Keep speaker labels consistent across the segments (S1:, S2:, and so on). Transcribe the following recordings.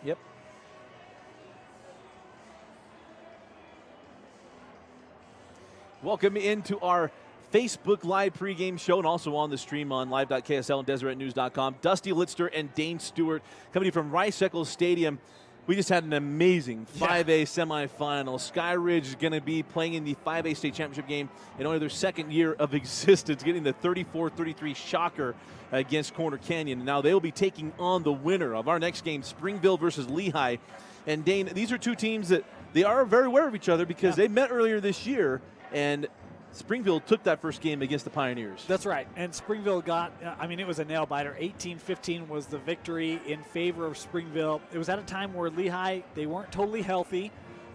S1: Yep. Welcome into our Facebook Live pregame show and also on the stream on live.ksl and DeseretNews.com. Dusty Litzter and Dane Stewart coming from Rice Eccles Stadium. We just had an amazing 5A semifinal. Sky Ridge is going to be playing in the 5A state championship game in only their second year of existence, getting the 34-33 shocker against Corner Canyon. Now they will be taking on the winner of our next game, Springville versus Lehi. And Dane, these are two teams that they are very aware of each other because they met earlier this year, and Springville took that first game against the Pioneers.
S2: That's right. And Springville got, it was a nail-biter. 18-15 was the victory in favor of Springville. It was at a time where Lehi, they weren't totally healthy,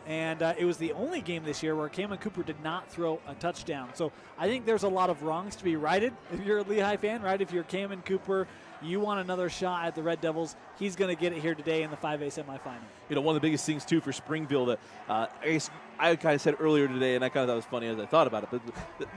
S2: and it was the only game this year where Cameron Cooper did not throw a touchdown. So I think there's a lot of wrongs to be righted if you're a Lehi fan, right? If you're Cameron Cooper, you want another shot at the Red Devils. He's going to get it here today in the 5A semifinal.
S1: You know, one of the biggest things, too, for Springville that I kind of said earlier today, and I kind of thought it was funny as I thought about it, but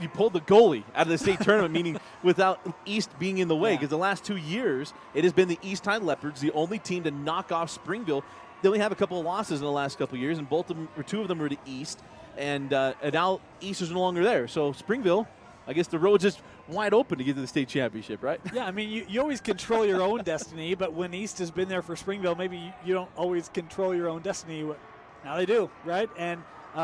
S1: you pulled the goalie out of the state tournament, meaning without East being in the way, because the last 2 years, it has been the East High Leopards, the only team to knock off Springville. They only have a couple of losses in the last couple of years, and both of them, or two of them were to East, and now East is no longer there. So Springville, I guess the road's just wide open to get to the state championship, right?
S2: Yeah, I mean, you always control your own destiny, but when East has been there for Springville, maybe you don't always control your own destiny. Now they do, right? And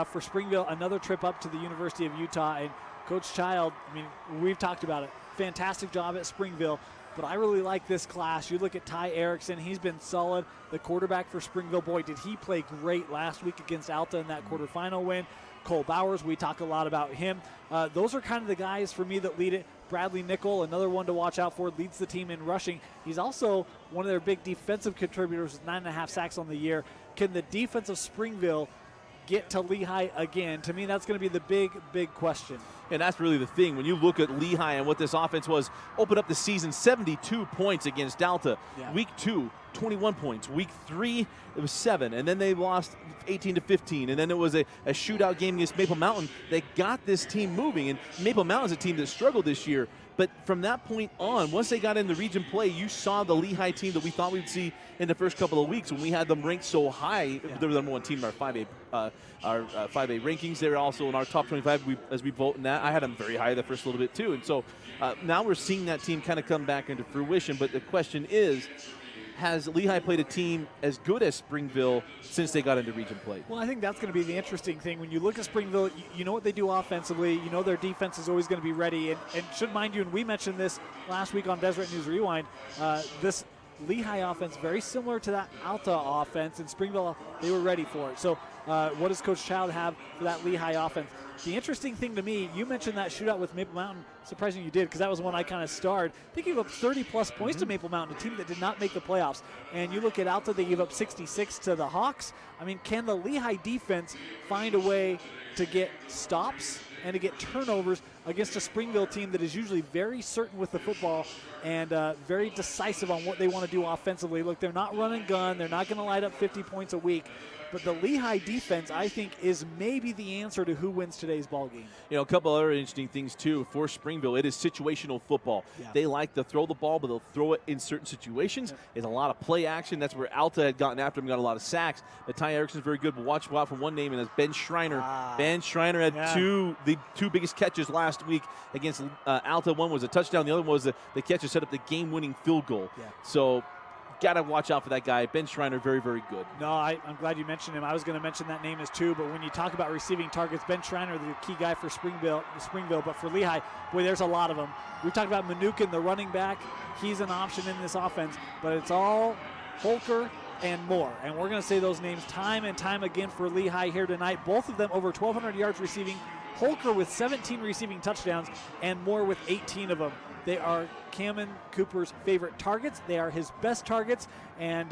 S2: for Springville, another trip up to the University of Utah. And Coach Child, I mean, we've talked about it. Fantastic job at Springville. But I really like this class. You look at Ty Erickson. He's been solid. The quarterback for Springville, boy, did he play great last week against Alta in that quarterfinal win. Cole Bowers, we talk a lot about him. Those are kind of the guys for me that lead it. Bradley Nickel, another one to watch out for, leads the team in rushing. He's also one of their big defensive contributors with 9.5 sacks on the year. Can the defense of Springville get to Lehi again? To me, that's going to be the big question.
S1: And that's really the thing. When you look at Lehi and what this offense was, opened up the season 72 points against Delta.
S2: Yeah.
S1: Week 2, 21 points. Week 3, it was 7. And then they lost 18-15. And then it was a shootout game against Maple Mountain. They got this team moving. And Maple Mountain is a team that struggled this year. But from that point on, once they got in the region play, you saw the Lehi team that we thought we'd see in the first couple of weeks when we had them ranked so high. Yeah. They were the number one team in our 5A rankings. They were also in our top 25 as we vote in that. I had them very high the first little bit too. And so now we're seeing that team kind of come back into fruition. But the question is, has Lehi played a team as good as Springville since they got into region play?
S2: Well, I think that's going to be the interesting thing. When you look at Springville, you know what they do offensively. You know their defense is always going to be ready. And should mind you, and we mentioned this last week on Deseret News Rewind, this Lehi offense, very similar to that Alta offense. In Springville, they were ready for it. So what does Coach Child have for that Lehi offense? The interesting thing to me, you mentioned that shootout with Maple Mountain. Surprising you did, because that was one I kind of starred. They gave up 30-plus points to Maple Mountain, a team that did not make the playoffs. And you look at Alta, they gave up 66 to the Hawks. I mean, can the Lehi defense find a way to get stops and to get turnovers against a Springville team that is usually very certain with the football and very decisive on what they want to do offensively? Look, they're not run and gun. They're not going to light up 50 points a week. But the Lehi defense, I think, is maybe the answer to who wins today's ball game.
S1: You know, a couple other interesting things, too. For Springville, it is situational football. Yeah. They like to throw the ball, but they'll throw it in certain situations. Yeah. It's a lot of play action. That's where Alta had gotten after him, got a lot of sacks. But Ty Erickson's very good. But watch out for one name, and that's Ben Schreiner. Ben Schreiner had the two biggest catches last week against Alta. One was a touchdown. The other one was the catch that set up the game-winning field goal. Yeah. So got to watch out for that guy. Ben Schreiner, very, very good.
S2: No, I'm glad you mentioned him. I was going to mention that name as too, but when you talk about receiving targets, Ben Schreiner, the key guy for Springville, but for Lehi, boy, there's a lot of them. We talked about Manukin, the running back. He's an option in this offense, but it's all Holker and Moore. And we're going to say those names time and time again for Lehi here tonight. Both of them over 1,200 yards receiving. Holker with 17 receiving touchdowns and Moore with 18 of them. They are Cameron Cooper's favorite targets. They are his best targets, and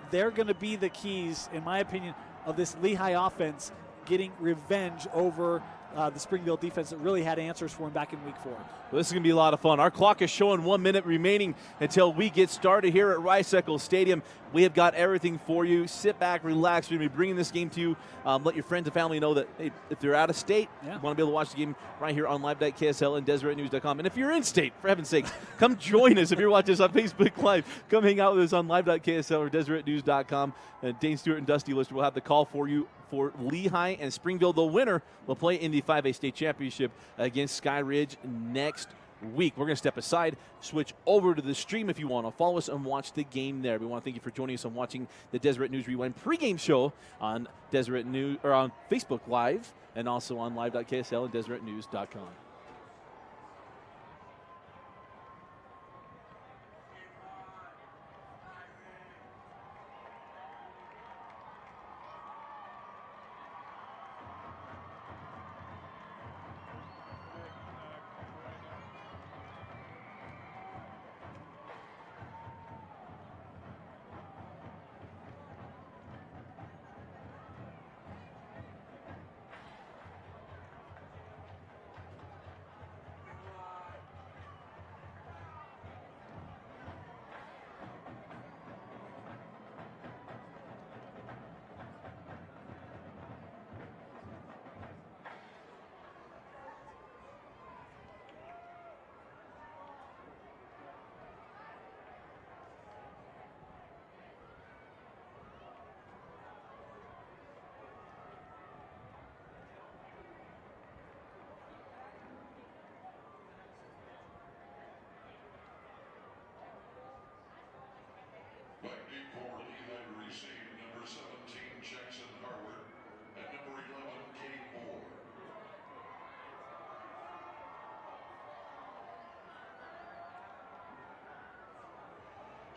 S2: they're going to be the keys, in my opinion, of this Lehi offense getting revenge over the Springville defense that really had answers for him back in week 4.
S1: Well, this is going to be a lot of fun. Our clock is showing 1 minute remaining until we get started here at Rice-Eccles Stadium. We have got everything for you. Sit back, relax. We're going to be bringing this game to you. Let your friends and family know that hey, if they're out of state, you want to be able to watch the game right here on live.ksl and DeseretNews.com. And if you're in state, for heaven's sake, come join us. If you're watching us on Facebook Live, come hang out with us on live.ksl or DeseretNews.com. Dane Stewart and Dusty Lister will have the call for you for Lehi and Springville. The winner will play in the 5A state championship against Sky Ridge next week. We're going to step aside, switch over to the stream if you want to follow us and watch the game there. We want to thank you for joining us and watching the Deseret News Rewind pregame show on Deseret News or on Facebook Live and also on live.ksl and DeseretNews.com.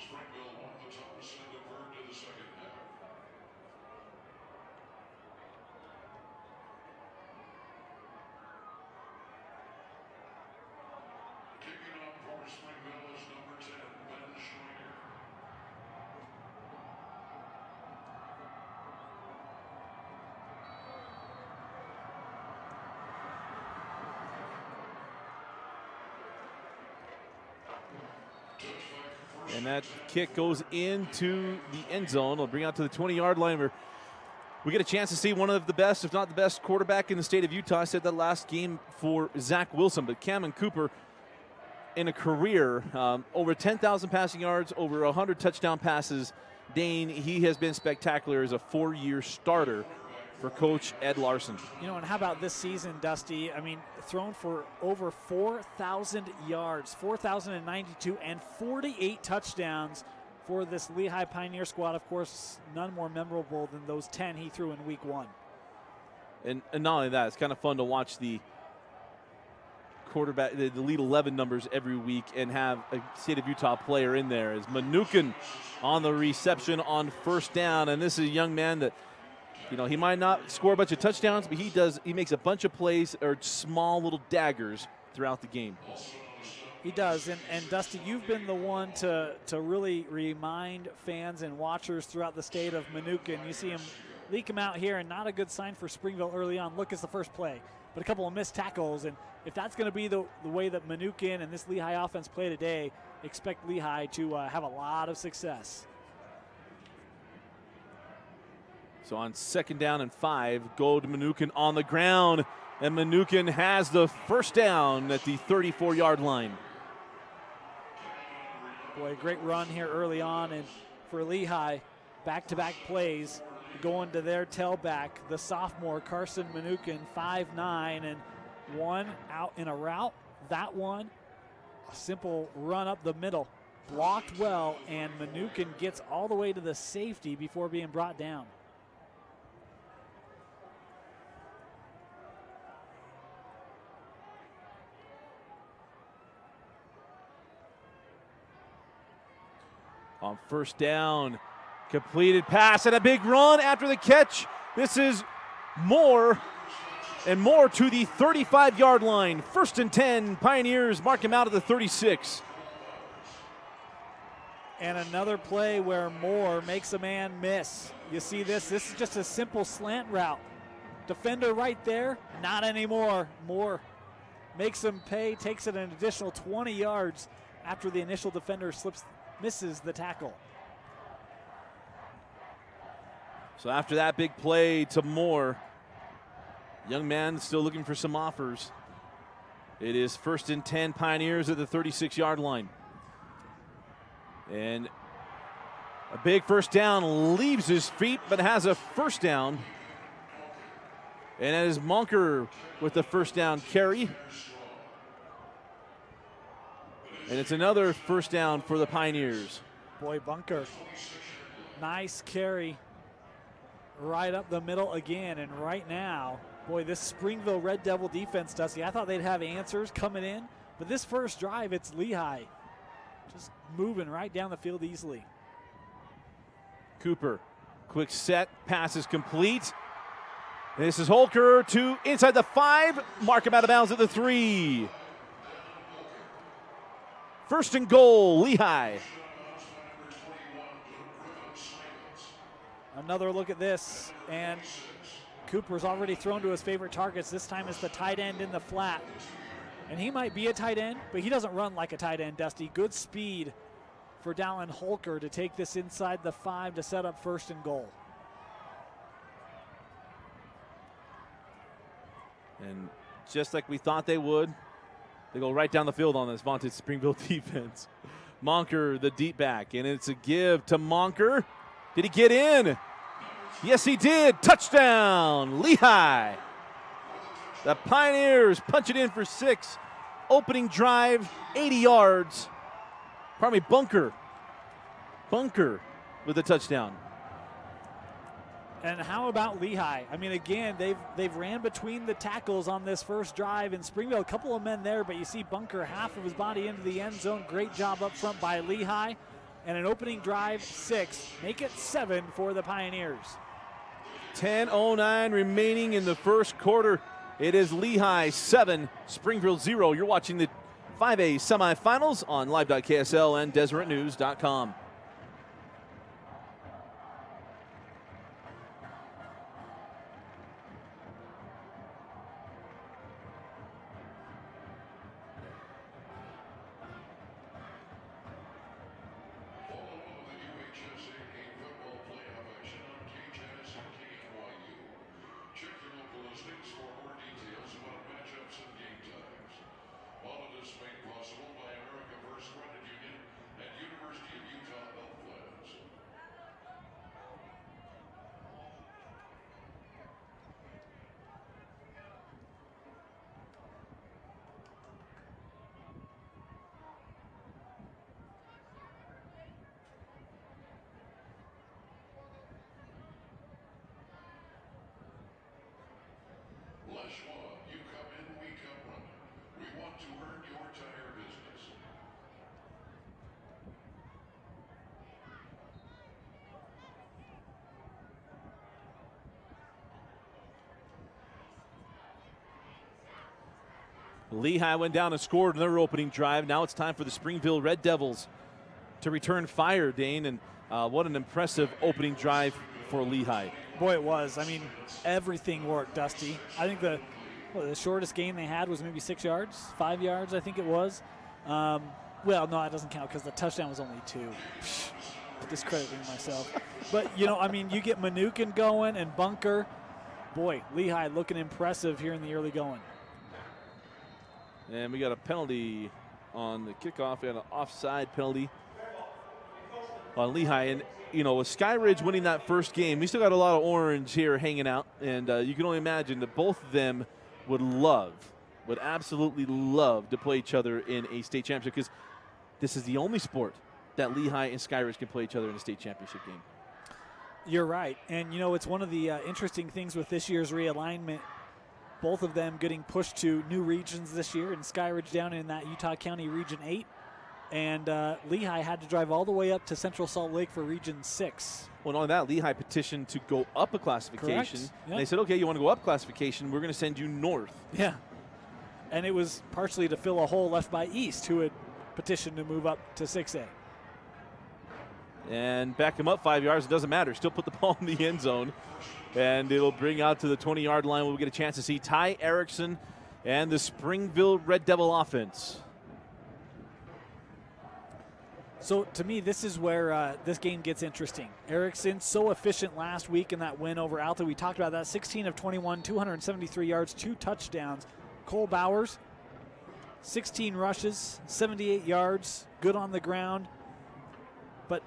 S3: Springville won the toss and deferred to the second half. Kicking off for Springville is number 10, Ben Schweiger.
S1: And that kick goes into the end zone. It'll bring out to the 20-yard line where we get a chance to see one of the best, if not the best, quarterback in the state of Utah. I said that last game for Zach Wilson, but Cameron Cooper in a career, over 10,000 passing yards, over 100 touchdown passes. Dane, he has been spectacular as a 4-year starter for Coach Ed Larson.
S2: You know, and how about this season, Dusty? I mean, thrown for over 4,000 yards, 4,092, and 48 touchdowns for this Lehi Pioneer squad. Of course, none more memorable than those 10 he threw in week 1.
S1: And not only that, it's kind of fun to watch the quarterback, the lead 11 numbers every week and have a state of Utah player in there. As Manukin on the reception on first down, and this is a young man that, you know, he might not score a bunch of touchdowns, but he makes a bunch of plays or small little daggers throughout the game.
S2: He does, and Dusty, you've been the one to really remind fans and watchers throughout the state of Manukin. You see him leak him out here, and not a good sign for Springville early on. Look, it's the first play, but a couple of missed tackles, and if that's going to be the way that Manukin and this Lehi offense play today, expect Lehi to have a lot of success.
S1: So on 2nd down and 5, go to Manukin on the ground, and Manukin has the first down at the 34-yard line.
S2: Boy, great run here early on, and for Lehi, back-to-back plays going to their tailback, the sophomore Carson Manukin, 5'9", and one out in a route. That one, a simple run up the middle, blocked well, and Manukin gets all the way to the safety before being brought down.
S1: On first down, completed pass and a big run after the catch. This is Moore, and Moore to the 35-yard line. 1st and 10, Pioneers mark him out at the 36.
S2: And another play where Moore makes a man miss. You see this? This is just a simple slant route Defender right there. Not anymore. Moore makes him pay, takes it an additional 20 yards after the initial defender misses the tackle.
S1: So after that big play to Moore, young man still looking for some offers. It is 1st and 10 Pioneers at the 36-yard line. And a big first down, leaves his feet, but has a first down. And that is Monker with the first down carry. And it's another first down for the Pioneers.
S2: Boy, Bunker, nice carry right up the middle again. And right now, boy, this Springville Red Devil defense, Dusty, I thought they'd have answers coming in. But this first drive, it's Lehi just moving right down the field easily.
S1: Cooper, quick set, pass is complete. This is Holker to inside the 5, mark him out of bounds at the 3. 1st and goal, Lehi.
S2: Another look at this, and Cooper's already thrown to his favorite targets. This time it's the tight end in the flat. And he might be a tight end, but he doesn't run like a tight end, Dusty. Good speed for Dallin Holker to take this inside the 5 to set up 1st and goal.
S1: And just like we thought they would, they go right down the field on this vaunted Springville defense. Monker, the deep back, and it's a give to Monker. Did he get in? Yes, he did. Touchdown, Lehi. The Pioneers punch it in for 6. Opening drive, 80 yards. Pardon me, Bunker with a touchdown.
S2: And how about Lehi? I mean, again, they've ran between the tackles on this first drive in Springville. A couple of men there, but you see Bunker half of his body into the end zone. Great job up front by Lehi. And an opening drive, 6. Make it 7 for the Pioneers.
S1: 10:09 remaining in the first quarter. It is Lehi 7, Springville 0. You're watching the 5A semifinals on live.ksl and DeseretNews.com.
S3: UHSAA football playoff action on KJS and KNYU. Check your local listings for more details about matchups and game times. All of this made possible by America First Credit Union and University of Utah Health Plans. Leshwa, you come in, we come running. We want to earn your tire business.
S1: Lehi went down and scored another opening drive. Now it's time for the Springville Red Devils to return fire, Dane. And what an impressive opening drive for Lehi.
S2: Boy, it was. I mean, everything worked, Dusty. I think the shortest gain they had was maybe 6 yards, 5 yards, I think it was. Well, no, it doesn't count because the touchdown was only 2. Discrediting myself. But, you know, I mean, you get Manukin going and Bunker. Boy, Lehi looking impressive here in the early going.
S1: And we got a penalty on the kickoff and an offside penalty on Lehi. And, you know, with Skyridge winning that first game, we still got a lot of orange here hanging out. And you can only imagine that both of them would absolutely love to play each other in a state championship, because this is the only sport that Lehi and Skyridge can play each other in a state championship game.
S2: You're right. And, you know, it's one of the interesting things with this year's realignment. Both of them getting pushed to new regions this year, and Skyridge down in that Utah County Region 8. And Lehi had to drive all the way up to Central Salt Lake for Region 6.
S1: Well, not only that, Lehi petitioned to go up a classification.
S2: Correct.
S1: And they said, okay, you want to go up classification, we're going to send you north.
S2: Yeah. And it was partially to fill a hole left by East, who had petitioned to move up to 6A.
S1: and back him up 5 yards. It doesn't matter. Still put the ball in the end zone. And it'll bring out to the 20-yard line. We'll get a chance to see Ty Erickson and the Springville Red Devil offense.
S2: So to me, this is where this game gets interesting. Erickson, so efficient last week in that win over Alta. We talked about that. 16 of 21, 273 yards, 2 touchdowns. Cole Bowers, 16 rushes, 78 yards, good on the ground. But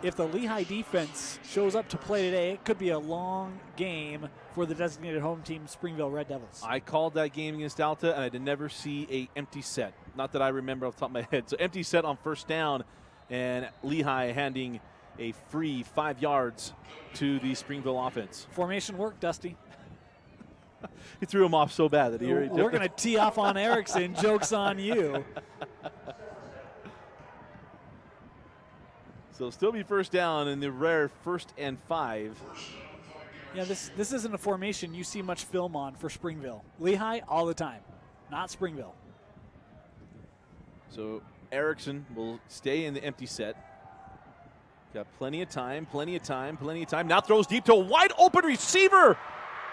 S2: if the Lehi defense shows up to play today, it could be a long game for the designated home team, Springville Red Devils.
S1: I called that game against Alta, and I did never see a empty set. Not that I remember off the top of my head. So empty set on first down, and Lehi handing a free 5 yards to the Springville offense.
S2: Formation work, Dusty.
S1: He threw him off so bad that he
S2: We're going to tee off on Erickson. Joke's on you.
S1: So still be first down in the rare 1st and 5.
S2: Yeah, this isn't a formation you see much film on for Springville. Lehi, all the time. Not Springville.
S1: So Erickson will stay in the empty set. Got plenty of time. Now throws deep to a wide open receiver.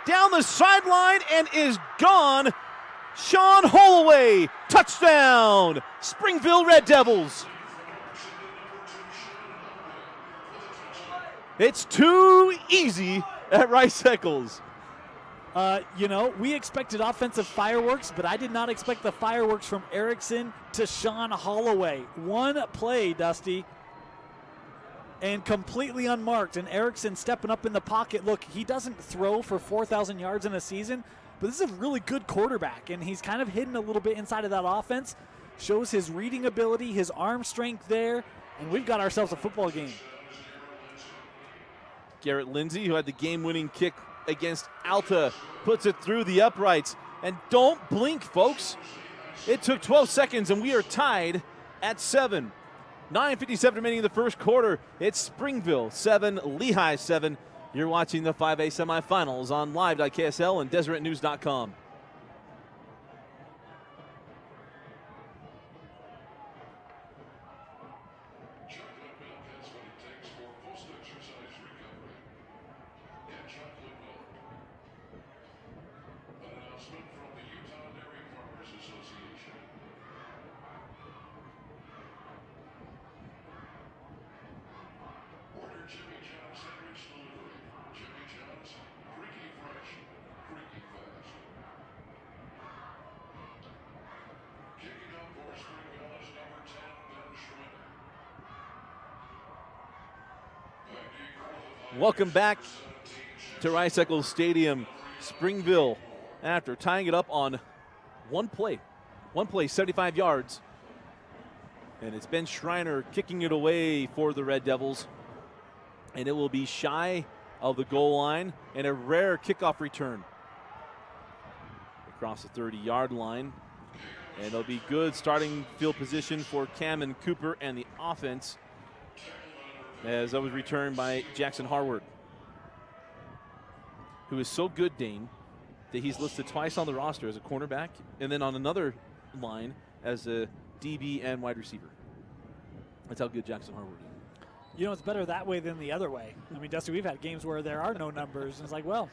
S1: Down the sideline and is gone. Sean Holloway, touchdown, Springville Red Devils. It's too easy at Rice Eccles.
S2: We expected offensive fireworks, but I did not expect the fireworks from Erickson to Sean Holloway. One play, Dusty, and completely unmarked, and Erickson stepping up in the pocket. Look, he doesn't throw for 4,000 yards in a season, but this is a really good quarterback, and he's kind of hidden a little bit inside of that offense. Shows his reading ability, his arm strength there, and we've got ourselves a football game.
S1: Garrett Lindsay, who had the game-winning kick against Alta, puts it through the uprights. And don't blink, folks. It took 12 seconds, and we are tied at 7. 9:57 remaining in the first quarter. It's Springville 7, Lehi 7. You're watching the 5A semifinals on live.ksl and DeseretNews.com.
S3: Chocolate milk has what it takes for post-exercise recovery. Get chocolate milk. An announcement from the Utah Dairy Farmers Association. Order Jimmy John's sandwich delivery. Jimmy John's, creaky fresh, creaky fast. Kicking off for Springville is number 10, Ben Schroeder.
S1: Welcome back to Rice Eccles Stadium. Springville, after tying it up on one play, 75 yards. And it's Ben Schreiner kicking it away for the Red Devils. And it will be shy of the goal line and a rare kickoff return across the 30-yard line. And it'll be good starting field position for Cameron Cooper and the offense, as that was returned by Jackson Harward, who is so good, Dane, that he's listed twice on the roster as a cornerback and then on another line as a DB and wide receiver. That's how good Jackson Harward is.
S2: You know, it's better that way than the other way. I mean, Dusty, we've had games where there are no numbers, and it's like, well,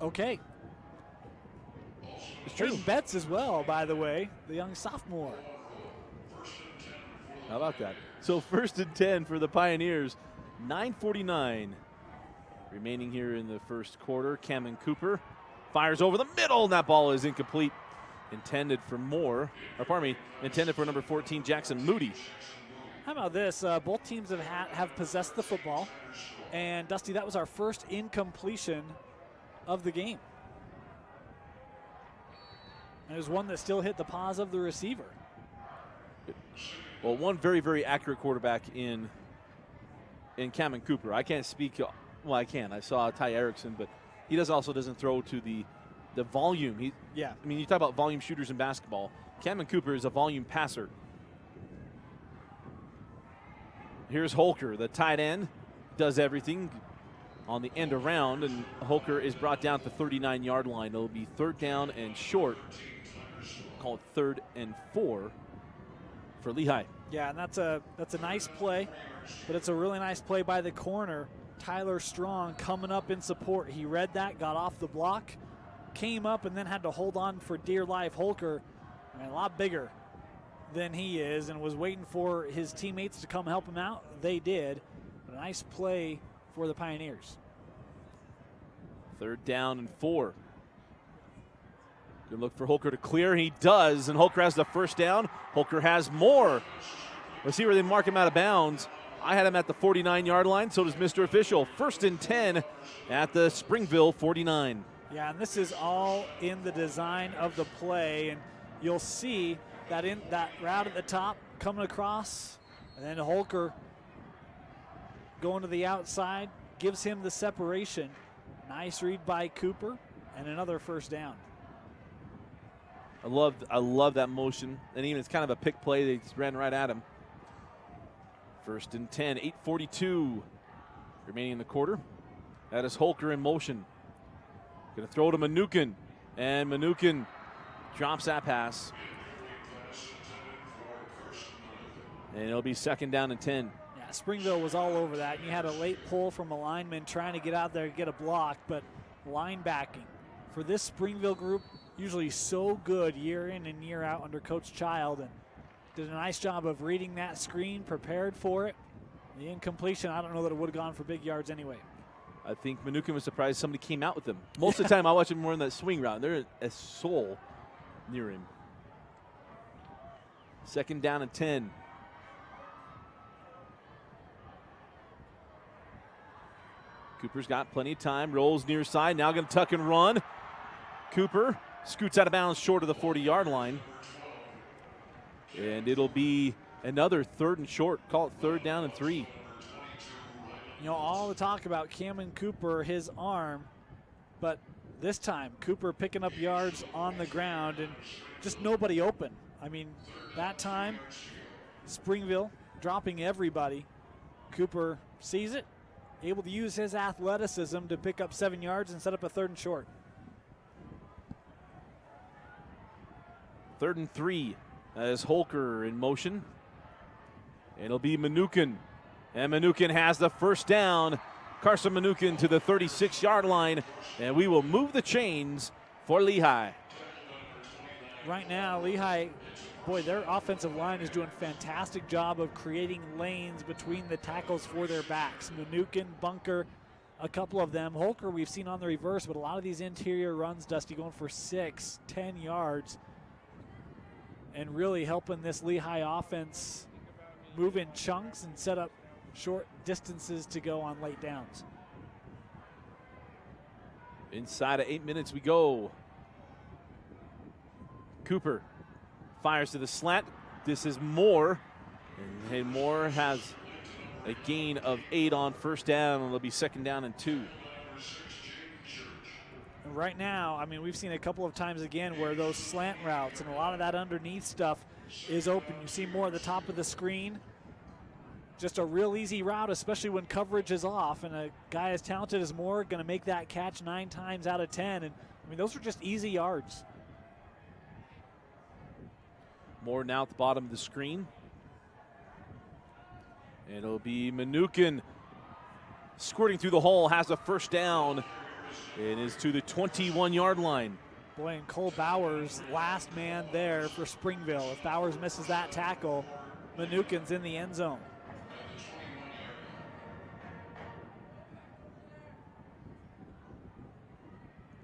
S2: okay.
S1: It's true.
S2: Hayden Betts as well, by the way, the young sophomore.
S1: How about that? So 1st and 10 for the Pioneers. 9:49 remaining here in the first quarter. Cameron Cooper fires over the middle, and that ball is incomplete. Intended for number 14, Jackson Moody.
S2: How about this? Both teams have possessed the football, and Dusty, that was our first incompletion of the game. And it was one that still hit the paws of the receiver.
S1: Well, one very, very accurate quarterback in Cameron Cooper. I can't speak. Well, I can. I saw Ty Erickson, but he also doesn't throw to the volume. I mean, you talk about volume shooters in basketball. Cameron Cooper is a volume passer. Here's Holker, the tight end, does everything on the end around, and Holker is brought down at the 39-yard line. It'll be 3rd down and short. Call it 3rd and 4 for Lehi.
S2: Yeah, and that's a nice play. but it's a really nice play by the corner. Tyler Strong coming up in support. He read that, got off the block, came up, and then had to hold on for dear life. Holker, I mean, a lot bigger than he is, and was waiting for his teammates to come help him out. They did. But a nice play for the Pioneers.
S1: 3rd down and 4. Good look for Holker to clear. He does, and Holker has the 1st down. Holker has more. Let's see where they mark him out of bounds. I had him at the 49-yard line, so does Mr. Official. 1st and 10 at the Springville 49.
S2: Yeah, and this is all in the design of the play, and you'll see that in that route at the top coming across, and then Holker going to the outside, gives him the separation. Nice read by Cooper, and another 1st down.
S1: I love that motion, and even it's kind of a pick play. They just ran right at him. 1st and 10, 8:42 remaining in the quarter. That is Holker in motion. Going to throw to Mnookin, and Mnookin drops that pass. And it'll be 2nd down and 10.
S2: Yeah, Springville was all over that. And you had a late pull from a lineman trying to get out there and get a block, but linebacking for this Springville group, usually so good year in and year out under Coach Child, and did a nice job of reading that screen, prepared for it. The incompletion, I don't know that it would have gone for big yards anyway.
S1: I think Mnookin was surprised somebody came out with him. Most of the time I watch him more in that swing route. There's a soul near him. 2nd down and 10. Cooper's got plenty of time, rolls near side, now going to tuck and run. Cooper scoots out of bounds short of the 40-yard line. And it'll be another 3rd and short. Call it 3rd down and 3.
S2: You know, all the talk about Cameron Cooper, his arm, but this time Cooper picking up yards on the ground and just nobody open. I mean, that time, Springville dropping everybody. Cooper sees it, able to use his athleticism to pick up 7 yards and set up a 3rd and short.
S1: 3rd and 3 as Holker in motion. It'll be Mnookin. And Mnookin has the 1st down. Carson Mnookin to the 36-yard line. And we will move the chains for Lehi.
S2: Right now, Lehi, boy, their offensive line is doing a fantastic job of creating lanes between the tackles for their backs. Mnookin, Bunker, a couple of them. Holker we've seen on the reverse, but a lot of these interior runs, Dusty, going for 6, 10 yards. And really helping this Lehi offense move in chunks and set up short distances to go on late downs.
S1: Inside of 8 minutes we go. Cooper fires to the slant. This is Moore. And Moore has a gain of 8 on 1st down, and it'll be 2nd down and 2.
S2: And right now, I mean, we've seen a couple of times again where those slant routes and a lot of that underneath stuff is open. You see more at the top of the screen. Just a real easy route, especially when coverage is off, and a guy as talented as Moore going to make that catch 9 times out of 10. And I mean, those are just easy yards.
S1: Moore now at the bottom of the screen. And it'll be Mnookin squirting through the hole, has a 1st down. It is to the 21-yard line.
S2: Boy, and Cole Bowers, last man there for Springville. If Bowers misses that tackle, Mnookin's in the end zone.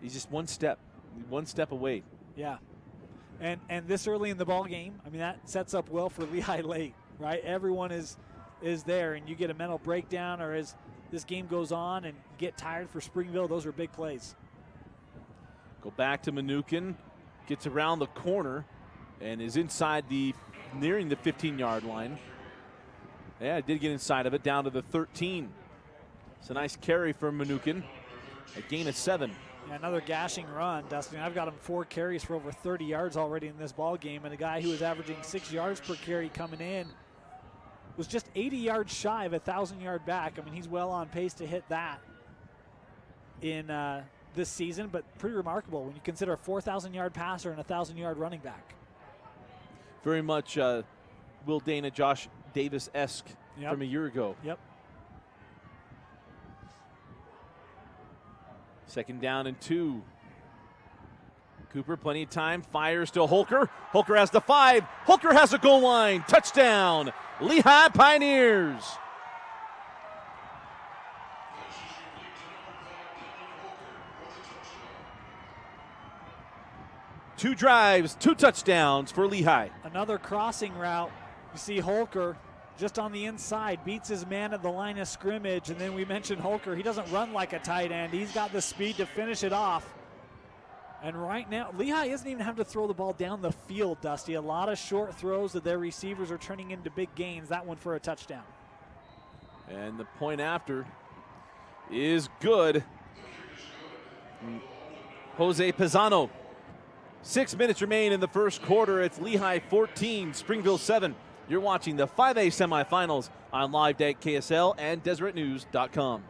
S1: He's just one step away.
S2: Yeah. And this early in the ball game, I mean, that sets up well for Lehi late, right? Everyone is there, and you get a mental breakdown, or as this game goes on and get tired for Springville, those are big plays.
S1: Go back to Mnookin, gets around the corner, and is inside nearing the 15-yard line. Yeah, did get inside of it, down to the 13. It's a nice carry from Mnookin, a gain of 7.
S2: Yeah, another gashing run, Dustin. I've got him 4 carries for over 30 yards already in this ball game, and a guy who was averaging 6 yards per carry coming in was just 80 yards shy of a 1,000-yard back. I mean, he's well on pace to hit that in this season, but pretty remarkable when you consider a 4,000-yard passer and a 1,000-yard running back.
S1: Very much Will Dana, Josh Davis-esque from a year ago.
S2: Yep.
S1: Second down and 2. Cooper, plenty of time, fires to Holker. Holker has the 5. Holker has a goal line. Touchdown, Lehi Pioneers. Two drives, 2 touchdowns for Lehi.
S2: Another crossing route. You see Holker just on the inside, beats his man at the line of scrimmage, and then we mentioned Holker. He doesn't run like a tight end. He's got the speed to finish it off. And right now, Lehi isn't even having to throw the ball down the field, Dusty. A lot of short throws that their receivers are turning into big gains. That one for a touchdown.
S1: And the point after is good. Jose Pisano. 6 minutes remain in the first quarter. It's Lehi 14, Springville 7. You're watching the 5A semifinals on live.KSL and DeseretNews.com.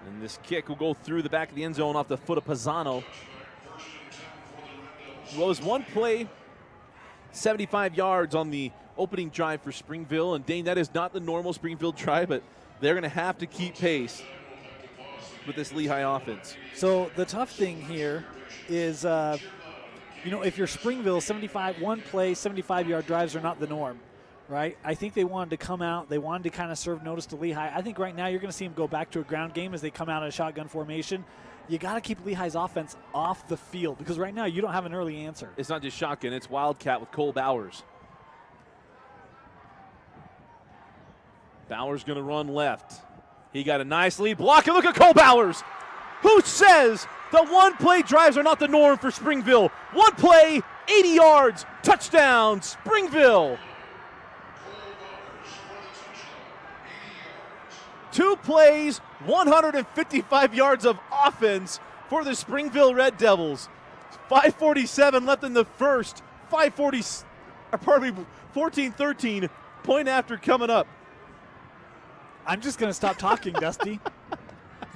S1: And this kick will go through the back of the end zone off the foot of Pisano. Was one play, 75 yards on the opening drive for Springville. And Dane, that is not the normal Springville drive, but they're going to have to keep pace with this Lehi offense.
S2: So the tough thing here is, if you're Springville, one play, 75-yard drives are not the norm. Right? I think they wanted to come out. They wanted to kind of serve notice to Lehi. I think right now you're going to see them go back to a ground game as they come out in a shotgun formation. You got to keep Lehi's offense off the field because right now you don't have an early answer.
S1: It's not just shotgun. It's Wildcat with Cole Bowers. Bowers going to run left. He got a nice lead block, and look at Cole Bowers. Who says the one-play drives are not the norm for Springville? One play, 80 yards, touchdown, Springville. 2 plays, 155 yards of offense for the Springville Red Devils. 5:47 left in the first. 14-13. Point after coming up.
S2: I'm just going to stop talking, Dusty.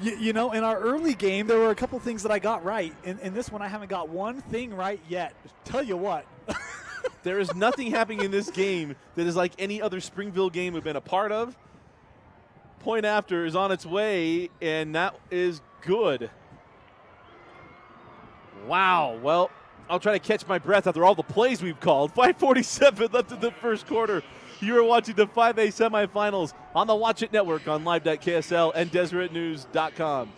S2: In our early game, there were a couple things that I got right. In this one, I haven't got one thing right yet. Tell you what.
S1: There is nothing happening in this game that is like any other Springville game we've been a part of. Point after is on its way, and that is good. Wow. Well, I'll try to catch my breath after all the plays we've called. 5:47 left in the first quarter. You are watching the 5A semifinals on the Watch It Network on live.KSL and DeseretNews.com.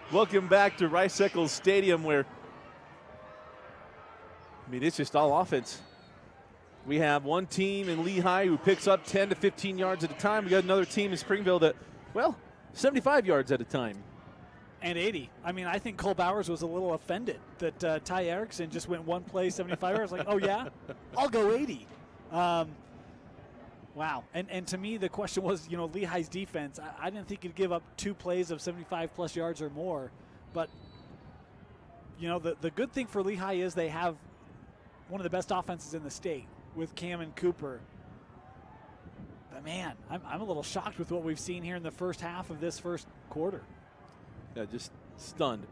S1: Welcome back to Rice-Eccles Stadium, where, it's just all offense. We have one team in Lehi who picks up 10 to 15 yards at a time. We got another team in Springville that, 75 yards at a time.
S2: And 80. I think Cole Bowers was a little offended that Ty Erickson just went one play, 75 yards. Like, oh, yeah? I'll go 80. Wow. And to me, the question was, Lehi's defense. I didn't think he'd give up 2 plays of 75-plus yards or more. But, the good thing for Lehi is they have one of the best offenses in the state with Cam and Cooper. But, man, I'm a little shocked with what we've seen here in the first half of this first quarter.
S1: Yeah, just stunned.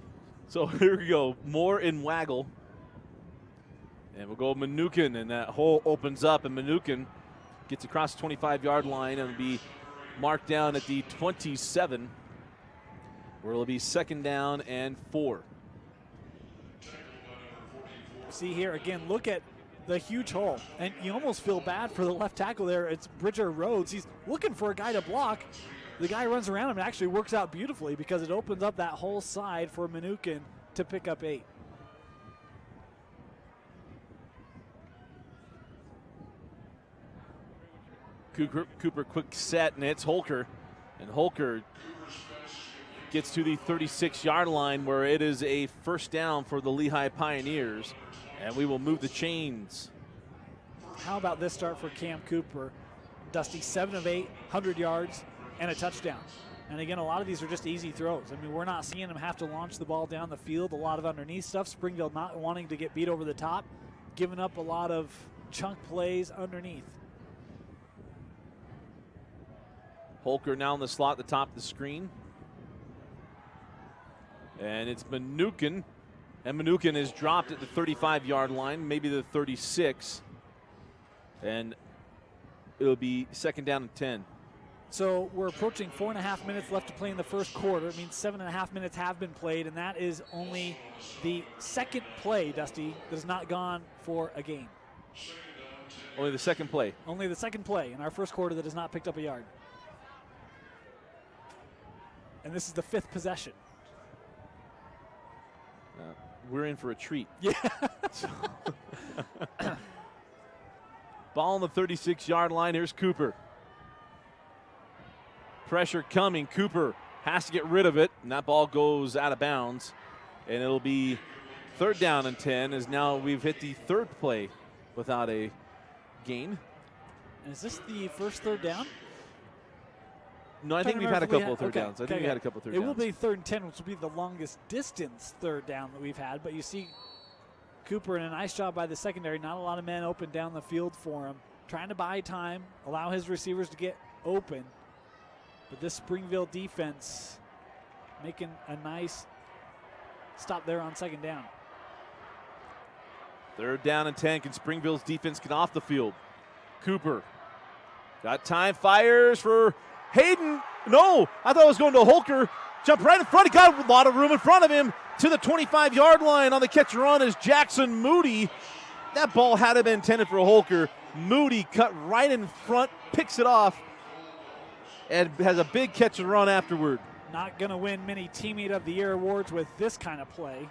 S1: So here we go. Moore and Waggle. And we'll go Mnookin, and that hole opens up, and Mnookin gets across the 25-yard line and will be marked down at the 27, where it'll be 2nd down and 4.
S2: See here, again, look at the huge hole. And you almost feel bad for the left tackle there. It's Bridger Rhodes. He's looking for a guy to block. The guy runs around him and actually works out beautifully because it opens up that whole side for Mnookin to pick up 8.
S1: Cooper quick set, and it's Holker. And Holker gets to the 36-yard line, where it is a 1st down for the Lehi Pioneers. And we will move the chains.
S2: How about this start for Cam Cooper? Dusty, 7 of 8, 100 yards, and a touchdown. And again, a lot of these are just easy throws. We're not seeing him have to launch the ball down the field, a lot of underneath stuff. Springville not wanting to get beat over the top, giving up a lot of chunk plays underneath.
S1: Holker now in the slot at the top of the screen. And it's Mnookin. And Mnookin is dropped at the 35-yard line, maybe the 36. And it'll be 2nd down and 10.
S2: So we're approaching 4.5 minutes left to play in the first quarter. It means 7.5 minutes have been played, and that is only the 2nd play, Dusty, that has not gone for a gain.
S1: Only the 2nd play.
S2: Only the 2nd play in our first quarter that has not picked up a yard. And this is the 5th possession.
S1: We're in for a treat.
S2: Yeah.
S1: Ball on the 36-yard line. Here's Cooper. Pressure coming. Cooper has to get rid of it, and that ball goes out of bounds. And it'll be 3rd down and 10, as now we've hit the 3rd play without a gain.
S2: And is this the first 3rd down?
S1: No, I think we've had a couple of 3rd downs. I think we had a couple of 3rd downs.
S2: It will be 3rd and 10, which will be the longest distance 3rd down that we've had. But you see Cooper in a nice job by the secondary. Not a lot of men open down the field for him. Trying to buy time, allow his receivers to get open. But this Springville defense making a nice stop there on 2nd down.
S1: 3rd down and 10. Can Springville's defense get off the field? Cooper got time, fires for Hayden. No, I thought it was going to Holker. Jump right in front. He got a lot of room in front of him to the 25-yard line. On the catch and run is Jackson Moody. That ball had to been intended for Holker. Moody cut right in front, picks it off, and has a big catch and run afterward.
S2: Not going to win many Teammate of the Year awards with this kind of play.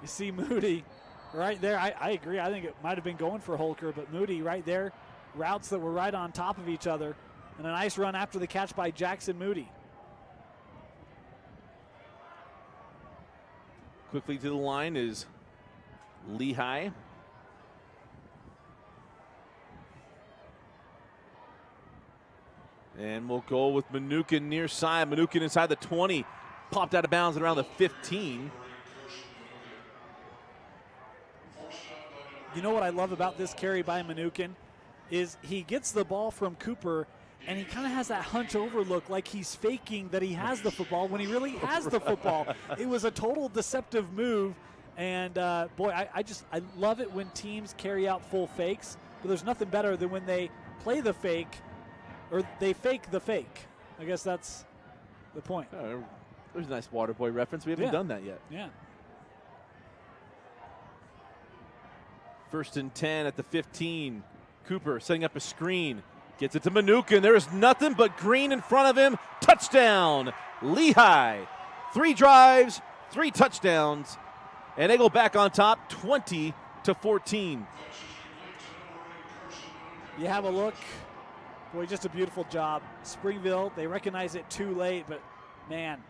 S2: You see Moody right there. I agree. I think it might have been going for Holker, but Moody right there. Routes that were right on top of each other. And a nice run after the catch by Jackson Moody.
S1: Quickly to the line is Lehi. And we'll go with Mnookin near side. Mnookin inside the 20. Popped out of bounds at around the 15.
S2: You know what I love about this carry by Mnookin is he gets the ball from Cooper, and he kind of has that hunch over look like he's faking that he has the football when he really has the football. It was a total deceptive move, and boy, I love it when teams carry out full fakes, but there's nothing better than when they play the fake, or they fake the fake. I guess that's the point.
S1: Oh, there's a nice Waterboy reference. We haven't done that yet.
S2: Yeah.
S1: 1st and 10 at the 15. Cooper setting up a screen. Gets it to Mnookin. There is nothing but green in front of him. Touchdown, Lehi. 3 drives, 3 touchdowns, and they go back on top 20-14.
S2: You have a look. Boy, just a beautiful job. Springville, they recognize it too late, but man,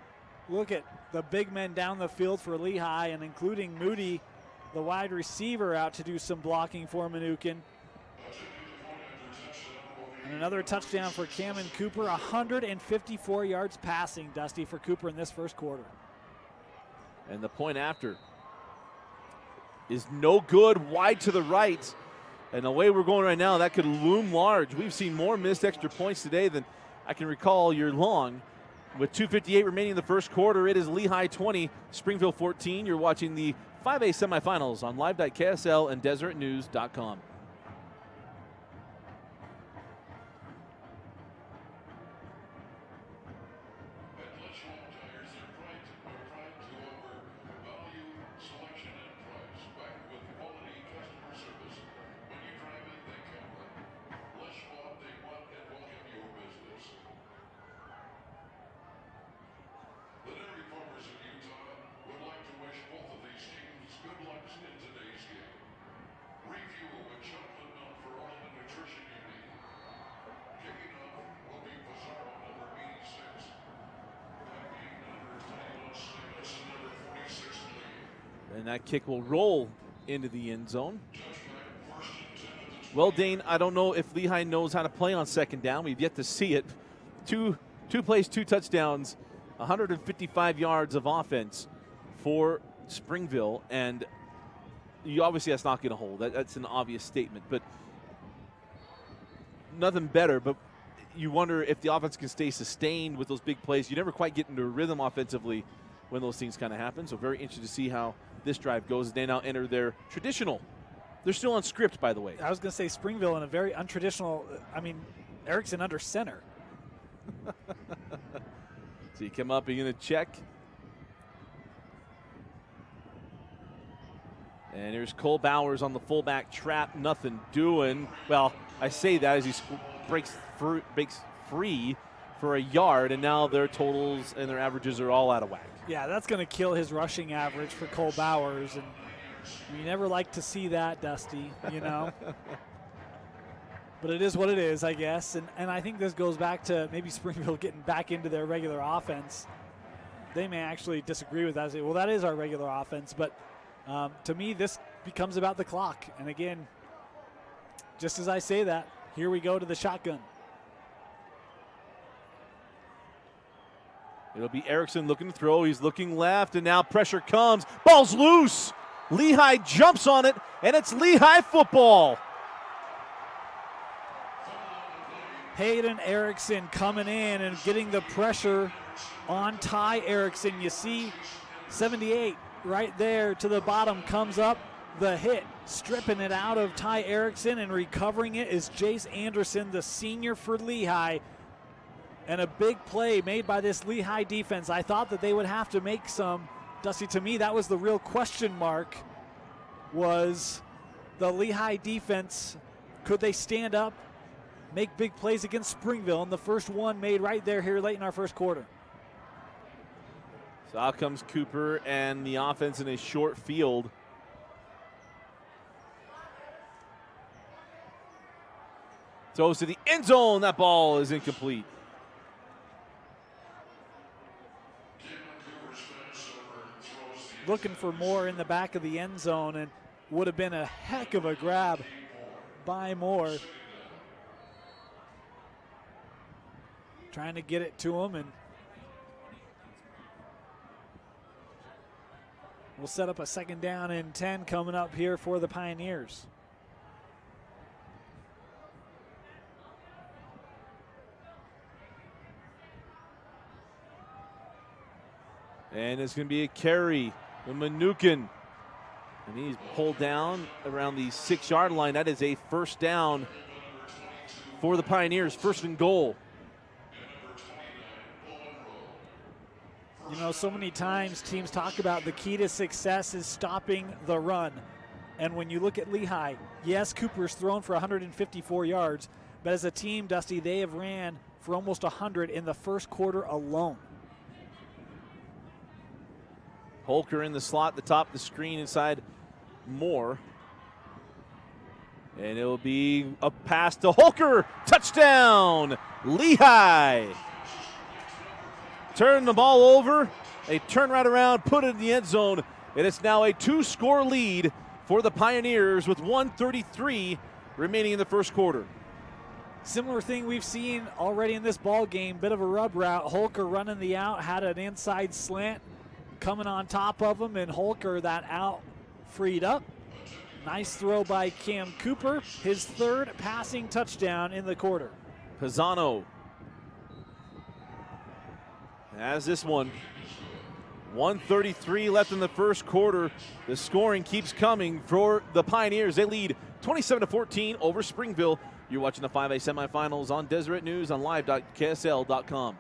S2: look at the big men down the field for Lehi, and including Moody, the wide receiver, out to do some blocking for Mnookin. And another touchdown for Cameron Cooper. 154 yards passing, Dusty, for Cooper in this first quarter.
S1: And the point after is no good, wide to the right. And the way we're going right now, that could loom large. We've seen more missed extra points today than I can recall year long. With 2:58 remaining in the first quarter, it is Lehi 20, Springville 14. You're watching the 5A semifinals on live.ksl and desertnews.com. And that kick will roll into the end zone. Well, Dane, I don't know if Lehi knows how to play on second down. We've yet to see it. Two plays, 2 touchdowns, 155 yards of offense for Springville. And obviously that's not going to hold. That's an obvious statement. But nothing better. But you wonder if the offense can stay sustained with those big plays. You never quite get into a rhythm offensively when those things kind of happen. So very interested to see how this drive goes. They now enter their traditional. They're still on script, by the way.
S2: I was going to say Springville in a very untraditional, Erickson under center.
S1: So you come up, you're going to check. And here's Cole Bowers on the fullback trap, nothing doing. Well, I say that as he breaks free for a yard, and now their totals and their averages are all out of whack.
S2: Yeah, that's going to kill his rushing average for Cole Bowers, and you never like to see that, Dusty, you know. But it is what it is, I guess, and I think this goes back to maybe Springville getting back into their regular offense. They may actually disagree with that. Say, well, that is our regular offense, but to me, this becomes about the clock. And again, just as I say that, here we go to the shotgun.
S1: It'll be Erickson looking to throw. He's looking left, and now pressure comes. Ball's loose. Lehi jumps on it, and it's Lehi football.
S2: Hayden Erickson coming in and getting the pressure on Ty Erickson. You see 78 right there to the bottom comes up. The hit, stripping it out of Ty Erickson, and recovering it is Jace Anderson, the senior for Lehi. And a big play made by this Lehi defense. I thought that they would have to make some. Dusty, to me, that was the real question mark, was the Lehi defense. Could they stand up, make big plays against Springville? And the first one made right there here late in our first quarter.
S1: So out comes Cooper and the offense in a short field. Throws to the end zone. That ball is incomplete.
S2: Looking for more in the back of the end zone, and would have been a heck of a grab by Moore. Trying to get it to him, and we'll set up a 2nd down and 10 coming up here for the Pioneers.
S1: And it's going to be a carry with Mnookin. And he's pulled down around the 6-yard line. That is a 1st down for the Pioneers, 1st and goal.
S2: You know, so many times teams talk about the key to success is stopping the run. And when you look at Lehi, yes, Cooper's thrown for 154 yards, but as a team, Dusty, they have ran for almost 100 in the first quarter alone.
S1: Holker in the slot at the top of the screen inside Moore. And it'll be a pass to Holker. Touchdown, Lehi. Turn the ball over. They turn right around, put it in the end zone, and it's now a 2-score lead for the Pioneers with 1:33 remaining in the first quarter.
S2: Similar thing we've seen already in this ball game, bit of a rub route. Holker running the out, had an inside slant coming on top of him, and Holker, that out freed up. Nice throw by Cam Cooper, his third passing touchdown in the quarter.
S1: Pisano has this one. 1:33 left in the first quarter. The scoring keeps coming for the Pioneers. They lead 27-14 over Springville. You're watching the 5A semifinals on Deseret News on live.ksl.com.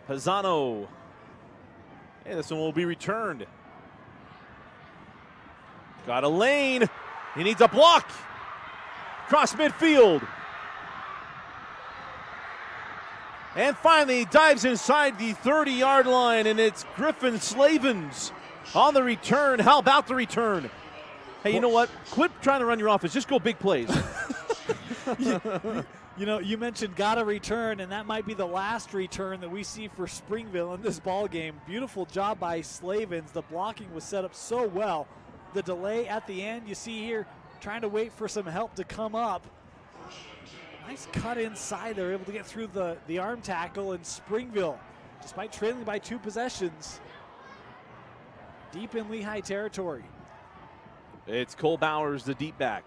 S1: Pisano. And this one will be returned. Got a lane. He needs a block. Cross midfield. And finally, he dives inside the 30-yard line, and it's Griffin Slavens on the return. How about the return? Hey, you know what? Quit trying to run your offense. Just go big plays.
S2: You know, you mentioned got a return, and that might be the last return that we see for Springville in this ball game. Beautiful job by Slavens. The blocking was set up so well. The delay at the end, you see here, trying to wait for some help to come up. Nice cut inside. They're able to get through the arm tackle, and Springville, despite trailing by 2 possessions, deep in Lehi territory.
S1: It's Cole Bowers, the deep back.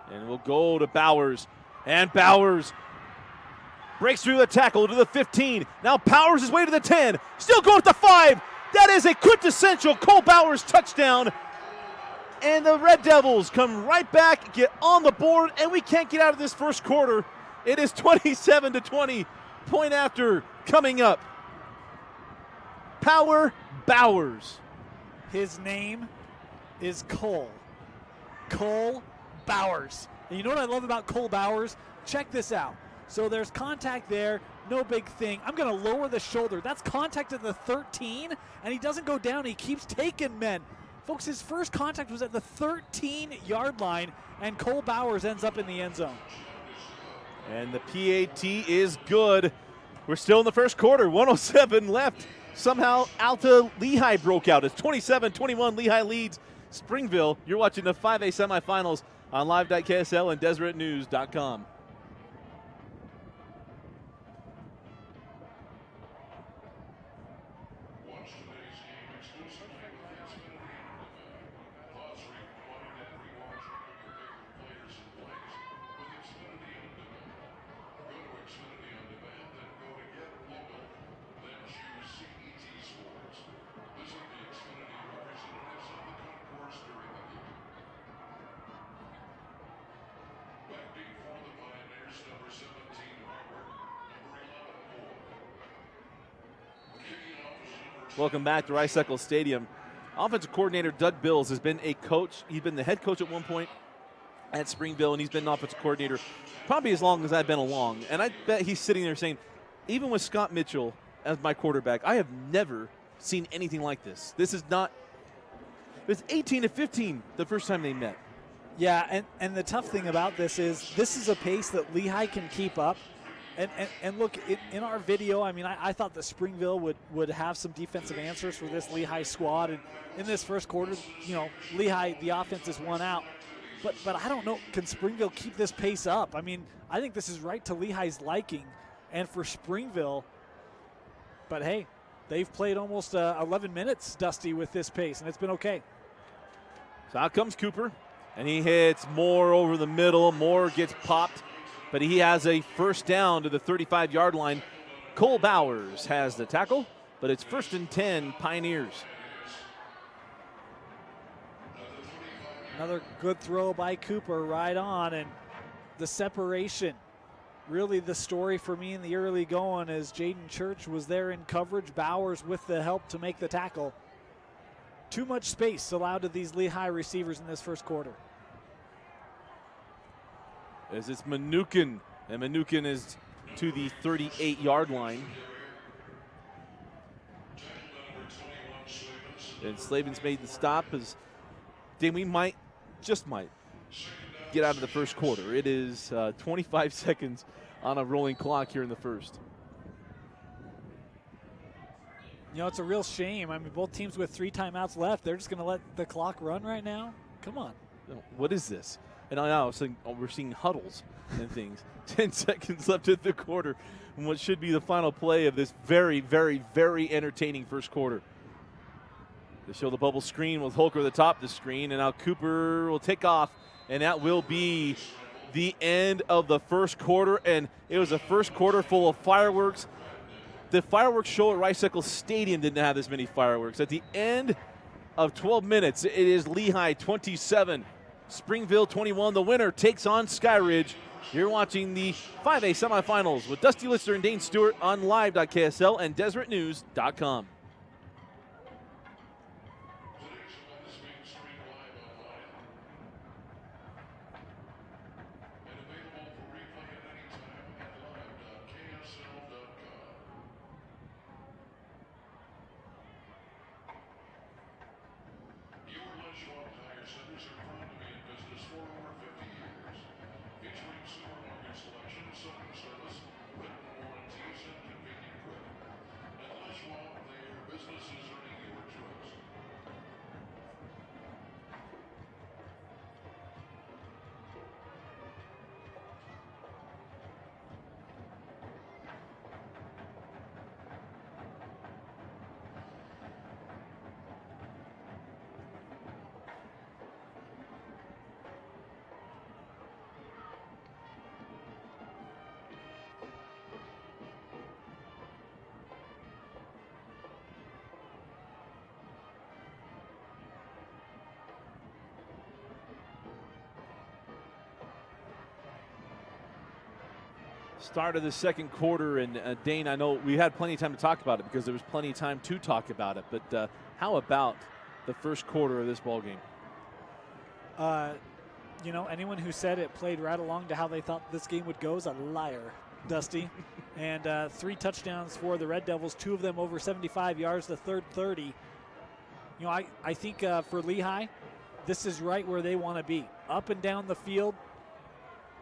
S1: And we'll go to Bowers. And Bowers breaks through the tackle to the 15. Now powers his way to the 10. Still going to 5. That is a quintessential Cole Bowers touchdown. And the Red Devils come right back, get on the board, and we can't get out of this first quarter. It is 27-20. Point after coming up. Power Bowers.
S2: His name is Cole. Cole Bowers. And you know what I love about Cole Bowers? Check this out. So there's contact there, no big thing. I'm going to lower the shoulder. That's contact at the 13, and he doesn't go down. He keeps taking men. Folks, his first contact was at the 13-yard line, and Cole Bowers ends up in the end zone.
S1: And the PAT is good. We're still in the first quarter, 1:07 left. Somehow Alta Lehi broke out. It's 27-21, Lehi leads Springville. You're watching the 5A semifinals on live.ksl and deseretnews.com.
S3: Watch today's game exclusively with Xfinity On Demand. Pause rewind and rewatch one of your favorite players and plays with Xfinity On Demand. Go to Xfinity On Demand, then go to Get Local, then choose CET Sports. Visit the Xfinity representatives on the concourse during the game. Backing for the Pioneers, number 17 Harvard, number 11 Moore. Kicking off is number
S1: Welcome back to Rice-Eccles Stadium. Offensive coordinator Doug Bills has been a coach. He's been the head coach at one point at Springville, and he's been an offensive coordinator probably as long as I've been along. And I bet he's sitting there saying, even with Scott Mitchell as my quarterback, I have never seen anything like this. This is not – it was 18-15 the first time they met.
S2: Yeah, and the tough thing about this is a pace that Lehi can keep up. And look, in our video, I mean, I thought that Springville would have some defensive answers for this Lehi squad. And in this first quarter, you know, Lehi, the offense is one out. But I don't know, can Springville keep this pace up? I mean, I think this is right to Lehi's liking. And for Springville, but hey, they've played almost 11 minutes, Dusty, with this pace, and it's been okay.
S1: So out comes Cooper, and he hits Moore over the middle. Moore gets popped, but he has a first down to the 35-yard line. Cole Bowers has the tackle, but it's 1st and 10, Pioneers.
S2: Another good throw by Cooper right on, and the separation. Really the story for me in the early going is Jaden Church was there in coverage, Bowers with the help to make the tackle. Too much space allowed to these Lehi receivers in this first quarter.
S1: As it's Mnookin, and Mnookin is to the 38-yard line. And Slavin's made the stop as then we might, just might, get out of the first quarter. It is 25 seconds on a rolling clock here in the first.
S2: You know, it's a real shame. I mean, both teams with 3 timeouts left. They're just going to let the clock run right now? Come on.
S1: What is this? And I know we're seeing huddles and things. 10 seconds left in the quarter and what should be the final play of this very, very, very entertaining first quarter. They show the bubble screen with Holker at the top of the screen, and now Cooper will take off, and that will be the end of the first quarter. And it was a first quarter full of fireworks. The fireworks show at Rice-Eccles Stadium didn't have this many fireworks. At the end of 12 minutes, it is Lehi 27, Springville 21. The winner takes on Skyridge. You're watching the 5A semifinals with Dusty Lister and Dane Stewart on live.ksl and DeseretNews.com. Start of the second quarter, and Dane, I know we had plenty of time to talk about it because there was plenty of time to talk about it, but how about the first quarter of this ball game?
S2: You know, anyone who said it played right along to how they thought this game would go is a liar, Dusty. And 3 touchdowns for the Red Devils, 2 of them over 75 yards, the third 30. You know, I think for Lehi, this is right where they want to be. Up and down the field,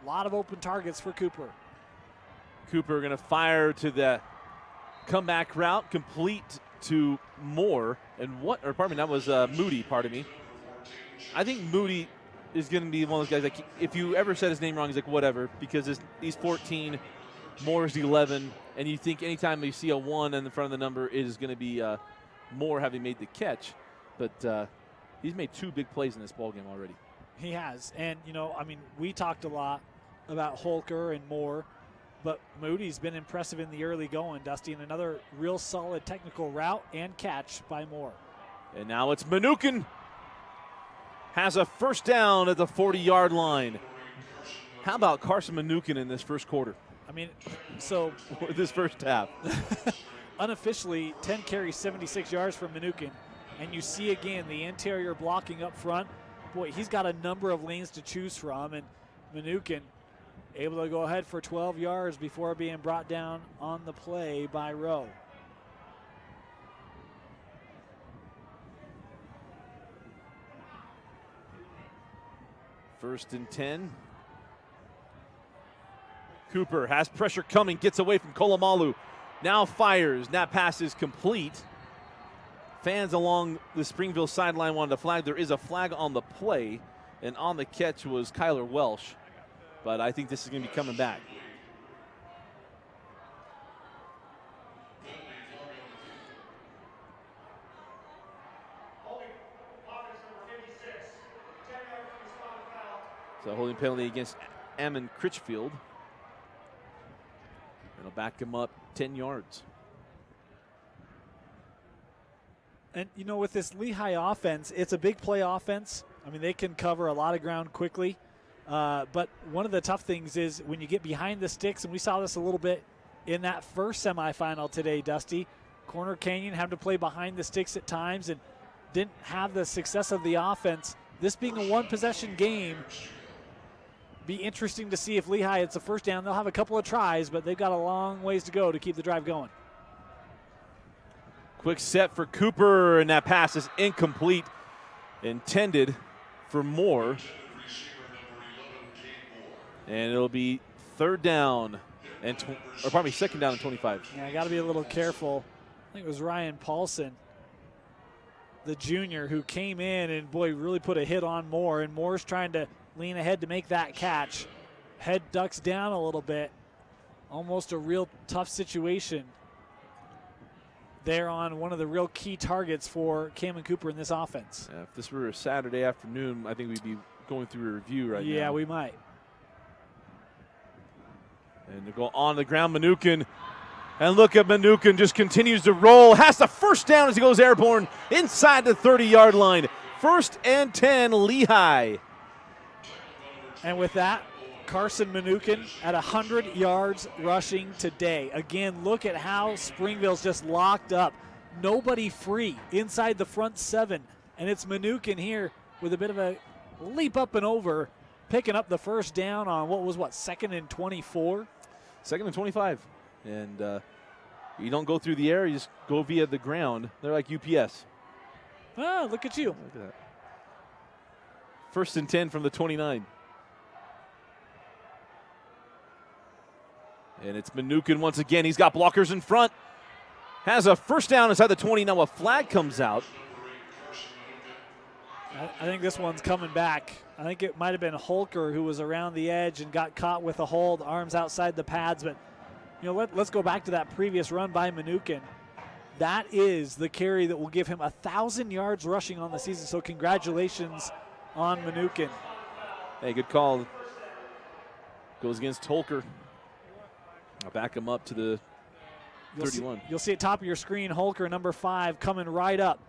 S2: a lot of open targets for Cooper.
S1: Cooper going to fire to the comeback route, complete to Moore. And that was Moody, pardon me. I think Moody is going to be one of those guys, like, if you ever said his name wrong, he's like, whatever, because he's 14, Moore's 11, and you think anytime you see a 1 in the front of the number, it is going to be Moore having made the catch. But he's made 2 big plays in this ballgame already.
S2: He has. And, you know, I mean, we talked a lot about Holker and Moore, but Moody's been impressive in the early going, Dusty, and another real solid technical route and catch by Moore.
S1: And now it's Mnookin. Has a first down at the 40-yard line. How about Carson Mnookin in this first quarter?
S2: I mean, so
S1: this first half.
S2: Unofficially, 10 carries, 76 yards for Mnookin. And you see again the interior blocking up front. Boy, he's got a number of lanes to choose from, and Mnookin able to go ahead for 12 yards before being brought down on the play by Rowe.
S1: First and 10. Cooper has pressure coming, gets away from Kolomalu. Now fires, and that pass is complete. Fans along the Springville sideline wanted a flag. There is a flag on the play, and on the catch was Kyler Welsh. But I think this is going to be coming back. So a holding penalty against Ammon Critchfield. It'll back him up 10 yards.
S2: And, you know, with this Lehi offense, it's a big play offense. I mean, they can cover a lot of ground quickly. But one of the tough things is when you get behind the sticks, and we saw this a little bit in that first semifinal today, Dusty. Corner Canyon had to play behind the sticks at times and didn't have the success of the offense. This being a one-possession game, be interesting to see if Lehi, it's a first down. They'll have a couple of tries, but they've got a long ways to go to keep the drive going.
S1: Quick set for Cooper, and that pass is incomplete. Intended for Moore. And it'll be third down, and or probably second down and 25.
S2: Yeah, I got to be a little careful. I think it was Ryan Paulson, the junior, who came in and, boy, really put a hit on Moore. And Moore's trying to lean ahead to make that catch. Head ducks down a little bit. Almost a real tough situation there on one of the real key targets for Cameron Cooper in this offense.
S1: If this were a Saturday afternoon, I think we'd be going through a review right now.
S2: Yeah, we might.
S1: And to go on the ground, Mnookin. And look at Mnookin, just continues to roll. Has the first down as he goes airborne inside the 30-yard line. 1st and 10, Lehi.
S2: And with that, Carson Mnookin at 100 yards rushing today. Again, look at how Springville's just locked up. Nobody free inside the front 7. And it's Mnookin here with a bit of a leap up and over, picking up the first down on what was, 2nd and 24?
S1: 2nd and 25. And you don't go through the air, you just go via the ground. They're like UPS.
S2: Ah, look at you.
S1: Look at that. 1st and 10 from the 29. And it's Mnookin once again. He's got blockers in front. Has a first down inside the 20. Now a flag comes out.
S2: I think this one's coming back. I think it might have been Holker who was around the edge and got caught with a hold, arms outside the pads. But, you know, let's go back to that previous run by Mnookin. That is the carry that will give him 1,000 yards rushing on the season. So congratulations on Mnookin.
S1: Hey, good call. Goes against Holker. I'll back him up to the 31.
S2: You'll see at top of your screen, Holker, number 5, coming right up.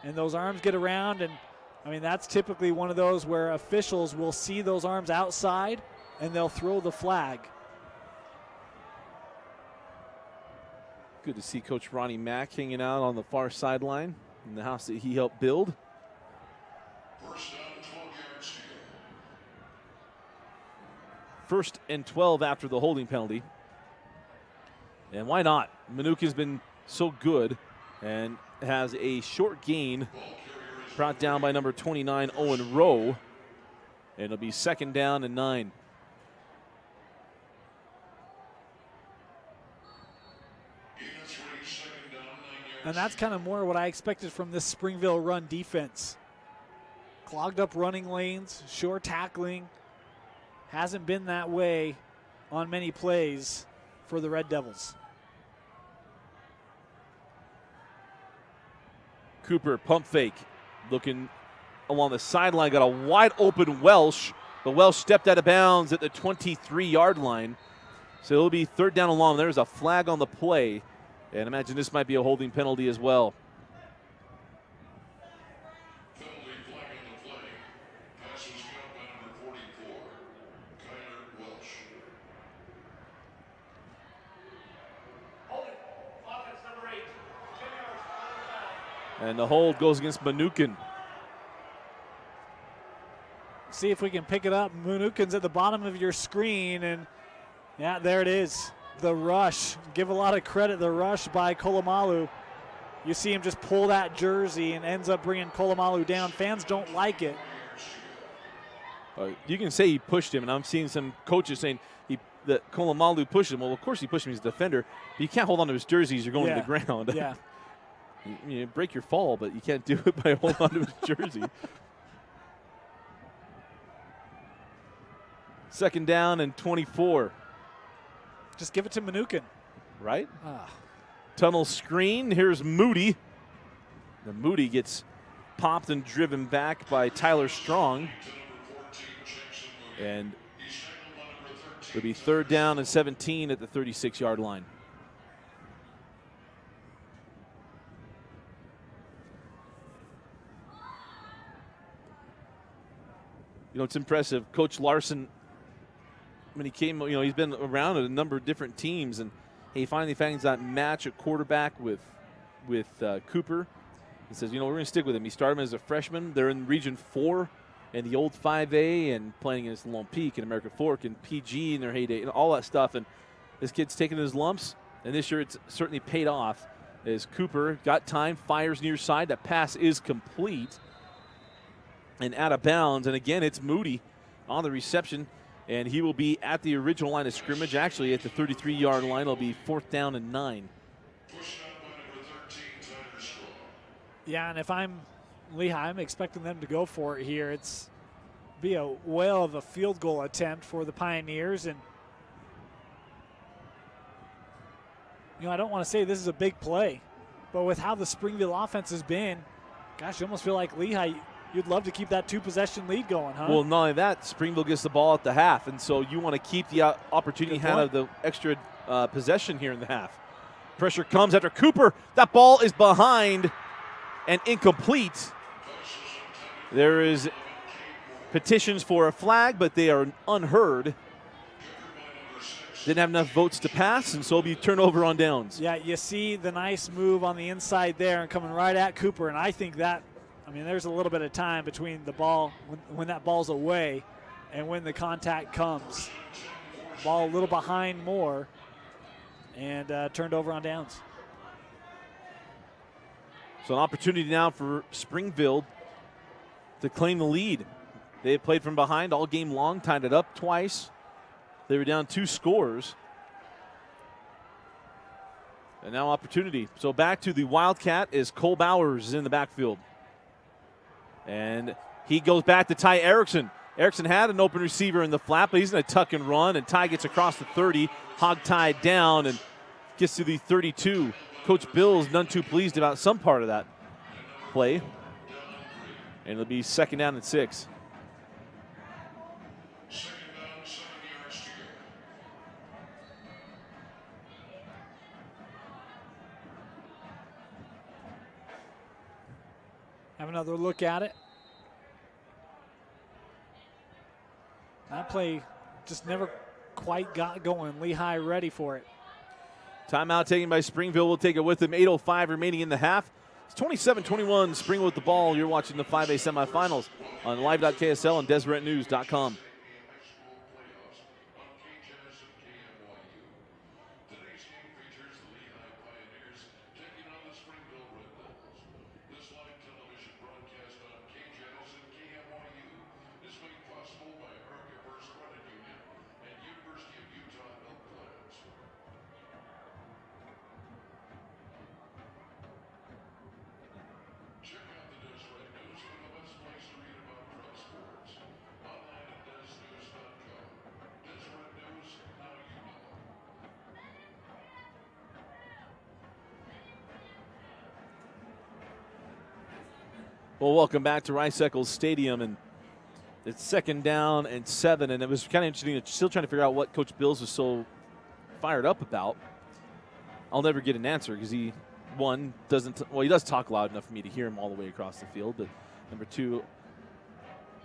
S2: And those arms get around, and, I mean, that's typically one of those where officials will see those arms outside, and they'll throw the flag.
S1: Good to see Coach Ronnie Mack hanging out on the far sideline in the house that he helped build.
S3: First down, 12 yards.
S1: 1st and 12 after the holding penalty. And why not? Mnookin's been so good and has a short gain brought down by number 29, Owen Rowe. And it'll be 2nd down and 9.
S2: And that's kind of more what I expected from this Springville run defense. Clogged up running lanes, sure tackling. Hasn't been that way on many plays for the Red Devils.
S1: Cooper, pump fake, looking along the sideline, got a wide open Welsh, but Welsh stepped out of bounds at the 23-yard line. So it'll be 3rd down and long. There's a flag on the play, and imagine this might be a holding penalty as well.
S3: Penalty flag on the play. Pass was caught by number 44, Kyler Welsh.
S4: Offense number 8, 10 yards,
S1: And the hold goes against Mnookin.
S2: See if we can pick it up. Mnookin's at the bottom of your screen, and yeah, there it is. The rush. Give a lot of credit, the rush by Kolomalu. You see him just pull that jersey and ends up bringing Kolomalu down. Fans don't like it.
S1: You can say he pushed him, and I'm seeing some coaches saying that Kolomalu pushed him. Well, of course he pushed him. He's a defender. But you can't hold on to his jersey as you're going to the ground.
S2: Yeah.
S1: You break your fall, but you can't do it by holding on to his jersey. 2nd down and 24.
S2: Just give it to Mnookin.
S1: Right? Tunnel screen. Here's Moody. The Moody gets popped and driven back by Tyler Strong. And it'll be 3rd down and 17 at the 36-yard line. You know, it's impressive. Coach Larson, when he came, you know, he's been around at a number of different teams, and he finally finds that match at quarterback with Cooper. He says, you know, we're going to stick with him. He started him as a freshman. They're in Region 4 and the old 5A and playing against Lone Peak and American Fork and PG in their heyday and all that stuff. And this kid's taking his lumps, and this year it's certainly paid off as Cooper got time, fires near side. That pass is complete and out of bounds. And again, it's Moody on the reception, and he will be at the original line of scrimmage, actually at the 33-yard line. It'll be 4th down and 9.
S2: Yeah, and if I'm Lehi, I'm expecting them to go for it here. It's be a whale of a field goal attempt for the Pioneers. And, you know, I don't want to say this is a big play, but with how the Springville offense has been, gosh, you almost feel like Lehi, you'd love to keep that 2-possession lead going, huh?
S1: Well, not only that, Springville gets the ball at the half, and so you want to keep the opportunity hand of the extra possession here in the half. Pressure comes after Cooper. That ball is behind and incomplete. There is petitions for a flag, but they are unheard. Didn't have enough votes to pass, and so it'll be turnover on downs.
S2: Yeah, you see the nice move on the inside there and coming right at Cooper, and I think that, I mean, there's a little bit of time between the ball, when that ball's away and when the contact comes. Ball a little behind more and turned over on downs.
S1: So an opportunity now for Springville to claim the lead. They have played from behind all game long, tied it up twice. They were down 2 scores. And now opportunity. So back to the Wildcat is Cole Bowers in the backfield. And he goes back to Ty Erickson. Erickson had an open receiver in the flat, but he's going to tuck and run, and Ty gets across the 30, hog-tied down, and gets to the 32. Coach Bill is none too pleased about some part of that play. And it'll be 2nd down and 6.
S2: Have another look at it. That play just never quite got going. Lehi ready for it.
S1: Timeout taken by Springville. We'll take it with them. 8:05 remaining in the half. It's 27-21. Springville with the ball. You're watching the 5A semifinals on live.ksl and DeseretNews.com. Well, welcome back to Rice Eccles Stadium, and it's 2nd down and 7, and it was kind of interesting. Still trying to figure out what Coach Bills was so fired up about. I'll never get an answer because he, one, he does talk loud enough for me to hear him all the way across the field, but number 2,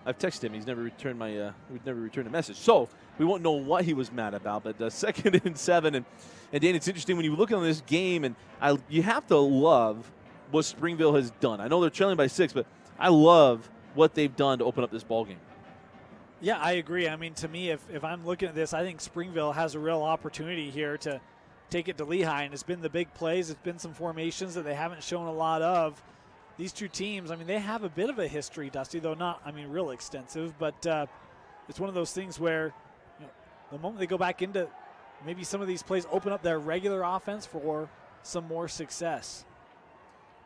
S1: I've texted him. He's never returned we've never returned a message. So we won't know what he was mad about, but 2nd and 7, and Dan, it's interesting when you look at this game, and you have to love what Springville has done. I know they're trailing by 6, but I love what they've done to open up this ball game.
S2: Yeah, I agree. I mean, to me, if I'm looking at this, I think Springville has a real opportunity here to take it to Lehi, and it's been the big plays. It's been some formations that they haven't shown a lot of. These two teams, I mean, they have a bit of a history, Dusty, though not, I mean, real extensive, but it's one of those things where, you know, the moment they go back into maybe some of these plays, open up their regular offense for some more success.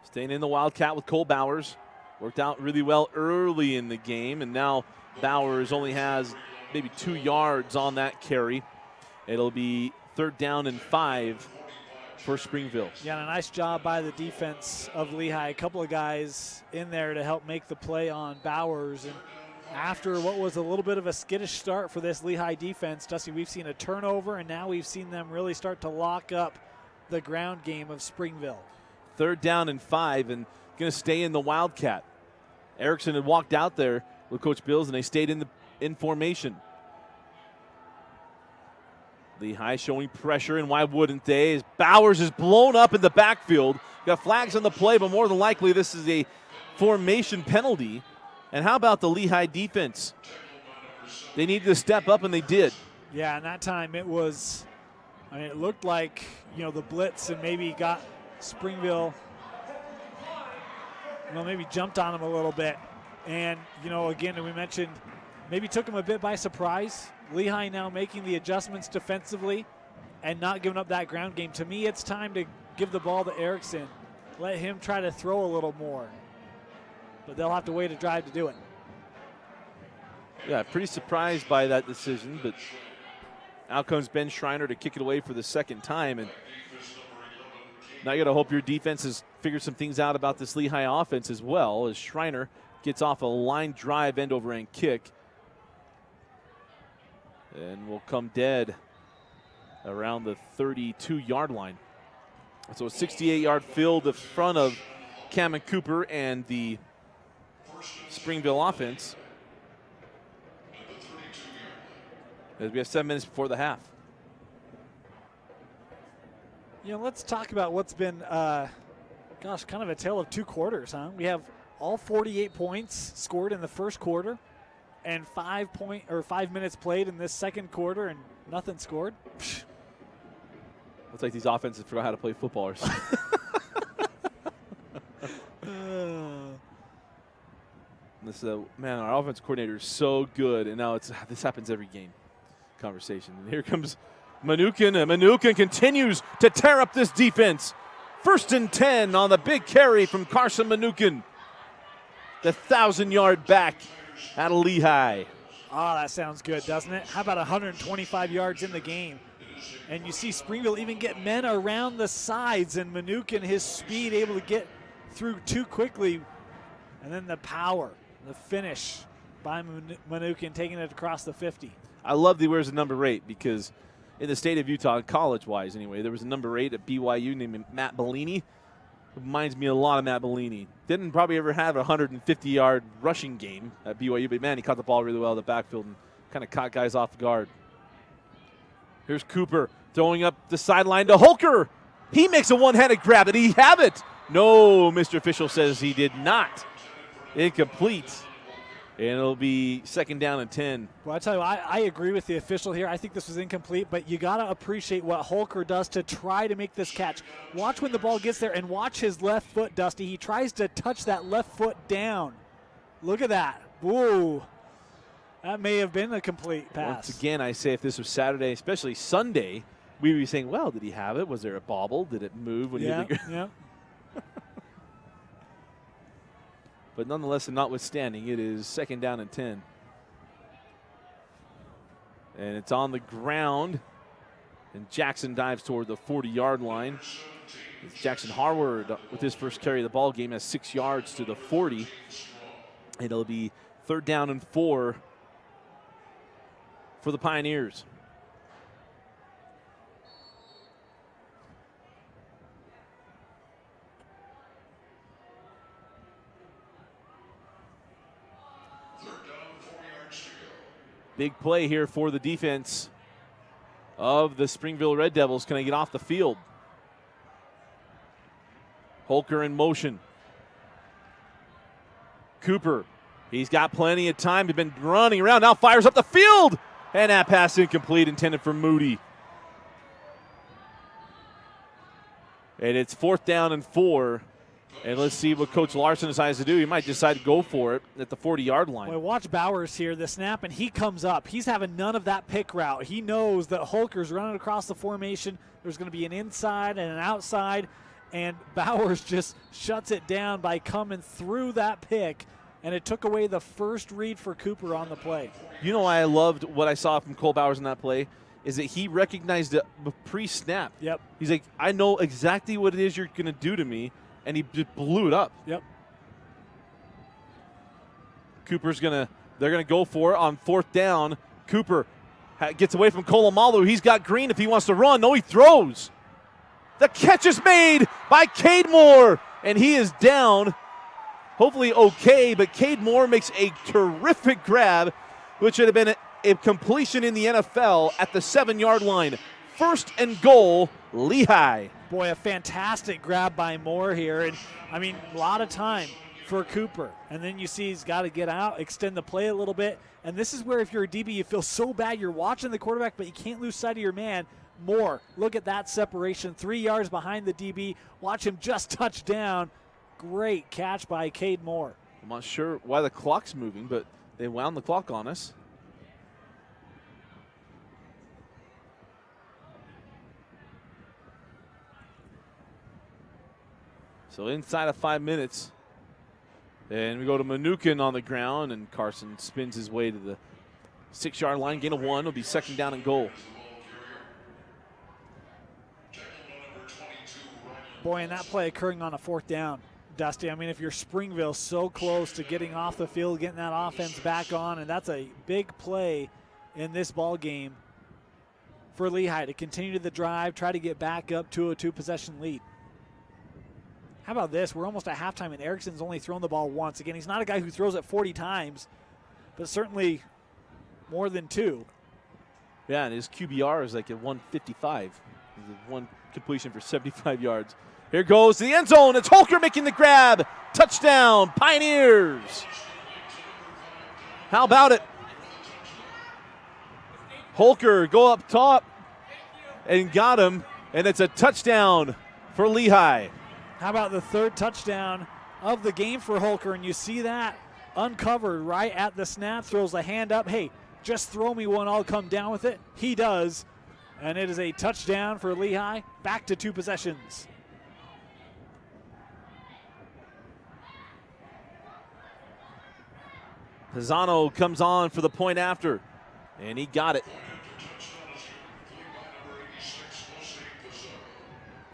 S1: Staying in the Wildcat with Cole Bowers. Worked out really well early in the game, and now Bowers only has maybe 2 yards on that carry. It'll be 3rd down and 5 for Springville.
S2: Yeah, and a nice job by the defense of Lehi. A couple of guys in there to help make the play on Bowers. And after what was a little bit of a skittish start for this Lehi defense, Dusty, we've seen a turnover, and now we've seen them really start to lock up the ground game of Springville.
S1: 3rd down and 5, and going to stay in the Wildcat. Erickson had walked out there with Coach Bills, and they stayed in formation. Lehi showing pressure, and why wouldn't they? As Bowers is blown up in the backfield. Got flags on the play, but more than likely this is a formation penalty. And how about the Lehi defense? They needed to step up, and they did.
S2: Yeah, and that time it was, it looked like, the blitz and maybe got Springville, maybe jumped on them a little bit. And, again, we mentioned maybe took them a bit by surprise. Lehi now making the adjustments defensively and not giving up that ground game. To me, it's time to give the ball to Erickson. Let him try to throw a little more. But they'll have to wait a drive to do it.
S1: Yeah, pretty surprised by that decision, but out comes Ben Schreiner to kick it away for the 2nd time. And now you got to hope your defense has figured some things out about this Lehi offense as well, as Schreiner gets off a line drive end over end kick. And will come dead around the 32-yard line. So a 68-yard field in front of Cameron Cooper and the Springville offense. As we have 7 minutes before the half.
S2: Let's talk about what's been, kind of a tale of 2 quarters, huh? We have all 48 points scored in the first quarter, and 5 minutes played in this second quarter, and nothing scored.
S1: Looks like these offenses forgot how to play football or something. Our offense coordinator is so good, and now this happens every game. Conversation. And here comes Manukin, and Manukin continues to tear up this defense. 1st and 10 on the big carry from Carson Manukin. The 1,000-yard back out of Lehi.
S2: Oh, that sounds good, doesn't it? How about 125 yards in the game? And you see Springville even get men around the sides, and Manukin, his speed, able to get through too quickly. And then the power, the finish by Manukin, taking it across the 50.
S1: I love that he wears the number 8 because in the state of Utah, college-wise anyway, there was a number 8 at BYU named Matt Bellini. Reminds me a lot of Matt Bellini. Didn't probably ever have a 150-yard rushing game at BYU, but man, he caught the ball really well in the backfield and kind of caught guys off guard. Here's Cooper throwing up the sideline to Holker. He makes a one-handed grab. Did he have it? No, Mr. Official says he did not. Incomplete. And it'll be 2nd down and 10.
S2: Well, I tell you, I agree with the official here. I think this was incomplete, but you got to appreciate what Holker does to try to make this catch. Watch when the ball gets there and watch his left foot, Dusty. He tries to touch that left foot down. Look at that. Whoa. That may have been a complete pass.
S1: Once again, I say if this was Saturday, especially Sunday, we'd be saying, well, did he have it? Was there a bobble? Did it move when he hit the ground?
S2: Yeah.
S1: But nonetheless, and notwithstanding, it is 2nd down and 10. And it's on the ground. And Jackson dives toward the 40-yard line. It's Jackson Harward with his first carry of the ball game has 6 yards to the 40. And it'll be 3rd down and 4 for the Pioneers. Big play here for the defense of the Springville Red Devils. Can they get off the field? Holker in motion. Cooper, he's got plenty of time. He's been running around, now fires up the field. And that pass incomplete, intended for Moody. And it's 4th down and 4. And let's see what Coach Larson decides to do. He might decide to go for it at the 40-yard line.
S2: Well, watch Bowers here, the snap, and he comes up. He's having none of that pick route. He knows that Holker's running across the formation. There's going to be an inside and an outside, and Bowers just shuts it down by coming through that pick, and it took away the first read for Cooper on the play.
S1: You know why I loved what I saw from Cole Bowers in that play? Is that he recognized it pre-snap.
S2: Yep.
S1: He's like, I know exactly what it is you're going to do to me. And he just blew it up.
S2: Yep.
S1: Cooper's going to They're going to go for it on 4th down. Cooper gets away from Kolomalu. He's got green if he wants to run. No, he throws. The catch is made by Cade Moore, and he is down. Hopefully okay, but Cade Moore makes a terrific grab, which should have been a completion in the NFL at the 7-yard line. 1st and goal, Lehi.
S2: Boy, a fantastic grab by Moore here. And, I mean, a lot of time for Cooper. And then you see he's got to get out, extend the play a little bit. And this is where if you're a DB, you feel so bad. You're watching the quarterback, but you can't lose sight of your man. Moore, look at that separation. 3 yards behind the DB. Watch him just touch down. Great catch by Cade Moore.
S1: I'm not sure why the clock's moving, but they wound the clock on us. So inside of 5 minutes, and we go to Manukin on the ground, and Carson spins his way to the 6-yard line. Gain of 1. It'll be 2nd down and goal.
S2: Boy, and that play occurring on a 4th down, Dusty. I mean, if you're Springville, so close to getting off the field, getting that offense back on, and that's a big play in this ball game for Lehi to continue the drive, try to get back up to a 2-possession lead. How about this? We're almost at halftime, and Erickson's only thrown the ball once. Again, he's not a guy who throws it 40 times, but certainly more than 2.
S1: Yeah, and his QBR is like at 155. One completion for 75 yards. Here goes to the end zone. It's Holker making the grab. Touchdown, Pioneers. How about it? Holker go up top and got him, and it's a touchdown for Lehi.
S2: How about the 3rd touchdown of the game for Holker? And you see that uncovered right at the snap, throws a hand up. Hey, just throw me one, I'll come down with it. He does. And it is a touchdown for Lehi, back to 2 possessions.
S1: Pisano comes on for the point after, and he got it.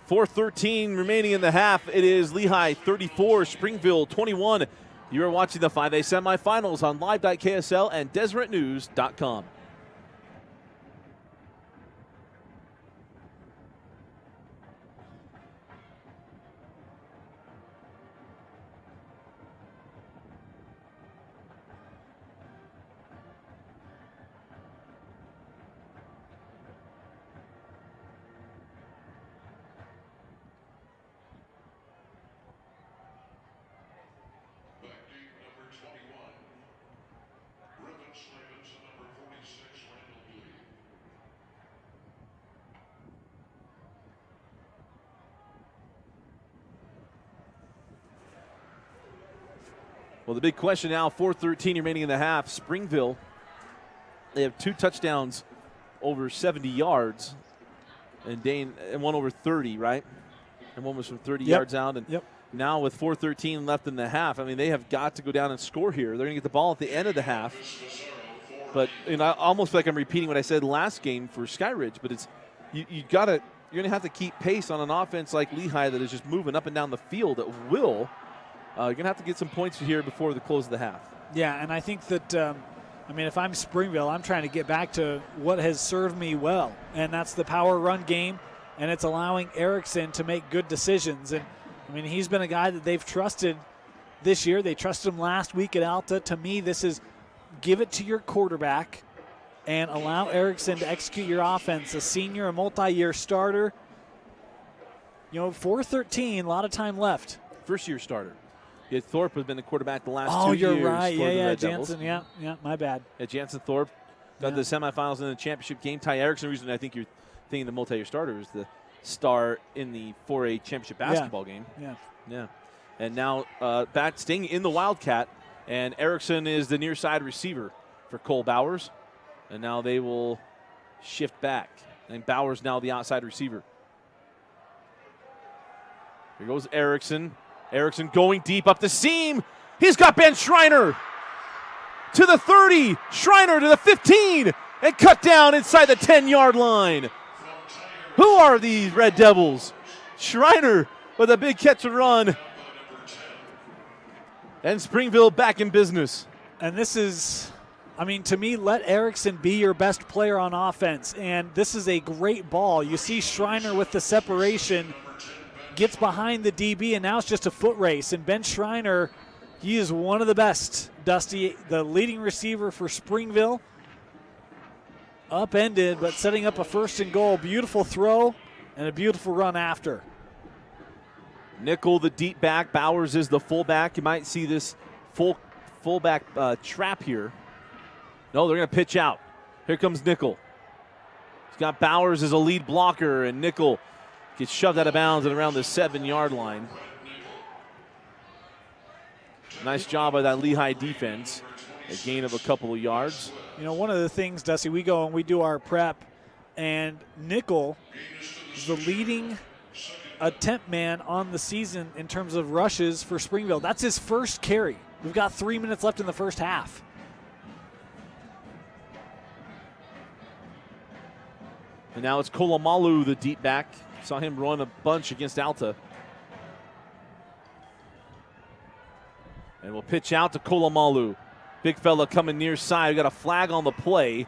S1: 4:13 remaining in the half. It is Lehi 34, Springville 21. You are watching the 5A semifinals on live.ksl and DeseretNews.com. Well, the big question now, 4:13 remaining in the half. Springville, they have 2 touchdowns over 70 yards, and one over 30, right? And one was from 30 yards out. And now with 4:13 left in the half, I mean, they have got to go down and score here. They're going to get the ball at the end of the half. But I almost feel like I'm repeating what I said last game for Skyridge, but it's you're going to have to keep pace on an offense like Lehi that is just moving up and down the field at will. You're going to have to get some points here before the close of the half.
S2: Yeah, and I think that, I mean, if I'm Springville, I'm trying to get back to what has served me well, and that's the power run game, and it's allowing Erickson to make good decisions. And, I mean, he's been a guy that they've trusted this year. They trusted him last week at Alta. To me, this is give it to your quarterback and allow Erickson to execute your offense. A senior, a multi-year starter. You know, 4:13, a lot of time left.
S1: First-year starter. Yeah, Thorpe has been the quarterback the last 2 years.
S2: Oh, you're right.
S1: For the
S2: Yeah,
S1: Red
S2: Jansen.
S1: Devils.
S2: Yeah, my bad.
S1: Yeah, Jansen Thorpe got the semifinals in the championship game. Ty Erickson, the reason I think you're thinking the multi-year starter is the star in the 4A championship basketball game. Yeah. And now back staying in the Wildcat, and Erickson is the near side receiver for Cole Bowers. And now they will shift back. And Bowers now the outside receiver. Here goes Erickson. Erickson going deep up the seam. He's got Ben Schreiner to the 30. Schreiner to the 15. And cut down inside the 10-yard line. Who are these Red Devils? Schreiner with a big catch and run. And Springville back in business.
S2: And this is, I mean, to me, let Erickson be your best player on offense. And this is a great ball. You see Schreiner with the separation, gets behind the DB, and now it's just a foot race. And Ben Schreiner, he is one of the best, Dusty, the leading receiver for Springville. Upended, but setting up a 1st and goal. Beautiful throw and a beautiful run after.
S1: Nickel, the deep back. Bowers is the fullback. You might see this fullback trap here. No, they're going to pitch out. Here comes Nickel. He's got Bowers as a lead blocker, and Nickel gets shoved out of bounds at around the 7-yard line. Nice job by that Lehi defense. A gain of a couple of yards.
S2: You know, one of the things, Dusty, we go and we do our prep, and Nickel is the leading attempt man on the season in terms of rushes for Springville. That's his first carry. We've got 3 minutes left in the first half.
S1: And now it's Kolomalu, the deep back. Saw him run a bunch against Alta. And we'll pitch out to Kolomalu. Big fella coming near side. We got a flag on the play.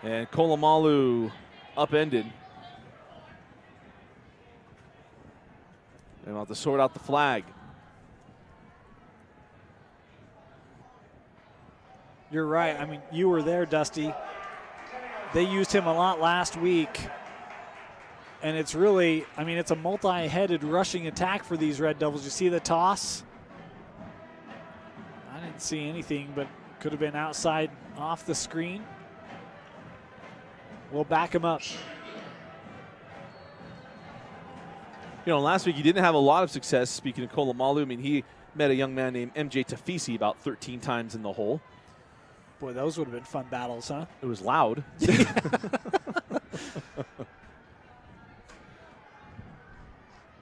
S1: And Kolomalu upended. And we'll have to sort out the flag.
S2: You're right. I mean, you were there, Dusty. They used him a lot last week. And it's really, I mean, it's a multi-headed rushing attack for these Red Devils. You see the toss? I didn't see anything, but could have been outside off the screen. We'll back him up.
S1: You know, last week he didn't have a lot of success, speaking of Kolomalu. I mean, he met a young man named MJ Tafisi about 13 times in the hole.
S2: Boy, those would have been fun battles, huh?
S1: It was loud.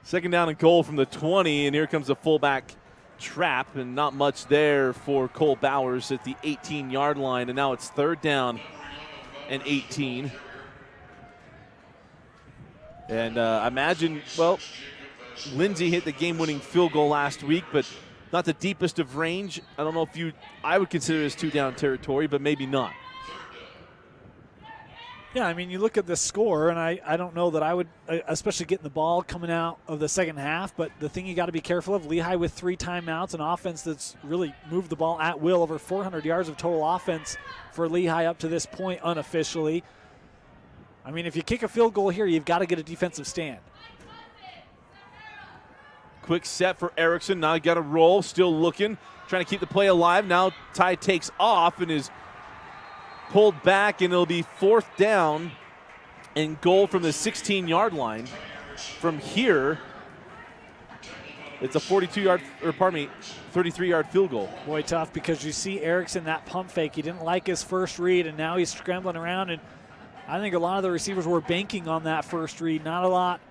S1: Second down and goal from the 20, and here comes the fullback trap, and not much there for Cole Bowers at the 18-yard line, and now it's 3rd down and 18. And imagine, well, Lindsay hit the game-winning field goal last week, but not the deepest of range. I don't know if I would consider this 2-down territory, but maybe not.
S2: Yeah, I mean, you look at the score, and I don't know that I would, especially getting the ball coming out of the second half, but the thing you got to be careful of, Lehi with 3 timeouts, an offense that's really moved the ball at will, over 400 yards of total offense for Lehi up to this point unofficially. I mean, if you kick a field goal here, you've got to get a defensive stand.
S1: Quick set for Erickson. Now he got a roll, still looking, trying to keep the play alive. Now Ty takes off and is pulled back, and it'll be 4th down and goal from the 16-yard line. From here, it's a 33-yard field goal.
S2: Boy, tough, because you see Erickson, that pump fake. He didn't like his first read, and now he's scrambling around, and I think a lot of the receivers were banking on that first read. Not a lot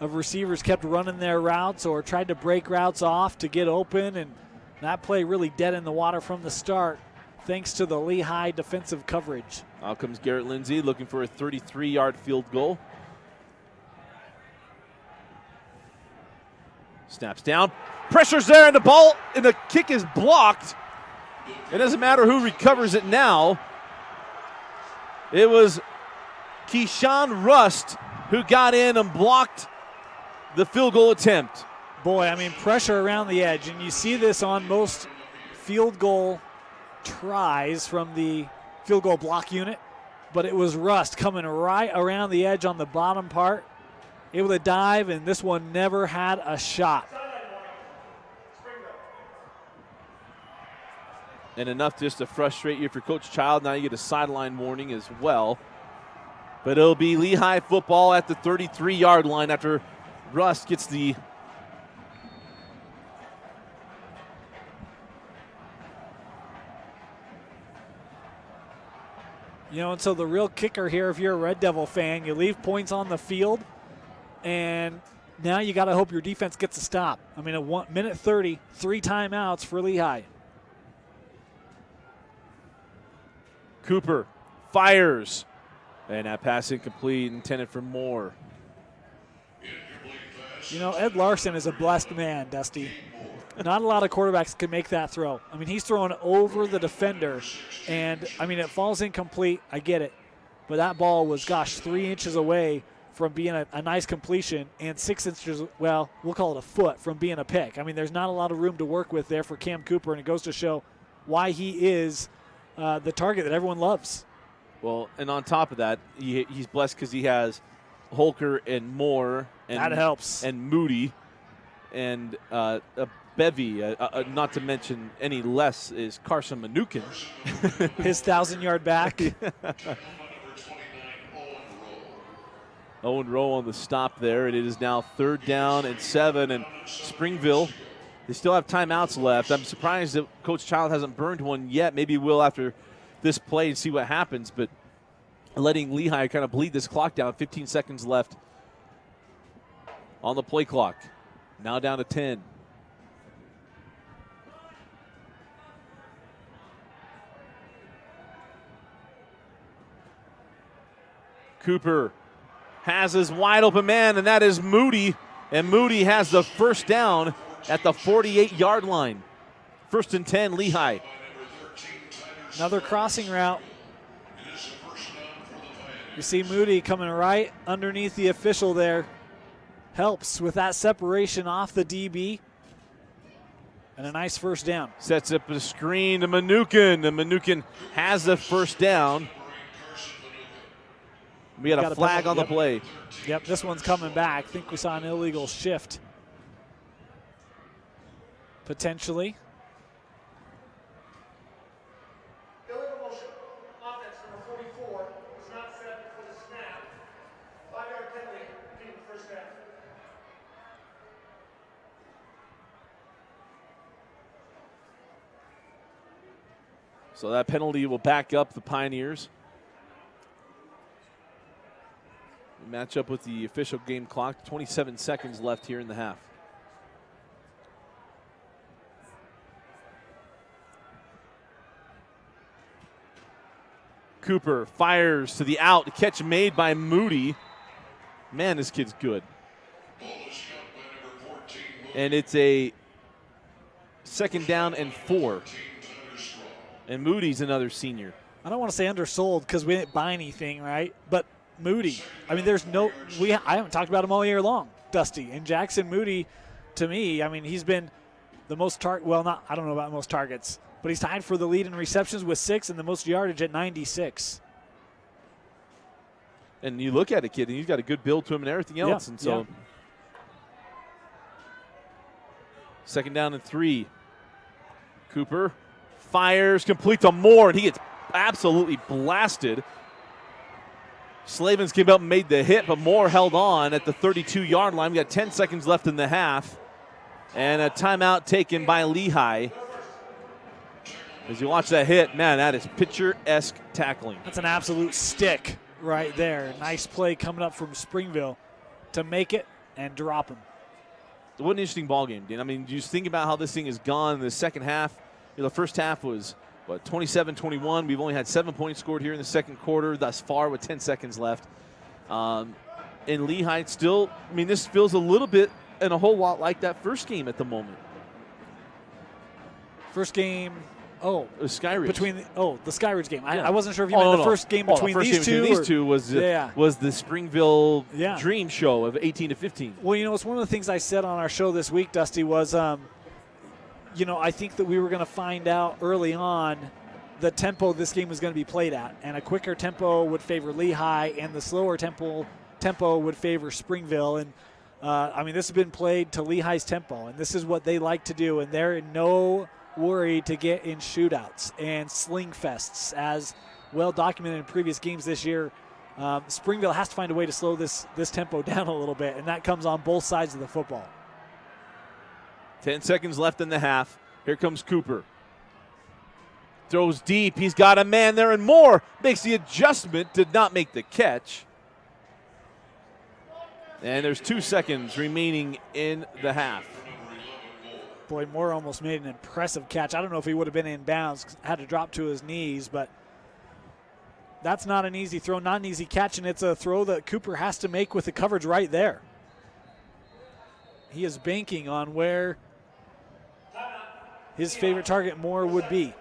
S2: of receivers kept running their routes or tried to break routes off to get open, and that play really dead in the water from the start, thanks to the Lehi defensive coverage.
S1: Out comes Garrett Lindsay looking for a 33-yard field goal. Snaps down. Pressure's there, and the ball and the kick is blocked. It doesn't matter who recovers it now. It was Keyshawn Rust who got in and blocked the field goal attempt.
S2: Boy, I mean, pressure around the edge, and you see this on most field goal tries from the field goal block unit, but it was Rust coming right around the edge on the bottom part, able to dive, and this one never had a shot.
S1: And enough just to frustrate you if you're Coach Child. Now you get a sideline warning as well. But it'll be Lehi football at the 33-yard line after Rust gets the
S2: You know, and so the real kicker here, if you're a Red Devil fan, you leave points on the field, and now you got to hope your defense gets a stop. I mean, at 1 minute 30, 3 timeouts for Lehi.
S1: Cooper fires. And that pass incomplete, intended for Moore.
S2: You know, Ed Larson is a blessed man, Dusty. Not a lot of quarterbacks can make that throw. I mean, he's throwing over the defender, and, I mean, it falls incomplete. I get it. But that ball was, 3 inches away from being a nice completion and 6 inches, well, we'll call it a foot, from being a pick. I mean, there's not a lot of room to work with there for Cam Cooper, and it goes to show why he is the target that everyone loves.
S1: Well, and on top of that, he's blessed because he has Holker and Moore. And,
S2: that helps.
S1: And Moody and a bevy, not to mention any less, is Carson Manukin.
S2: His 1,000-yard back.
S1: Owen Rowe on the stop there. It is now 3rd down and 7, and Springville, they still have timeouts left. I'm surprised that Coach Child hasn't burned one yet. Maybe he will after this play and see what happens, but letting Lehi kind of bleed this clock down. 15 seconds left on the play clock. Now down to 10. Cooper has his wide open man, and that is Moody. And Moody has the first down at the 48-yard line. 1st and 10, Lehi.
S2: Another crossing route. You see Moody coming right underneath the official there. Helps with that separation off the DB. And a nice first down.
S1: Sets up a screen to Manukin. And Manukin has the first down. We got a flag on the play.
S2: Yep, this one's coming back. I think we saw an illegal shift. Potentially.
S4: Illegal motion. Offense number 44 was not set for the snap. 5-yard penalty. Team first down.
S1: So that penalty will back up the Pioneers. We match up with the official game clock. 27 seconds left here in the half. Cooper fires to the out. Catch made by Moody. Man, this kid's good. And it's a 2nd down and 4. And Moody's another senior.
S2: I don't want to say undersold because we didn't buy anything, right? But Moody, I mean, I haven't talked about him all year long, Dusty. And Jackson Moody, to me, I mean, he's been the most I don't know about most targets, but he's tied for the lead in receptions with 6 and the most yardage at 96.
S1: And you look at a kid, and he's got a good build to him and everything else.
S2: Yeah,
S1: and so, 2nd down and 3. Cooper fires, complete to Moore, and he gets absolutely blasted. Slavens came up and made the hit, but Moore held on at the 32-yard line. We got 10 seconds left in the half. And a timeout taken by Lehi. As you watch that hit, man, that is picturesque tackling.
S2: That's an absolute stick right there. Nice play coming up from Springville to make it and drop him.
S1: What an interesting ball game, Dean. I mean, you just think about how this thing has gone in the second half. You know, the first half was, 27-21. We've only had 7 points scored here in the second quarter thus far with 10 seconds left. And Lehi still, I mean, this feels a little bit and a whole lot like that first game at the moment.
S2: First game,
S1: it was Skyridge.
S2: The Skyridge game.
S1: Yeah.
S2: I wasn't sure if you meant the first game between these two.
S1: These two was the Springville Dream Show of 18-15.
S2: Well, you know, it's one of the things I said on our show this week, Dusty, was, I think that we were going to find out early on the tempo this game was going to be played at. And a quicker tempo would favor Lehi, and the slower tempo would favor Springville. And, this has been played to Lehi's tempo, and this is what they like to do. And they're in no worry to get in shootouts and sling fests, as well documented in previous games this year. Springville has to find a way to slow this tempo down a little bit, and that comes on both sides of the football.
S1: 10 seconds left in the half. Here comes Cooper. Throws deep. He's got a man there, and Moore makes the adjustment, did not make the catch. And there's 2 seconds remaining in the half.
S2: Boy, Moore almost made an impressive catch. I don't know if he would have been in bounds, had to drop to his knees, but that's not an easy throw, not an easy catch, and it's a throw that Cooper has to make with the coverage right there. He is banking on where his favorite target more would be.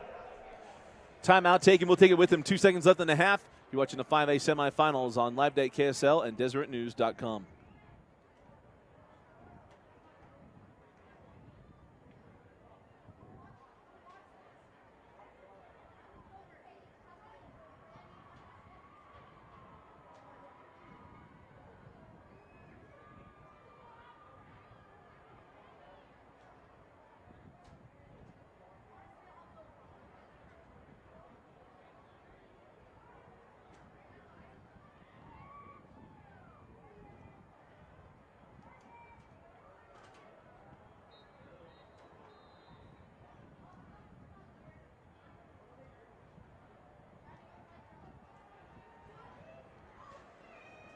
S1: Timeout taken. We'll take it with him. 2 seconds left in the half. You're watching the 5A semifinals on Live Date KSL and DeseretNews.com.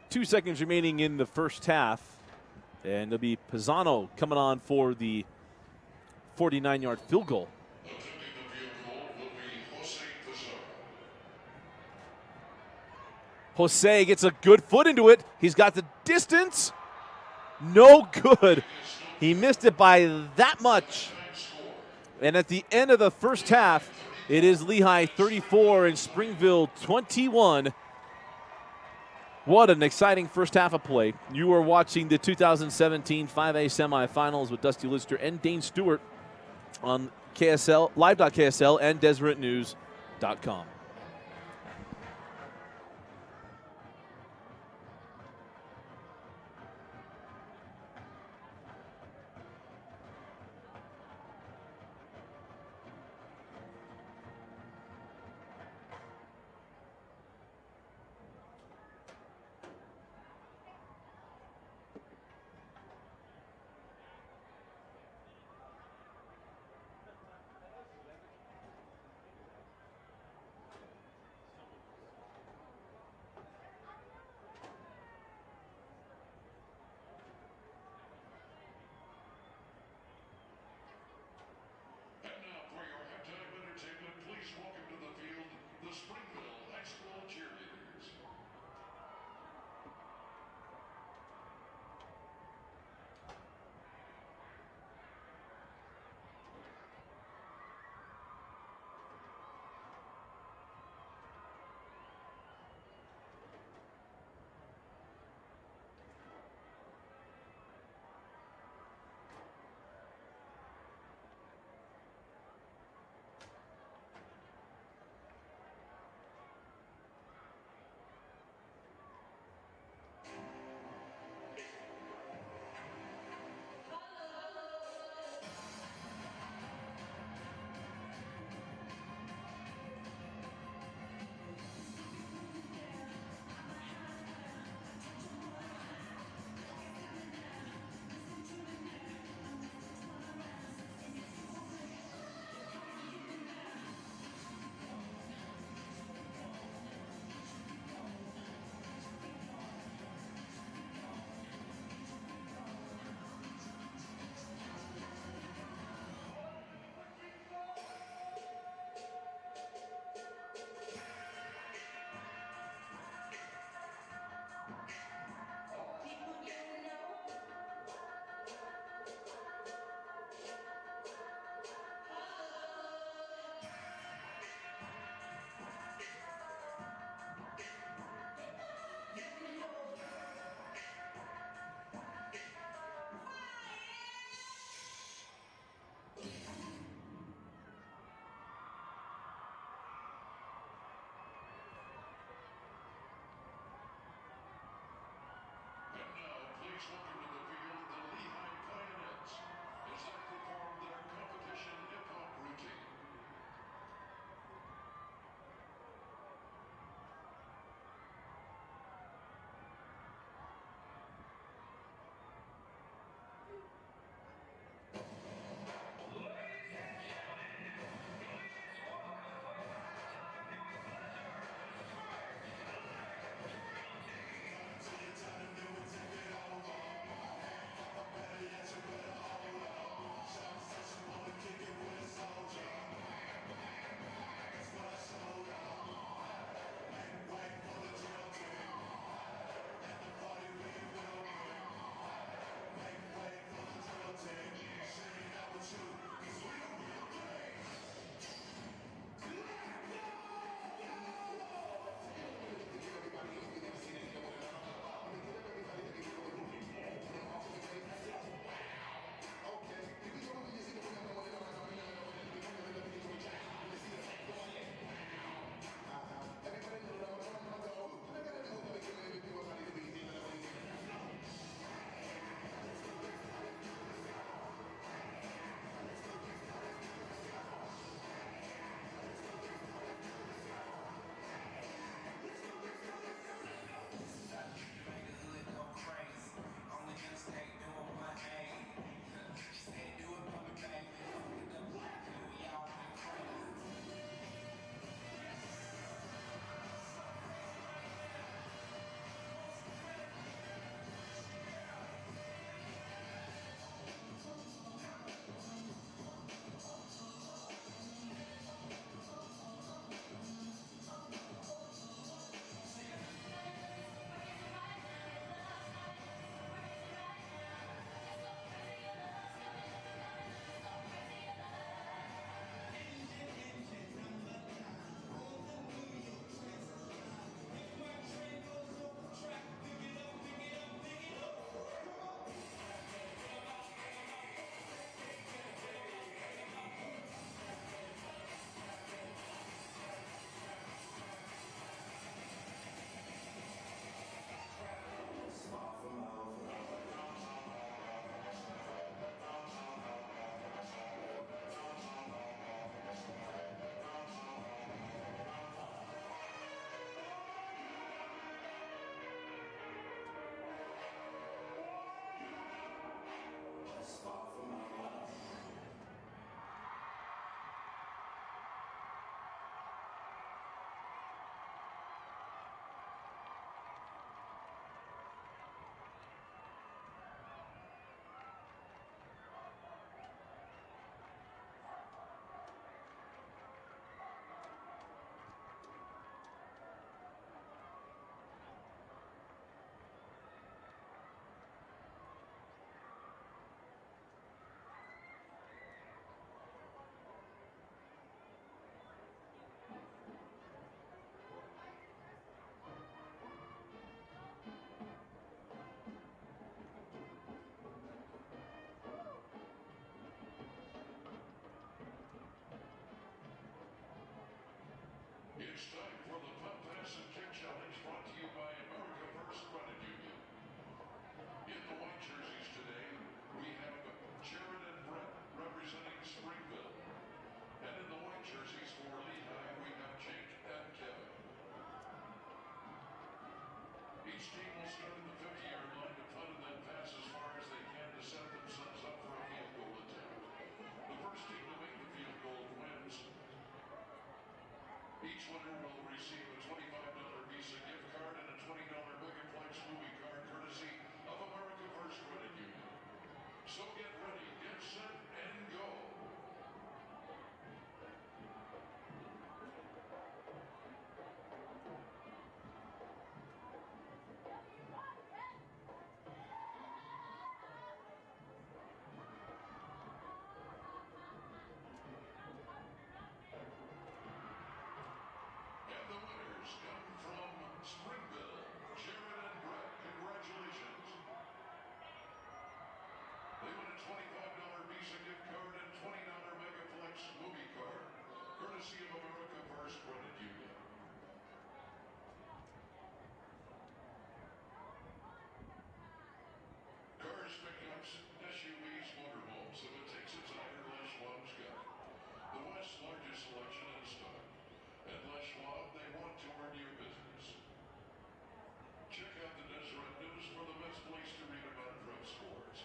S1: Two seconds remaining in the first half. And it'll be Pisano coming on for the 49-yard field goal.
S3: Attempting the field goal will be Jose Pizarro.
S1: Jose gets a good foot into it. He's got the distance. No good. He missed it by that much. And at the end of the first half, it is Lehi 34 and Springville 21. What an exciting first half of play. You are watching the 2017 5A semifinals with Dusty Lister and Dane Stewart on KSL, live.ksl and DeseretNews.com.
S3: It's time for the Putt, Pass, and Kick Challenge, brought to you by America First Credit Union. In the white jerseys today, we have Jared and Brett representing Springville. And in the white jerseys for Lehi, we have Jake and Kevin. Each team will start at the 50-yard line to putt and then pass as far as they can to set themselves up for a field goal attempt. The first team to make the field goal wins. Each winner will receive a $25 Visa gift card and a $20 Megaplex movie card courtesy of America First Credit Union. So get ready, get set, and go. And the winners come from Springville, Jared and Brett. Congratulations. They win a $25 Visa gift card and $20 Megaplex movie card, courtesy of America First Credit Union. Cars, pickups, SUVs, motorhomes. If it takes a tire, Les Schwab's got it. The West's largest selection in stock. At Les Schwab, they want to earn your business. Check out the Deseret News for the best place to read about pro sports.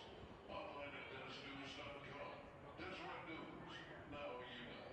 S3: Online at DesNews.com. Deseret News. Now you know.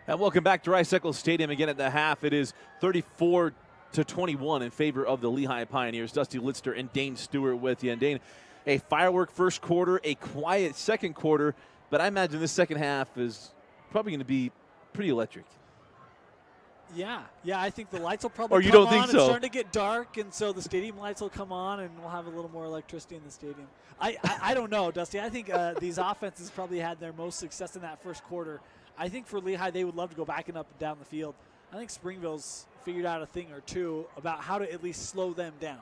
S1: And welcome back to Rice-Eccles Stadium. Again at the half, it is 34-21 in favor of the Lehi Pioneers. Dusty Litster and Dane Stewart with you. And Dane, a firework first quarter, a quiet second quarter, but I imagine this second half is probably going to be pretty electric.
S2: Yeah, I think the lights will probably
S1: Or you
S2: come
S1: don't think
S2: on.
S1: so?
S2: It's starting to get dark, and so the stadium lights will come on, and we'll have a little more electricity in the stadium. I don't know, Dusty. I think these offenses probably had their most success in that first quarter. I think for Lehigh, they would love to go back and up and down the field. I think Springville's figured out a thing or two about how to at least slow them down.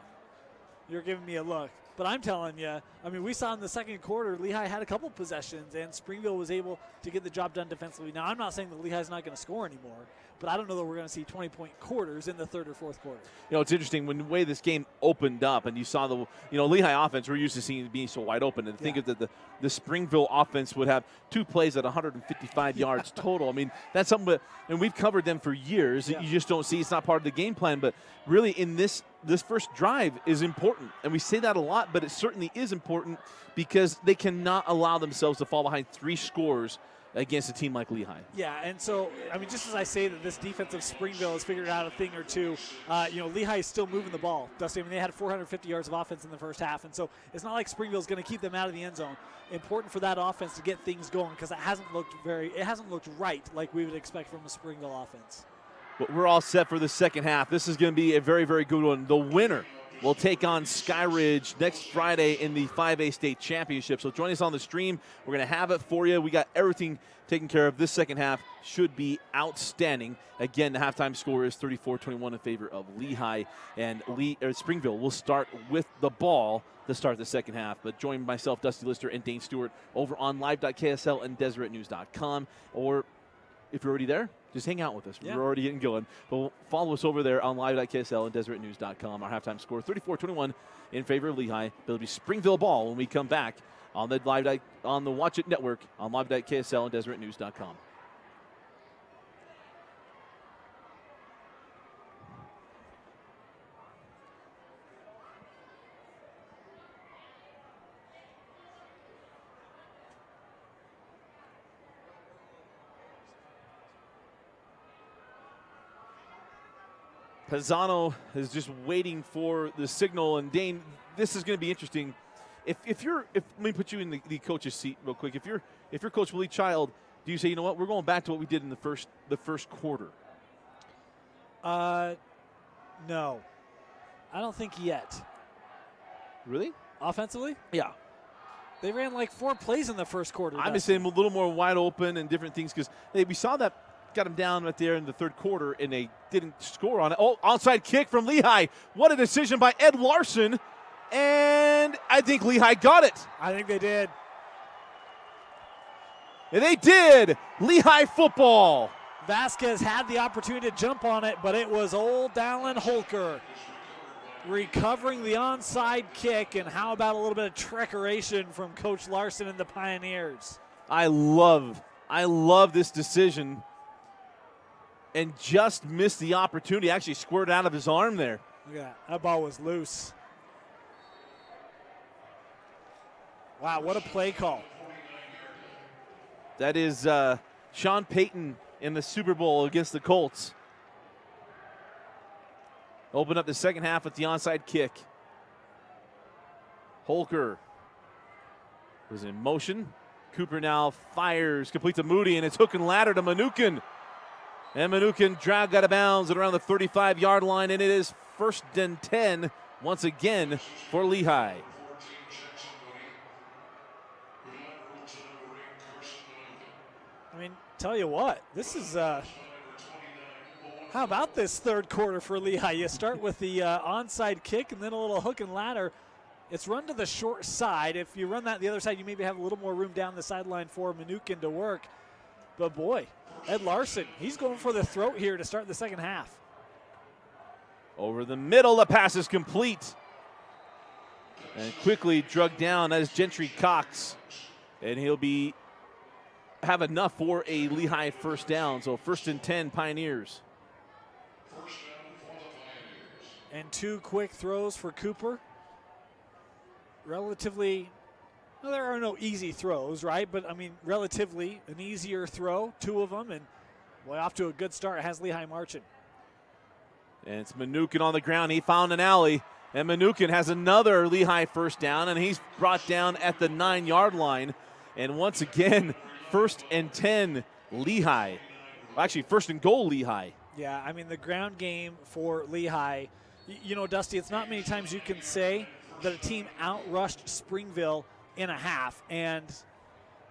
S2: You're giving me a look. But I'm telling you, I mean, we saw in the second quarter, Lehigh had a couple possessions, and Springville was able to get the job done defensively. Now, I'm not saying that Lehigh's not going to score anymore, but I don't know that we're going to see 20-point quarters in the third or fourth quarter.
S1: You know, it's interesting when the way this game opened up and you saw the, Lehigh offense, we're used to seeing it being so wide open. And think of the Springville offense would have 2 plays at 155 yards total. I mean, that's something that, and we've covered them for years. You just don't see, it's not part of the game plan. But really in this first drive is important. And we say that a lot, but it certainly is important because they cannot allow themselves to fall behind 3 scores against a team like Lehigh.
S2: Yeah, and so, I mean, just as I say that this defense of Springville has figured out a thing or two, Lehigh is still moving the ball. Dusty, I mean, they had 450 yards of offense in the first half, and so it's not like Springville's going to keep them out of the end zone. Important for that offense to get things going because it hasn't looked right like we would expect from a Springville offense.
S1: But we're all set for the second half. This is going to be a very, very good one. The winner will take on Skyridge next Friday in the 5A state championship. So join us on the stream. We're going to have it for you. We got everything taken care of. This second half should be outstanding. Again, the halftime score is 34-21 in favor of Lehigh. And Springville will start with the ball to start the second half. But join myself, Dusty Lister, and Dane Stewart over on live.ksl and DeseretNews.com. Or if you're already there, just hang out with us.
S2: Yeah.
S1: We're already getting going. But follow us over there on live.ksl and DeseretNews.com. Our halftime score, 34-21 in favor of Lehigh. It'll be Springville ball when we come back on the Watch It Network on live.ksl and DeseretNews.com. Pisano is just waiting for the signal. And Dane, this is going to be interesting. Let me put you in the coach's seat real quick. If you're Coach Willie Child, do you say, you know what, we're going back to what we did in the first quarter?
S2: No, I don't think yet.
S1: Really?
S2: Offensively?
S1: Yeah.
S2: They ran like 4 plays in the first quarter.
S1: I'm just saying a little more wide open and different things because we saw that. Got them down right there in the third quarter, and they didn't score on it. Oh, onside kick from Lehi. What a decision by Ed Larson. And I think Lehigh got it.
S2: I think they did.
S1: And they did. Lehigh football.
S2: Vasquez had the opportunity to jump on it, but it was old Dallin Holker recovering the onside kick. And how about a little bit of trickeration from Coach Larson and the Pioneers?
S1: I love this decision. And just missed the opportunity. Actually squirted out of his arm there.
S2: Look at that. That ball was loose. Wow, what a play call.
S1: That is Sean Payton in the Super Bowl against the Colts. Open up the second half with the onside kick. Holker was in motion. Cooper now fires, completes a Moody, and it's hook and ladder to Manukin. And Manukin dragged out of bounds at around the 35-yard line, and it is 1st and 10 once again for Lehigh.
S2: I mean, tell you what, this is how about this third quarter for Lehigh? You start with the onside kick and then a little hook and ladder. It's run to the short side. If you run that the other side, you maybe have a little more room down the sideline for Manukin to work. But boy, Ed Larson, he's going for the throat here to start the second half.
S1: Over the middle, the pass is complete. And quickly drugged down as Gentry Cox. And he'll have enough for a Lehigh first down. So 1st and 10 Pioneers.
S2: And 2 quick throws for Cooper. Relatively, well, there are no easy throws, right? But, I mean, relatively an easier throw, 2 of them. And Boy, off to a good start. It has Lehi marching.
S1: And it's Mnookin on the ground. He found an alley. And Mnookin has another Lehi first down, and he's brought down at the 9-yard line. And once again, 1st and 10, Lehi. Actually, 1st and goal, Lehi.
S2: Yeah, I mean, the ground game for Lehi, you know, Dusty, it's not many times you can say that a team outrushed Springville in a half, and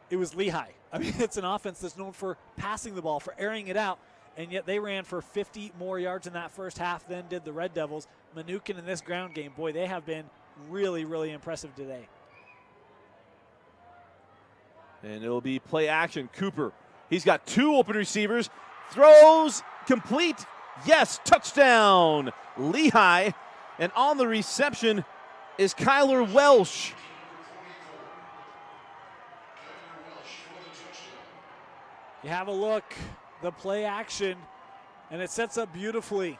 S2: it was Lehi. I mean, it's an offense that's known for passing the ball, for airing it out, and yet they ran for 50 more yards in that first half than did the Red Devils. Mnookin in this ground game, boy, they have been really, really impressive today.
S1: And it'll be play action. Cooper, he's got 2 open receivers, throws, complete, yes, touchdown, Lehi. And on the reception is Kyler Welsh.
S2: You have a look, the play action, and it sets up beautifully.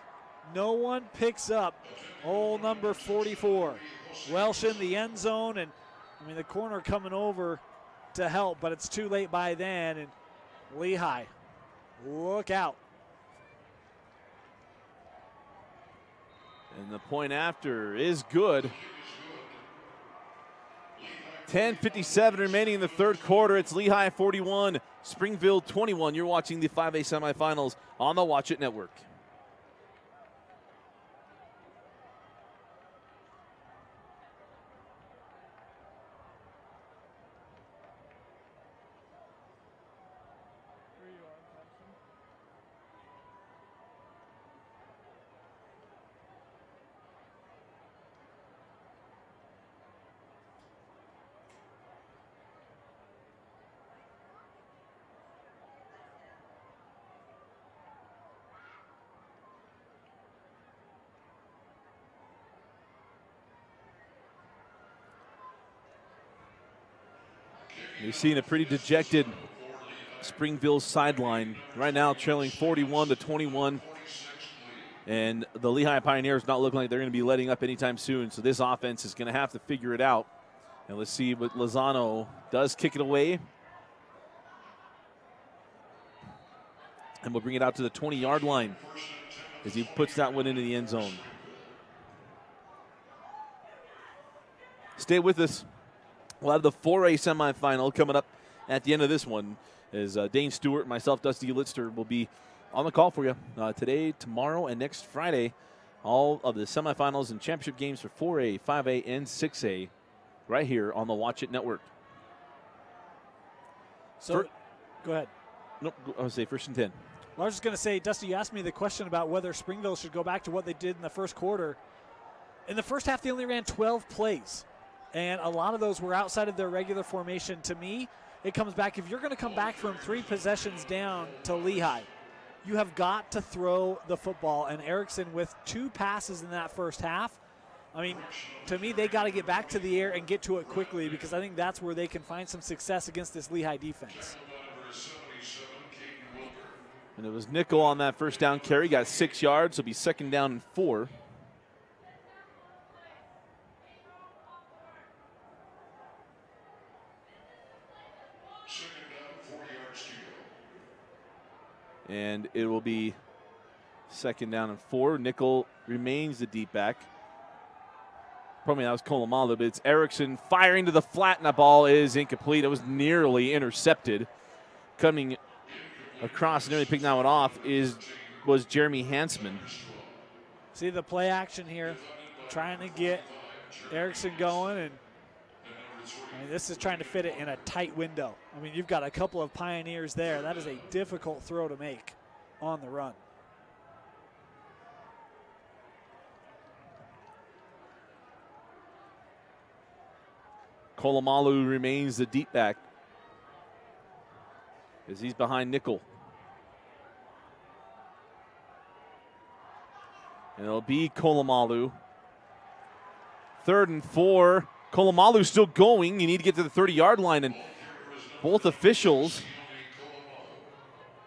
S2: No one picks up number 44. Welsh in the end zone, and I mean the corner coming over to help, but it's too late by then, and Lehi, look out.
S1: And the point after is good. 10:57 remaining in the third quarter. It's Lehi 41, Springville 21. You're watching the 5A semifinals on the Watch It Network. You've seen a pretty dejected Springville sideline. Right now trailing 41-21. And the Lehi Pioneers not looking like they're going to be letting up anytime soon. So this offense is going to have to figure it out. And let's see what Lozano does. Kick it away. And we'll bring it out to the 20-yard line as he puts that one into the end zone. Stay with us. We'll have the 4A semifinal coming up at the end of this one as Dane Stewart, myself, Dusty Litzter, will be on the call for you today, tomorrow, and next Friday. All of the semifinals and championship games for 4A, 5A, and 6A right here on the Watch It Network.
S2: So, go ahead.
S1: Nope, I would say 1st and 10.
S2: Well, I was just going to say, Dusty, you asked me the question about whether Springville should go back to what they did in the first quarter. In the first half, they only ran 12 plays. And a lot of those were outside of their regular formation. To me, it comes back, if you're going to come back from 3 possessions down to Lehi, you have got to throw the football. And Erickson with 2 passes in that first half, I mean, to me, they got to get back to the air and get to it quickly, because I think that's where they can find some success against this Lehi defense.
S1: And it was Nickel on that first down carry, got 6 yards. It'll be 2nd down and 4. And it will be 2nd down and 4. Nickel remains the deep back. Probably that was Kolomalo, but it's Erickson firing to the flat, and that ball is incomplete. It was nearly intercepted. Coming across and nearly picking that one off was Jeremy Hansman.
S2: See the play action here, trying to get Erickson going, and I mean, this is trying to fit it in a tight window. I mean, you've got a couple of Pioneers there. That is a difficult throw to make on the run.
S1: Kolomalu remains the deep back as he's behind Nickel. And it'll be Kolomalu. 3rd and 4. Kolomalu still going. You need to get to the 30-yard line, and both officials,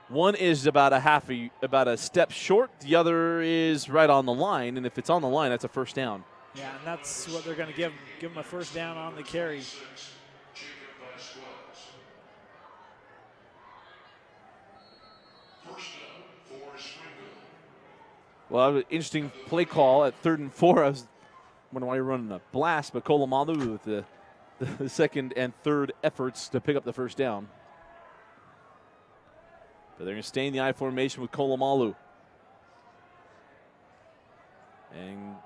S1: one is about a step short. The other is right on the line, and if it's on the line, that's a first down.
S2: Yeah, and that's what they're going to give him. Give him a first down on the carry.
S1: Well, interesting play call at 3rd and 4. I was wondering why you're running a blast, but Kolomalu with the second and third efforts to pick up the first down. But they're going to stay in the I formation with Kolomalu. And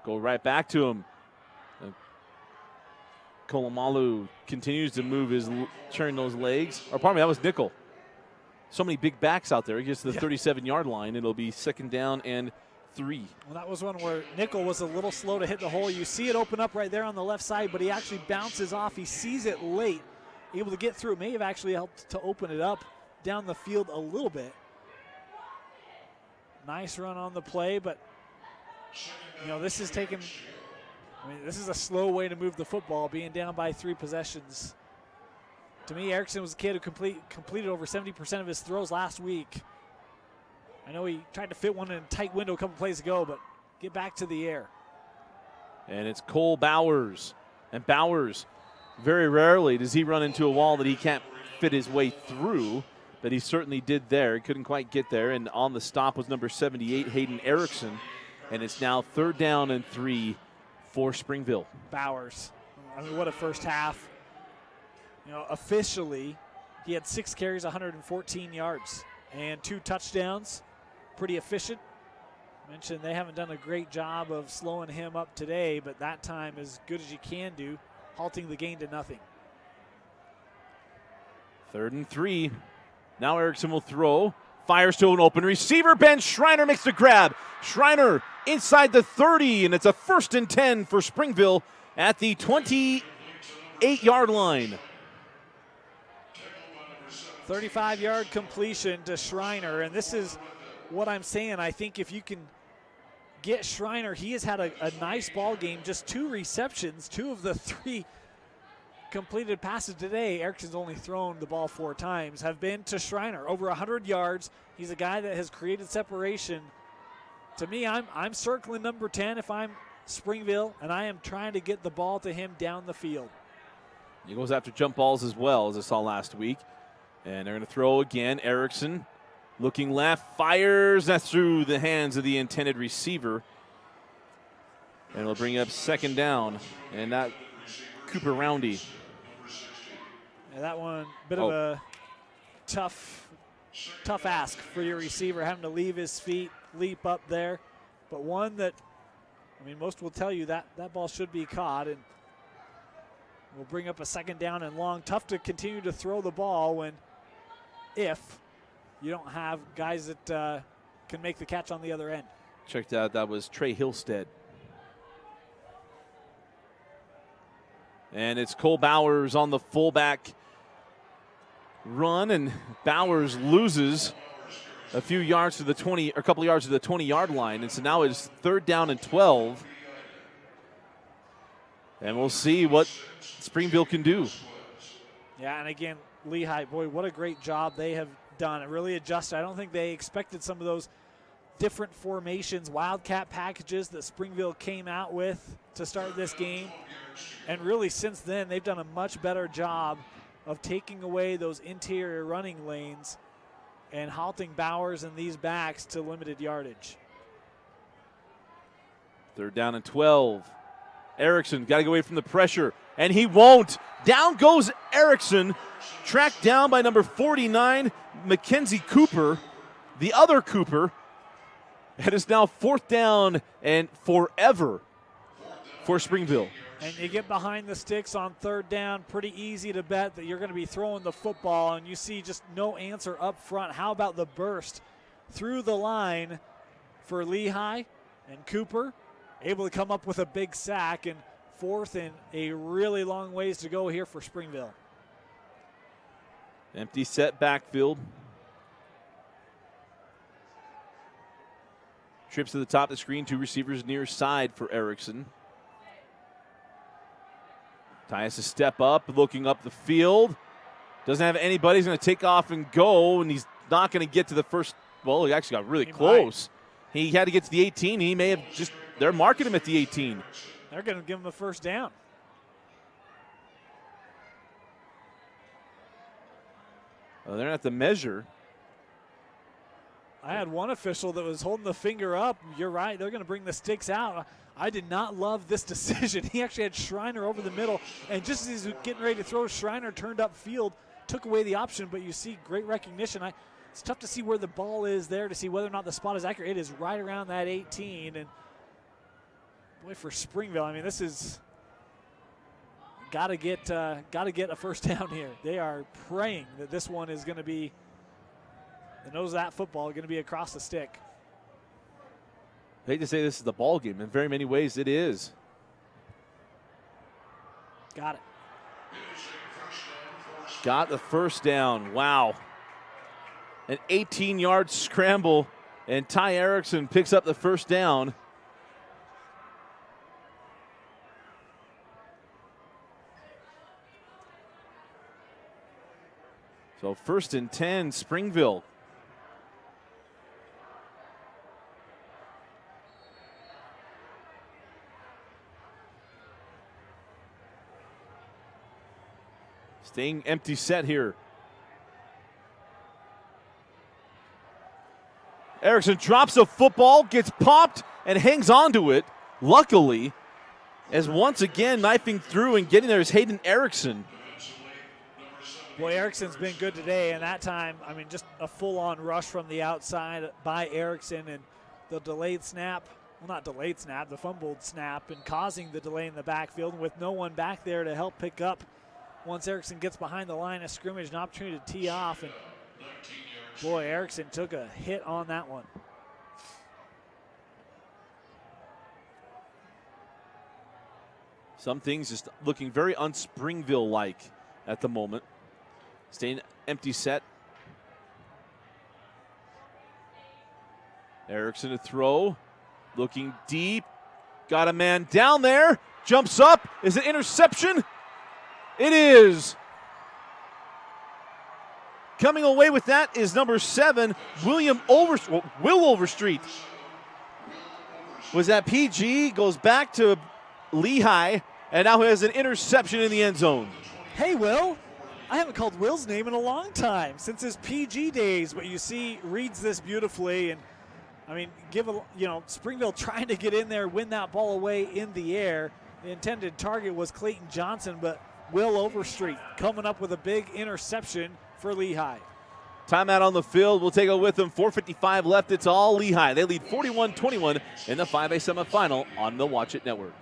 S1: go right back to him. Kolomalu continues to move turn those legs. Or pardon me, that was nickel. So many big backs out there. He gets to the 37-yard line. It'll be 2nd down and 3.
S2: Well, that was one where nickel was a little slow to hit the hole. You see it open up right there on the left side, but he actually bounces off. He sees it late, able to get through. May have actually helped to open it up down the field a little bit. Nice run on the play, but this is taking. This is a slow way to move the football, being down by 3 possessions. To me, Erickson was a kid who completed over 70% of his throws last week. I know he tried to fit one in a tight window a couple plays ago, but get back to the air.
S1: And it's Cole Bowers. And Bowers, very rarely does he run into a wall that he can't fit his way through, but he certainly did there. He couldn't quite get there, and on the stop was number 78, Hayden Erickson. And it's now 3rd down and 3 for Springville.
S2: Bowers, what a first half. Officially, he had 6 carries, 114 yards, and 2 touchdowns. Pretty efficient. Mentioned they haven't done a great job of slowing him up today, but that time as good as you can do, halting the gain to nothing.
S1: 3rd and 3. Now Erickson will throw. Fires to an open receiver. Ben Schreiner makes the grab. Schreiner inside the 30, and it's a 1st and 10 for Springville at the 28-yard line.
S2: 35-yard completion to Schreiner, and this is what I'm saying. I think if you can get Schreiner, he has had a nice ball game, just 2 receptions, 2 of the 3 completed passes today. Erickson's only thrown the ball 4 times, have been to Schreiner, over 100 yards. He's a guy that has created separation. To me, I'm circling number 10 if I'm Springville, and I am trying to get the ball to him down the field.
S1: He goes after jump balls as well, as I saw last week. And they're going to throw again. Erickson looking left, fires. That's through the hands of the intended receiver. And it'll bring up 2nd down. And that Cooper Roundy.
S2: Yeah, that one, bit of a tough ask for your receiver, having to leave his feet, leap up there. But one that, most will tell you that ball should be caught. And will bring up a 2nd down and long. Tough to continue to throw the ball if you don't have guys that can make the catch on the other end.
S1: Checked out, that was Trey Hillstead. And it's Cole Bowers on the fullback run, and Bowers loses a few yards to the 20, or a couple yards to the 20-yard line, and so now it's 3rd down and 12. And we'll see what Springville can do.
S2: Yeah, and again, Lehi, boy, what a great job they have done. It really adjusted. I don't think they expected some of those different formations, wildcat packages that Springville came out with to start this game. And really since then, they've done a much better job of taking away those interior running lanes and halting Bowers and these backs to limited yardage.
S1: 3rd down and 12. Erickson got to get away from the pressure, and he won't. Down goes Erickson, tracked down by number 49, Mackenzie Cooper, the other Cooper. It is now 4th down and forever for Springville.
S2: And you get behind the sticks on 3rd down, pretty easy to bet that you're going to be throwing the football, and you see just no answer up front. How about the burst through the line for Lehi and Cooper? Able to come up with a big sack, and 4th and a really long ways to go here for Springville.
S1: Empty set backfield. Trips to the top of the screen, 2 receivers near side for Erickson. Tyus to step up, looking up the field. Doesn't have anybody. He's going to take off and go, and he's not going to get to the first. Well, he actually got really close. He had to get to the 18. He may have just, they're marking him at the 18.
S2: They're going to give him a 1st down.
S1: They're going to have to measure.
S2: I had one official that was holding the finger up. You're right. They're going to bring the sticks out. I did not love this decision. He actually had Schreiner over the middle, and just as he was getting ready to throw, Schreiner turned upfield, took away the option, but you see great recognition. It's tough to see where the ball is there to see whether or not the spot is accurate. It is right around that 18, and boy, for Springville, I mean, this is got to get a first down here. They are praying that this one is going to be the nose of that football, going to be across the stick.
S1: I hate to say this is the ball game. In very many ways, it is.
S2: Got it.
S1: Got the first down. Wow. An 18-yard scramble, and Ty Erickson picks up the first down. So 1st and 10, Springville. Staying empty set here. Erickson drops the football, gets popped, and hangs on to it. Luckily, as once again knifing through and getting there is Hayden Erickson.
S2: Boy, Erickson's been good today, and that time, I mean, just a full-on rush from the outside by Erickson, and the delayed snap, well, not delayed snap, the fumbled snap, and causing the delay in the backfield, and with no one back there to help pick up once Erickson gets behind the line of scrimmage, an opportunity to tee off, and boy, Erickson took a hit on that one.
S1: Some things just looking very un-Springville-like at the moment. Staying empty set. Erickson to throw. Looking deep. Got a man down there. Jumps up. Is it interception? It is. Coming away with that is number 7, Will Overstreet. Was that PG? Goes back to Lehi, and now has an interception in the end zone.
S2: Hey, Will. I haven't called Will's name in a long time, since his PG days, but you see, reads this beautifully, and I mean, Springville trying to get in there, win that ball away in the air. The intended target was Clayton Johnson, but Will Overstreet coming up with a big interception for Lehi.
S1: Timeout on the field. We'll take it with them. 4:55 left. It's all Lehi. They lead 41-21 in the 5A semifinal on the Watch It Network.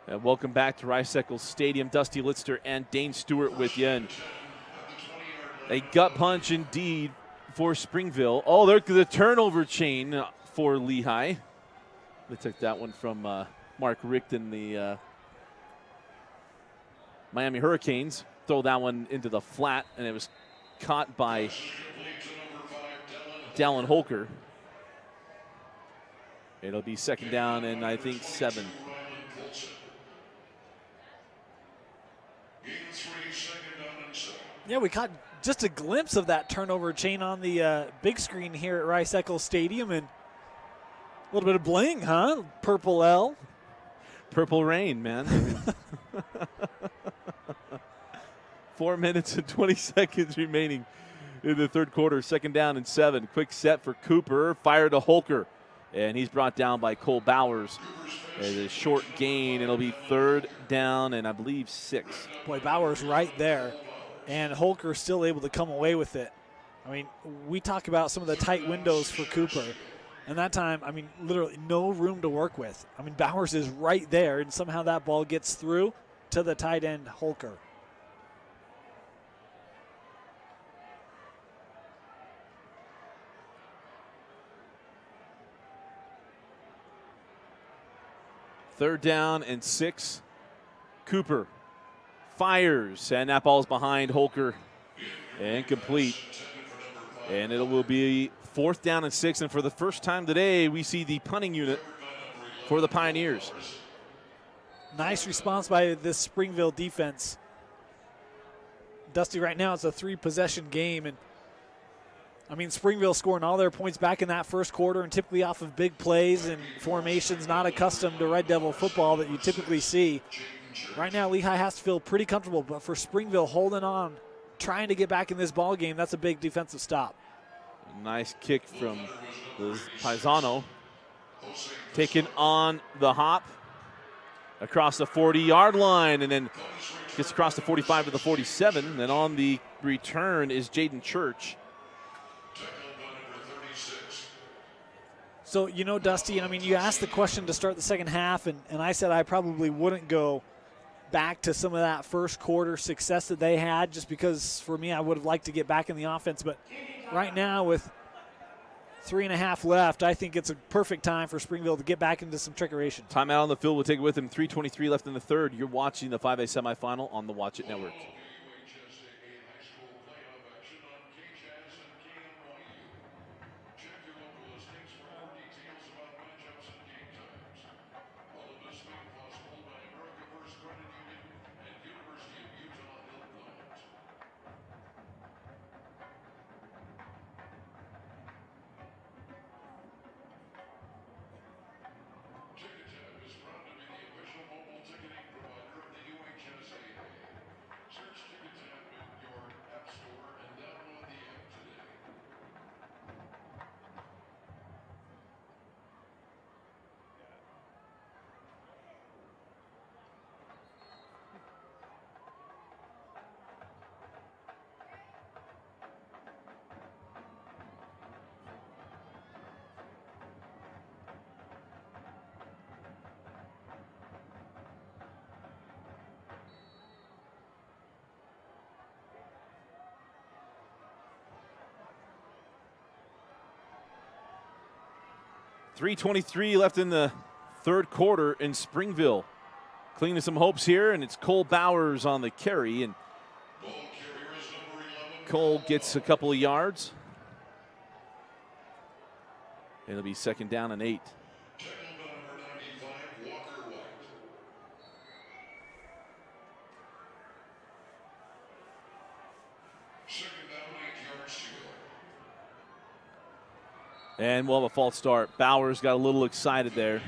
S1: And welcome back to Rice-Eccles Stadium. Dusty Litster and Dane Stewart with you. And a gut punch indeed for Springville. Oh, there's the turnover chain for Lehi. They took that one from Mark Richten, the Miami Hurricanes. Throw that one into the flat, and it was caught by Dallin Holker. It'll be 2nd down and I think 7.
S2: Yeah, we caught just a glimpse of that turnover chain on the big screen here at Rice-Eccles Stadium, and a little bit of bling, huh? Purple L.
S1: Purple rain, man. 4 minutes and 20 seconds remaining in the third quarter. 2nd down and 7. Quick set for Cooper. Fire to Holker. And he's brought down by Cole Bowers. As a short gain. It'll be 3rd down and I believe 6.
S2: Boy, Bowers right there. And Holker still able to come away with it. I mean, we talk about some of the tight windows for Cooper. And that time, I mean, literally no room to work with. I mean, Bowers is right there, and somehow that ball gets through to the tight end, Holker.
S1: Third down and 6. Cooper fires, and that ball's behind Holker and complete. And it will be 4th down and 6. And for the first time today, we see the punting unit for the Pioneers.
S2: Nice response by this Springville defense. Dusty, right now it's a 3-possession game, and I mean, Springville scoring all their points back in that first quarter and typically off of big plays and formations not accustomed to Red Devil football that you typically see. Right now, Lehi has to feel pretty comfortable, but for Springville holding on, trying to get back in this ball game, that's a big defensive stop.
S1: Nice kick from the Paisano. Taken on the hop across the 40-yard line, and then gets across the 45 to the 47. And then on the return is Jaden Church.
S2: So, you know, Dusty, I mean, you asked the question to start the second half, and I said I probably wouldn't go back to some of that first quarter success that they had, just because for me I would have liked to get back in the offense. But right now with 3.5 left, I think it's a perfect time for Springville to get back into some trickeration.
S1: Timeout on the field. We'll take it with him. 3:23 left in the third. You're watching the 5A semifinal on the Watch It Network.
S3: Is proud to be the official mobile ticketing provider of the UHSAA. Search TicketTab in your app store and download the app today.
S1: .323 left in the third quarter in Springville. Cleaning some hopes here, and it's Cole Bowers on the carry, and Cole gets a couple of yards. It'll be 2nd down and 8. And we'll have a false start. Bowers got a little excited there.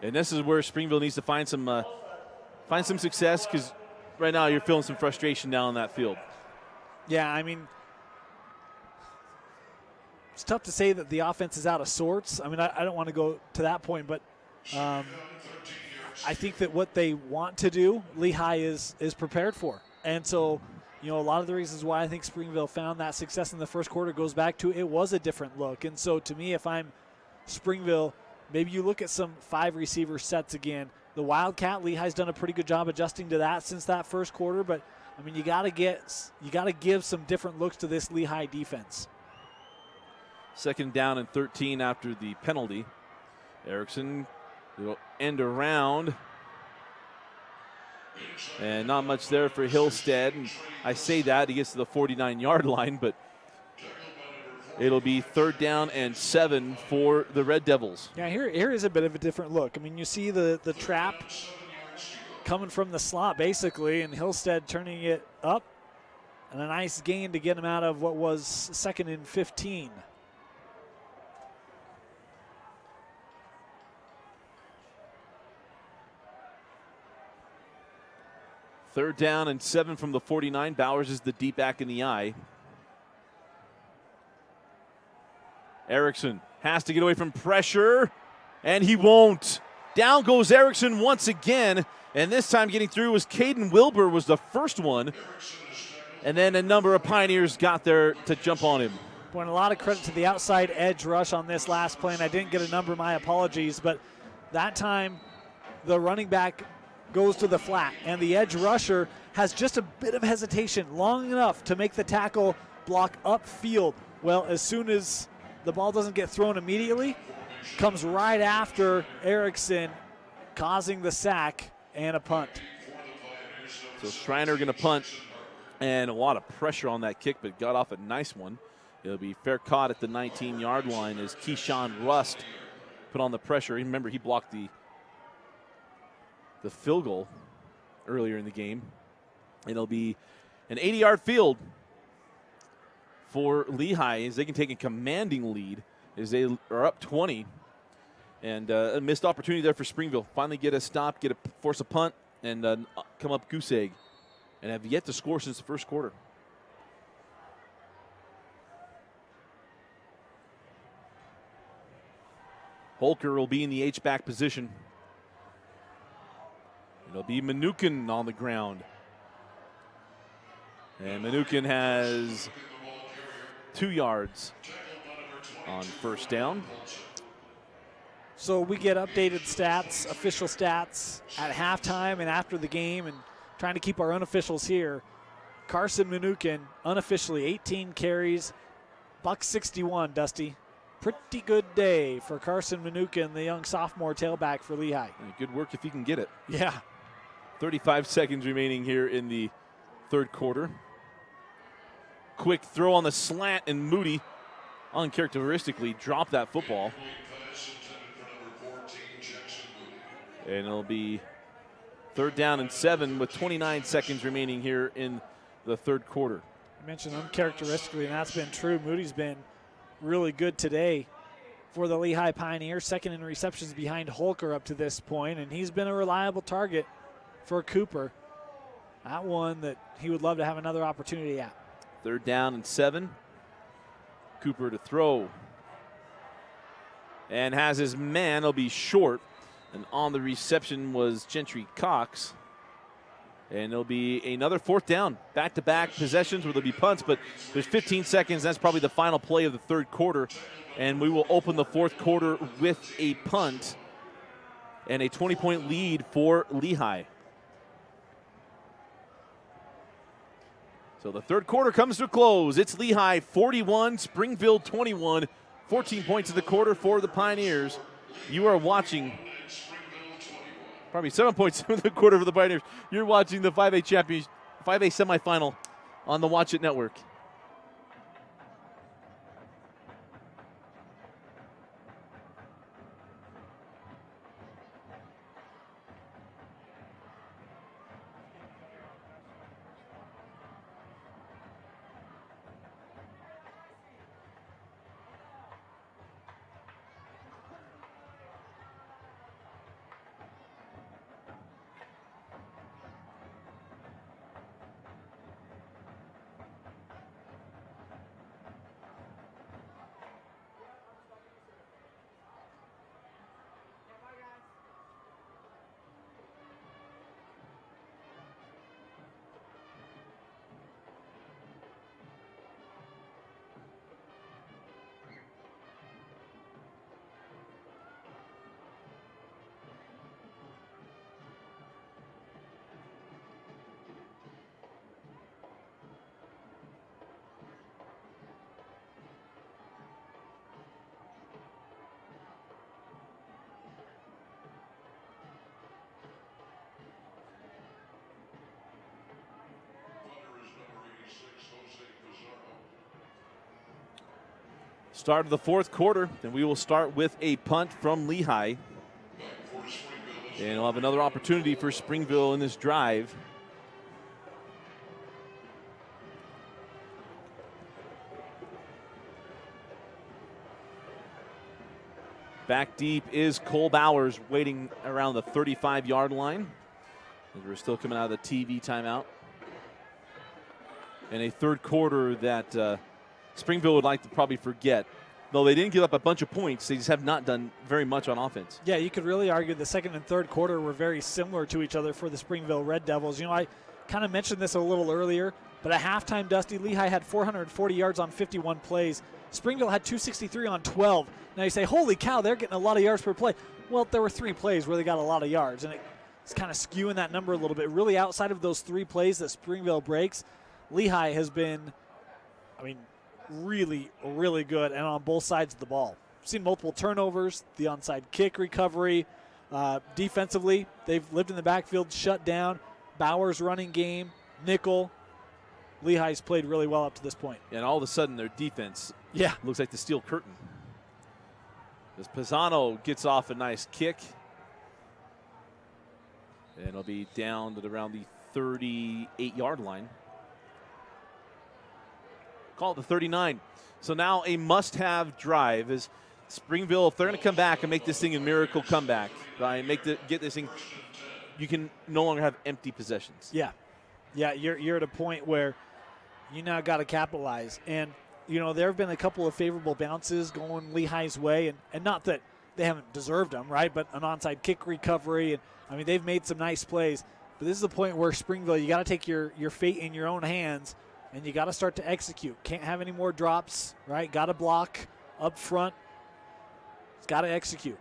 S1: And this is where Springville needs to find some success, because right now you're feeling some frustration down on that field.
S2: Yeah, I mean, it's tough to say that the offense is out of sorts. I mean, I don't want to go to that point, but I think that what they want to do, Lehi is prepared for. And so, you know, a lot of the reasons why I think Springville found that success in the first quarter goes back to it was a different look. And so to me, if I'm Springville, maybe you look at some 5-receiver sets again. The Wildcat, Lehi's done a pretty good job adjusting to that since that first quarter, but I mean, you got to give some different looks to this Lehi defense.
S1: 2nd down and 13 after the penalty. Erickson will end around. And not much there for Hillstead. And I say that, he gets to the 49-yard line, but it'll be 3rd down and 7 for the Red Devils.
S2: Yeah, here is a bit of a different look. I mean, you see the trap coming from the slot, basically, and Hillstead turning it up. And a nice gain to get him out of what was 2nd and 15.
S1: Third down and 7 from the 49. Bowers is the deep back in the eye. Erickson has to get away from pressure, and he won't. Down goes Erickson once again, and this time getting through was Caden Wilbur was the first one. And then a number of Pioneers got there to jump on him.
S2: Point a lot of credit to the outside edge rush on this last play, and I didn't get a number, my apologies, but that time the running back goes to the flat, and the edge rusher has just a bit of hesitation, long enough to make the tackle block upfield. Well, as soon as the ball doesn't get thrown immediately, comes right after Erickson, causing the sack and a punt.
S1: So Schreiner going to punt, and a lot of pressure on that kick, but got off a nice one. It'll be fair caught at the 19-yard line as Keyshawn Rust put on the pressure. Remember, he blocked the field goal earlier in the game. It'll be an 80-yard field for Lehi as they can take a commanding lead as they are up 20. And a missed opportunity there for Springville. Finally get a stop, force a punt, and come up goose egg. And have yet to score since the first quarter. Holker will be in the H-back position. It'll be Mnookin on the ground. And Mnookin has 2 yards on first down.
S2: So we get updated stats, official stats at halftime and after the game, and trying to keep our unofficials here. Carson Mnookin, unofficially 18 carries, $161, Dusty. Pretty good day for Carson Mnookin, the young sophomore tailback for Lehi.
S1: Good work if he can get it.
S2: Yeah.
S1: 35 seconds remaining here in the third quarter. Quick throw on the slant, and Moody uncharacteristically dropped that football. And it'll be 3rd down and 7 with 29 seconds remaining here in the third quarter.
S2: I mentioned uncharacteristically, and that's been true. Moody's been really good today for the Lehi Pioneers, second in receptions behind Holker up to this point, and he's been a reliable target for Cooper. That one that he would love to have another opportunity at.
S1: 3rd down and 7. Cooper to throw. And has his man. He'll be short. And on the reception was Gentry Cox. And it'll be another 4th down. Back-to-back possessions where there'll be punts, but there's 15 seconds. That's probably the final play of the third quarter. And we will open the fourth quarter with a punt and a 20-point lead for Lehi. So the third quarter comes to a close. It's Lehi 41, Springville 21. 14 points in the quarter for the Pioneers. You are watching, probably 7 points in the quarter for the Pioneers. You're watching the 5A championship, 5A semifinal on the Watch It Network. Start of the fourth quarter, and we will start with a punt from Lehi. And we'll have another opportunity for Springville in this drive. Back deep is Cole Bowers, waiting around the 35-yard line. As we're still coming out of the TV timeout. In a third quarter that Springville would like to probably forget. Though they didn't give up a bunch of points, they just have not done very much on offense.
S2: Yeah, you could really argue the second and third quarter were very similar to each other for the Springville Red Devils. You know, I kind of mentioned this a little earlier, but at halftime, Dusty, Lehi had 440 yards on 51 plays. Springville had 263 on 12. Now you say, holy cow, they're getting a lot of yards per play. Well, there were 3 plays where they got a lot of yards, and it's kind of skewing that number a little bit. Really, outside of those 3 plays that Springville breaks, Lehi has been, really, really good and on both sides of the ball. We've seen multiple turnovers, the onside kick recovery. Defensively, they've lived in the backfield, shut down. Bauer's running game, nickel. Lehi's played really well up to this point.
S1: And all of a sudden, their defense looks like the steel curtain. As Pisano gets off a nice kick. And it'll be down to around the 38-yard line. Call it the 39. So now a must-have drive is Springville, if they're going to come back and make this thing a miracle comeback, right? Get this thing, you can no longer have empty possessions.
S2: Yeah, you're at a point where you now got to capitalize. And, there have been a couple of favorable bounces going Lehi's way, and not that they haven't deserved them, right? But an onside kick recovery, and they've made some nice plays. But this is the point where Springville, you got to take your fate in your own hands, and you got to start to execute. Can't have any more drops, right? Got to block up front. It's got to execute.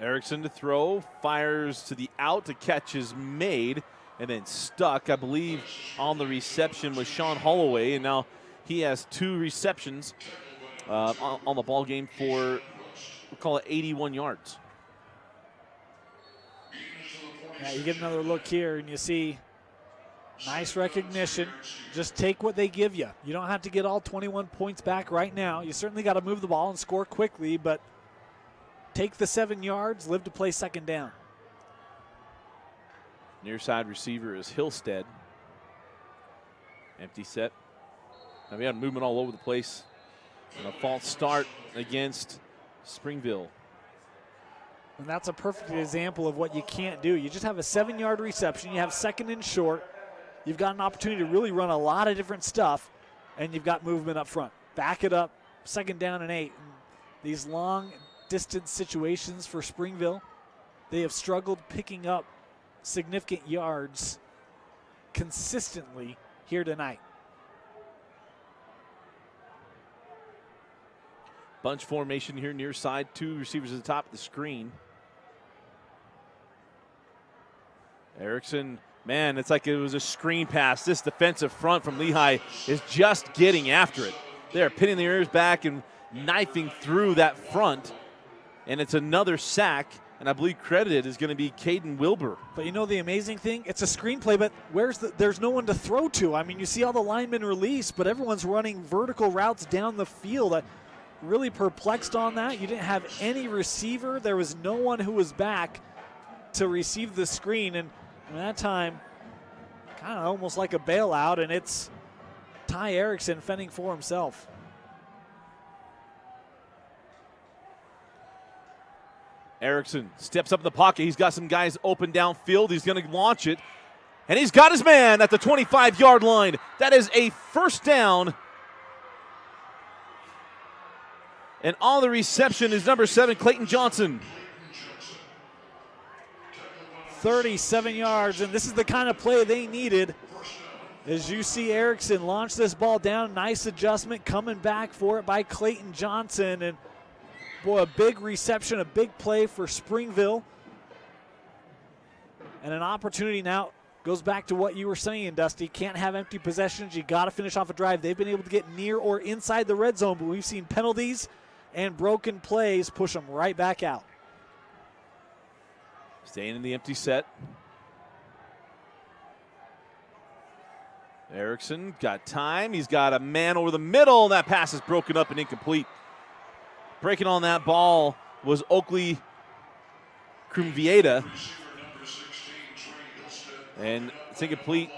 S1: Erickson to throw, fires to the out, the catch is made, and then stuck, I believe, on the reception was Sean Holloway, and now he has 2 receptions on the ball game for, we'll call it 81 yards.
S2: Yeah, you get another look here, and you see nice recognition. Just take what they give you. You don't have to get all 21 points back right now. You certainly got to move the ball and score quickly, but take the 7 yards, live to play second down.
S1: Near side receiver is Hillstead. Empty set. Now we had movement all over the place. And a false start against Springville.
S2: And that's a perfect example of what you can't do. You just have a 7-yard reception. You have second and short. You've got an opportunity to really run a lot of different stuff, and you've got movement up front. Back it up, second down and 8. And these long distance situations for Springville, they have struggled picking up significant yards consistently here tonight.
S1: Bunch formation here near side. 2 receivers at the top of the screen. Erickson, man, it's like it was a screen pass. This defensive front from Lehi is just getting after it. They're pinning their ears back and knifing through that front. And it's another sack, and I believe credited is going to be Caden Wilbur.
S2: But the amazing thing? It's a screenplay, but there's no one to throw to. You see all the linemen release, but everyone's running vertical routes down the field. Really perplexed on that. You didn't have any receiver. There was no one who was back to receive the screen, and that time, kind of almost like a bailout, and it's Ty Erickson fending for himself.
S1: Erickson steps up in the pocket. He's got some guys open downfield. He's going to launch it, and he's got his man at the 25-yard line. That is a first down. And on the reception is number 7, Clayton Johnson.
S2: 37 yards, and this is the kind of play they needed. As you see Erickson launch this ball down, nice adjustment coming back for it by Clayton Johnson. And boy, a big reception, a big play for Springville. And an opportunity now. Goes back to what you were saying, Dusty. Can't have empty possessions. You got to finish off a drive. They've been able to get near or inside the red zone, but we've seen penalties and broken plays push them right back out.
S1: Staying in the empty set. Erickson got time. He's got a man over the middle. That pass is broken up and incomplete. Breaking on that ball was Oakley Crumvieta. And it's incomplete,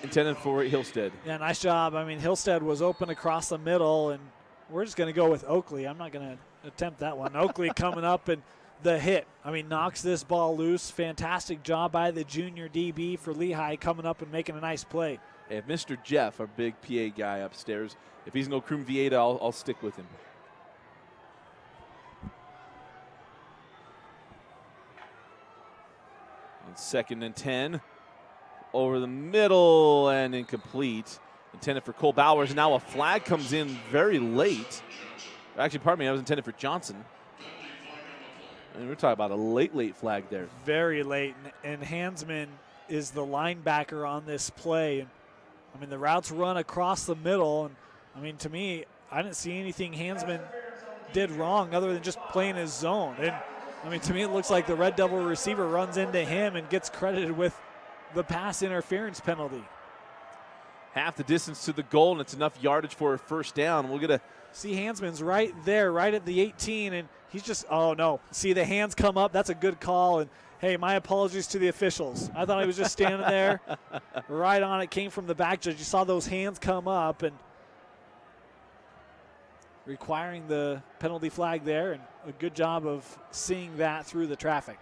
S1: intended for Hillstead.
S2: Yeah, nice job. Hillstead was open across the middle, and we're just going to go with Oakley. I'm not going to attempt that one. Oakley coming up, and the hit. Knocks this ball loose. Fantastic job by the junior DB for Lehi coming up and making a nice play.
S1: If Mr. Jeff, our big PA guy upstairs, if he's going to go Crumvieta, I'll stick with him. And 2nd and 10. Over the middle and incomplete. intended for Cole Bowers. And now a flag comes in very late. Actually, pardon me, that was intended for Johnson. And we're talking about a late flag there.
S2: Very late. And Hansman is the linebacker on this play. And I mean, the routes run across the middle. And I mean, to me, I didn't see anything Hansman did wrong other than just playing his zone. And I mean, to me, it looks like the Red Devil receiver runs into him and gets credited with the pass interference penalty.
S1: Half the distance to the goal, and it's enough yardage for a first down. We'll get a
S2: see Hansman's right there, right at the 18, and he's just, oh no. See the hands come up. That's a good call. And hey, my apologies to the officials. I thought he was just standing there right on it. Came from the back judge. You saw those hands come up and requiring the penalty flag there, and a good job of seeing that through the traffic.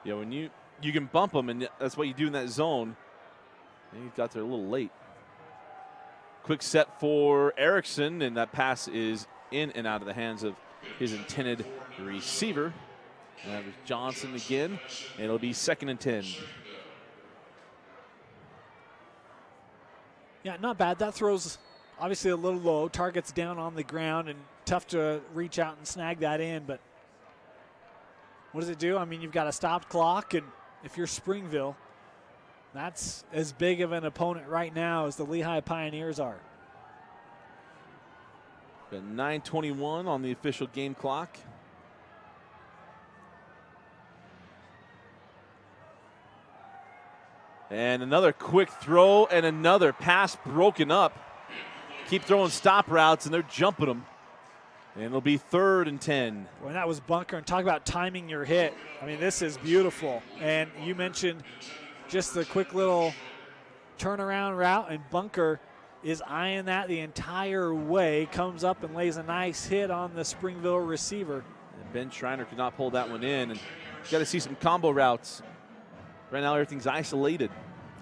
S1: Yeah, when you can bump them, and that's what you do in that zone. And he got there a little late. Quick set for Erickson, and that pass is in and out of the hands of his intended receiver. And that was Johnson again, and it'll be 2nd and 10.
S2: Yeah, not bad. That throws obviously a little low. Target's down on the ground and tough to reach out and snag that in. But what does it do? I mean, you've got a stopped clock, and if you're Springville, that's as big of an opponent right now as the Lehi Pioneers are.
S1: Got 9:21 on the official game clock. And another quick throw and another pass broken up. Keep throwing stop routes, and they're jumping them. And it'll be 3rd and 10.
S2: When that was Bunker, and talk about timing your hit. I mean, this is beautiful. And you mentioned just the quick little turnaround route, and Bunker is eyeing that the entire way, comes up and lays a nice hit on the Springville receiver.
S1: And Ben Schreiner could not pull that one in, and got to see some combo routes. Right now, everything's isolated.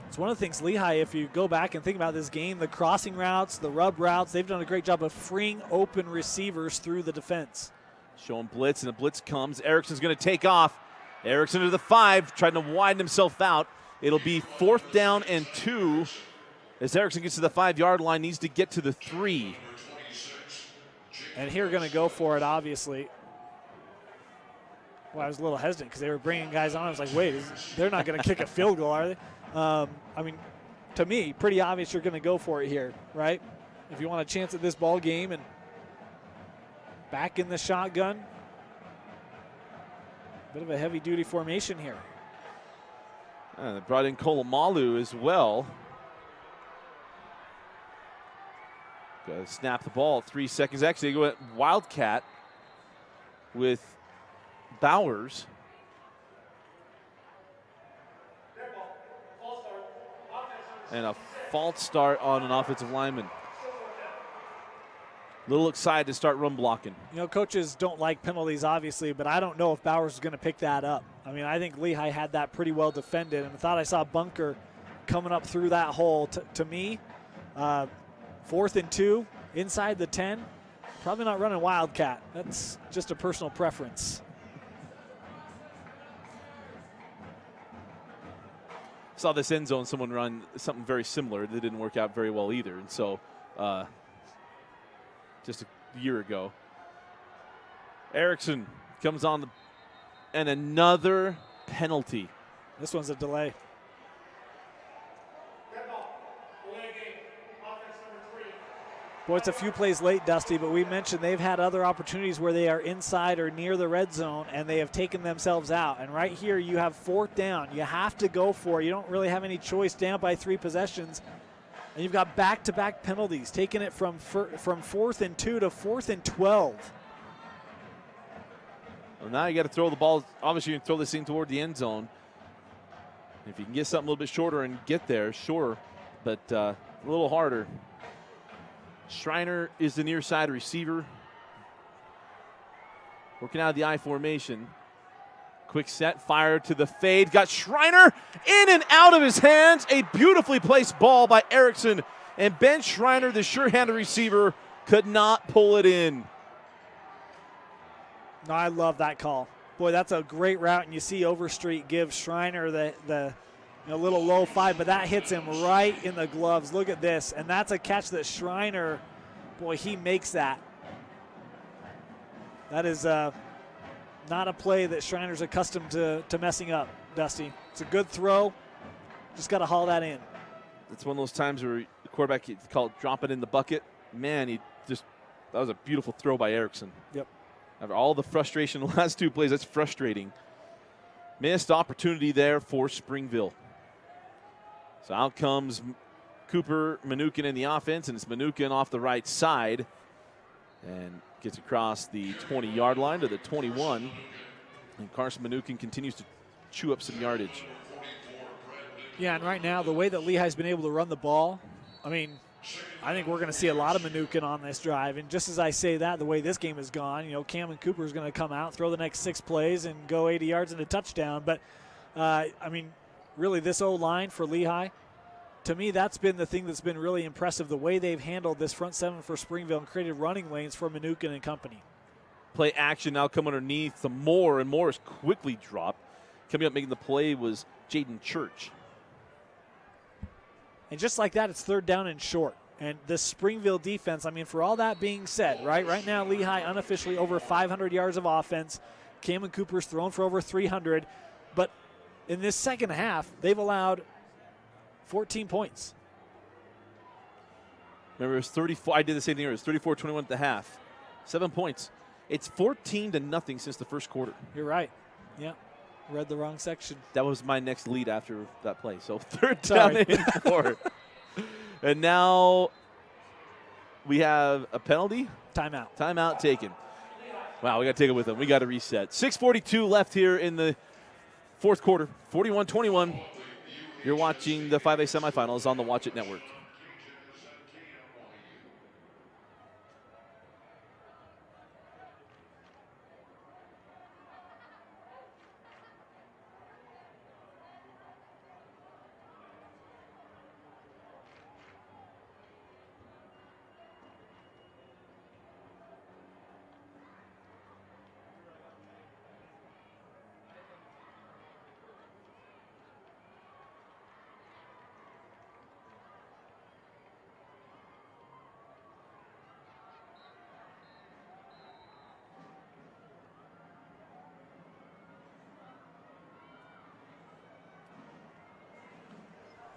S2: It's one of the things Lehi, if you go back and think about this game, the crossing routes, the rub routes, they've done a great job of freeing open receivers through the defense.
S1: Showing blitz, and the blitz comes. Erickson's going to take off. Erickson to the 5, trying to widen himself out. It'll be 4th down and 2. As Erickson gets to the 5-yard line, needs to get to the 3.
S2: And here going to go for it, obviously. Well, I was a little hesitant because they were bringing guys on. I was like, wait, they're not going to kick a field goal, are they? I mean, to me, pretty obvious you're going to go for it here, right? If you want a chance at this ball game, and back in the shotgun. Bit of a heavy-duty formation here.
S1: They brought in Kolomalu as well. Got to snap the ball at 3 seconds. Actually, they go at Wildcat with Bowers. And a false start on an offensive lineman. A little excited to start run blocking.
S2: You know, coaches don't like penalties, obviously, but I don't know if Bowers is going to pick that up. I mean, I think Lehi had that pretty well defended, and I thought I saw Bunker coming up through that hole. To me, 4th and 2, inside the 10, probably not running Wildcat. That's just a personal preference.
S1: Saw this end zone, someone run something very similar. That didn't work out very well either. And so just a year ago, Erickson comes on, and another penalty.
S2: This one's a delay. Boy, it's a few plays late, Dusty, but we mentioned they've had other opportunities where they are inside or near the red zone, and they have taken themselves out. And right here, you have 4th down. You have to go for it. You don't really have any choice, down by 3 possessions. And you've got back-to-back penalties, taking it from 4th and 2 to 4th and 12.
S1: Well, now you got to throw the ball. Obviously, you can throw this thing toward the end zone. If you can get something a little bit shorter and get there, sure, but a little harder. Schreiner is the near side receiver. Working out of the I formation. Quick set, fire to the fade. Got Schreiner in and out of his hands. A beautifully placed ball by Erickson. And Ben Schreiner, the sure-handed receiver, could not pull it in.
S2: No, I love that call. Boy, that's a great route, and you see Overstreet give Schreiner the A little low 5, but that hits him right in the gloves. Look at this. And that's a catch that Schreiner, boy, he makes that. That is not a play that Schreiner's accustomed to messing up, Dusty. It's a good throw. Just got to haul that in.
S1: It's one of those times where the quarterback, you call it drop it in the bucket. Man, that was a beautiful throw by Erickson.
S2: Yep.
S1: After all the frustration in the last 2 plays, that's frustrating. Missed opportunity there for Springville. So out comes Cooper Mnookin in the offense, and it's Mnookin off the right side and gets across the 20-yard line to the 21. And Carson Mnookin continues to chew up some yardage.
S2: Yeah, and right now, the way that Lehi's been able to run the ball, I mean, I think we're going to see a lot of Mnookin on this drive. And just as I say that, the way this game has gone, Cameron Cooper is going to come out, throw the next 6 plays, and go 80 yards and a touchdown. But, I mean, really, this O-line for Lehi, to me, that's been the thing that's been really impressive, the way they've handled this front 7 for Springville and created running lanes for Mnookin and company.
S1: Play action now come underneath some more, and Morris quickly dropped. Coming up making the play was Jaden Church.
S2: And just like that, it's 3rd down and short. And the Springville defense, I mean, for all that being said, right now Lehi unofficially over 500 yards of offense. Cameron Cooper's thrown for over 300. But in this second half, they've allowed 14 points.
S1: Remember, it was 34. I did the same thing. It was 34-21 at the half. 7 points. It's 14-0 since the first quarter.
S2: You're right. Yeah. Read the wrong section.
S1: That was my next lead after that play. So 3rd down and 4. And now we have a penalty.
S2: Timeout.
S1: Timeout taken. Wow, we got to take it with them. We got to reset. 6:42 left here in the 4th quarter. 41-21. You're watching the 5A semifinals on the Watch It Network.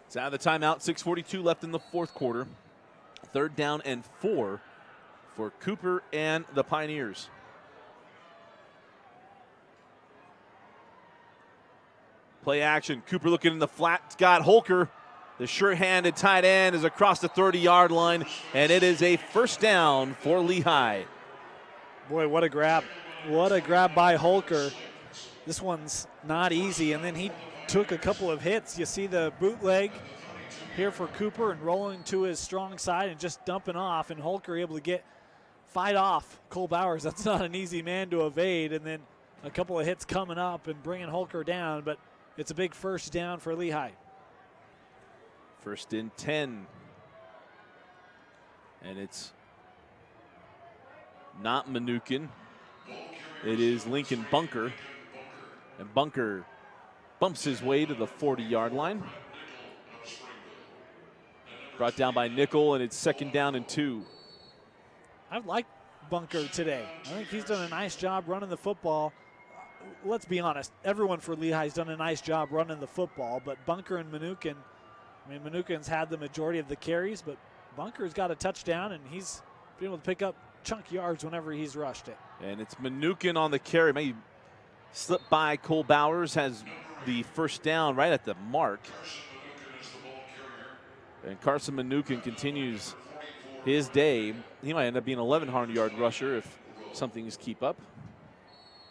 S1: It's out of the timeout. 6:42 left in the 4th quarter. 3rd down and 4 for Cooper and the Pioneers. Play action. Cooper looking in the flat. It's got Holker. The sure-handed tight end is across the 30-yard line, and it is a 1st down for Lehi.
S2: Boy, what a grab. What a grab by Holker. This one's not easy, and then he took a couple of hits. You see the bootleg here for Cooper and rolling to his strong side and just dumping off, and Holker able to fight off Cole Bowers. That's not an easy man to evade, and then a couple of hits coming up and bringing Holker down, but it's a big 1st down for Lehi.
S1: 1st and 10. And it's not Mnookin. It is Lincoln Bunker. And Bunker bumps his way to the 40-yard line. Brought down by Nickel, and it's 2nd down and 2.
S2: I like Bunker today. I think he's done a nice job running the football. Let's be honest, everyone for Lehi's done a nice job running the football, but Bunker and Mnookin, I mean, Mnookin's had the majority of the carries, but Bunker's got a touchdown, and he's been able to pick up chunk yards whenever he's rushed it.
S1: And it's Mnookin on the carry. Maybe slipped by Cole Bowers, has the 1st down right at the mark. And Carson Mnookin continues his day. He might end up being an 1,100-yard rusher if some things keep up.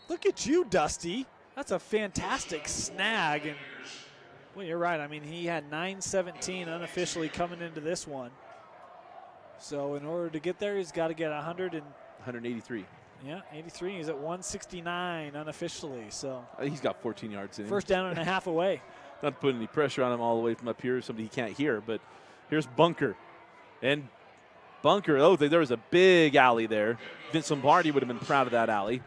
S2: Look at you, Dusty. That's a fantastic snag. And well, you're right. I mean, he had 9:17 unofficially coming into this one. So in order to get there, he's got to get
S1: 183.
S2: Yeah, 83. He's at 169 unofficially. So
S1: He's got 14 yards in him.
S2: 1st down and a half away.
S1: Not to put any pressure on him all the way from up here, somebody he can't hear, but here's Bunker. And Bunker, oh, there was a big alley there. Vince Lombardi would have been proud of that alley.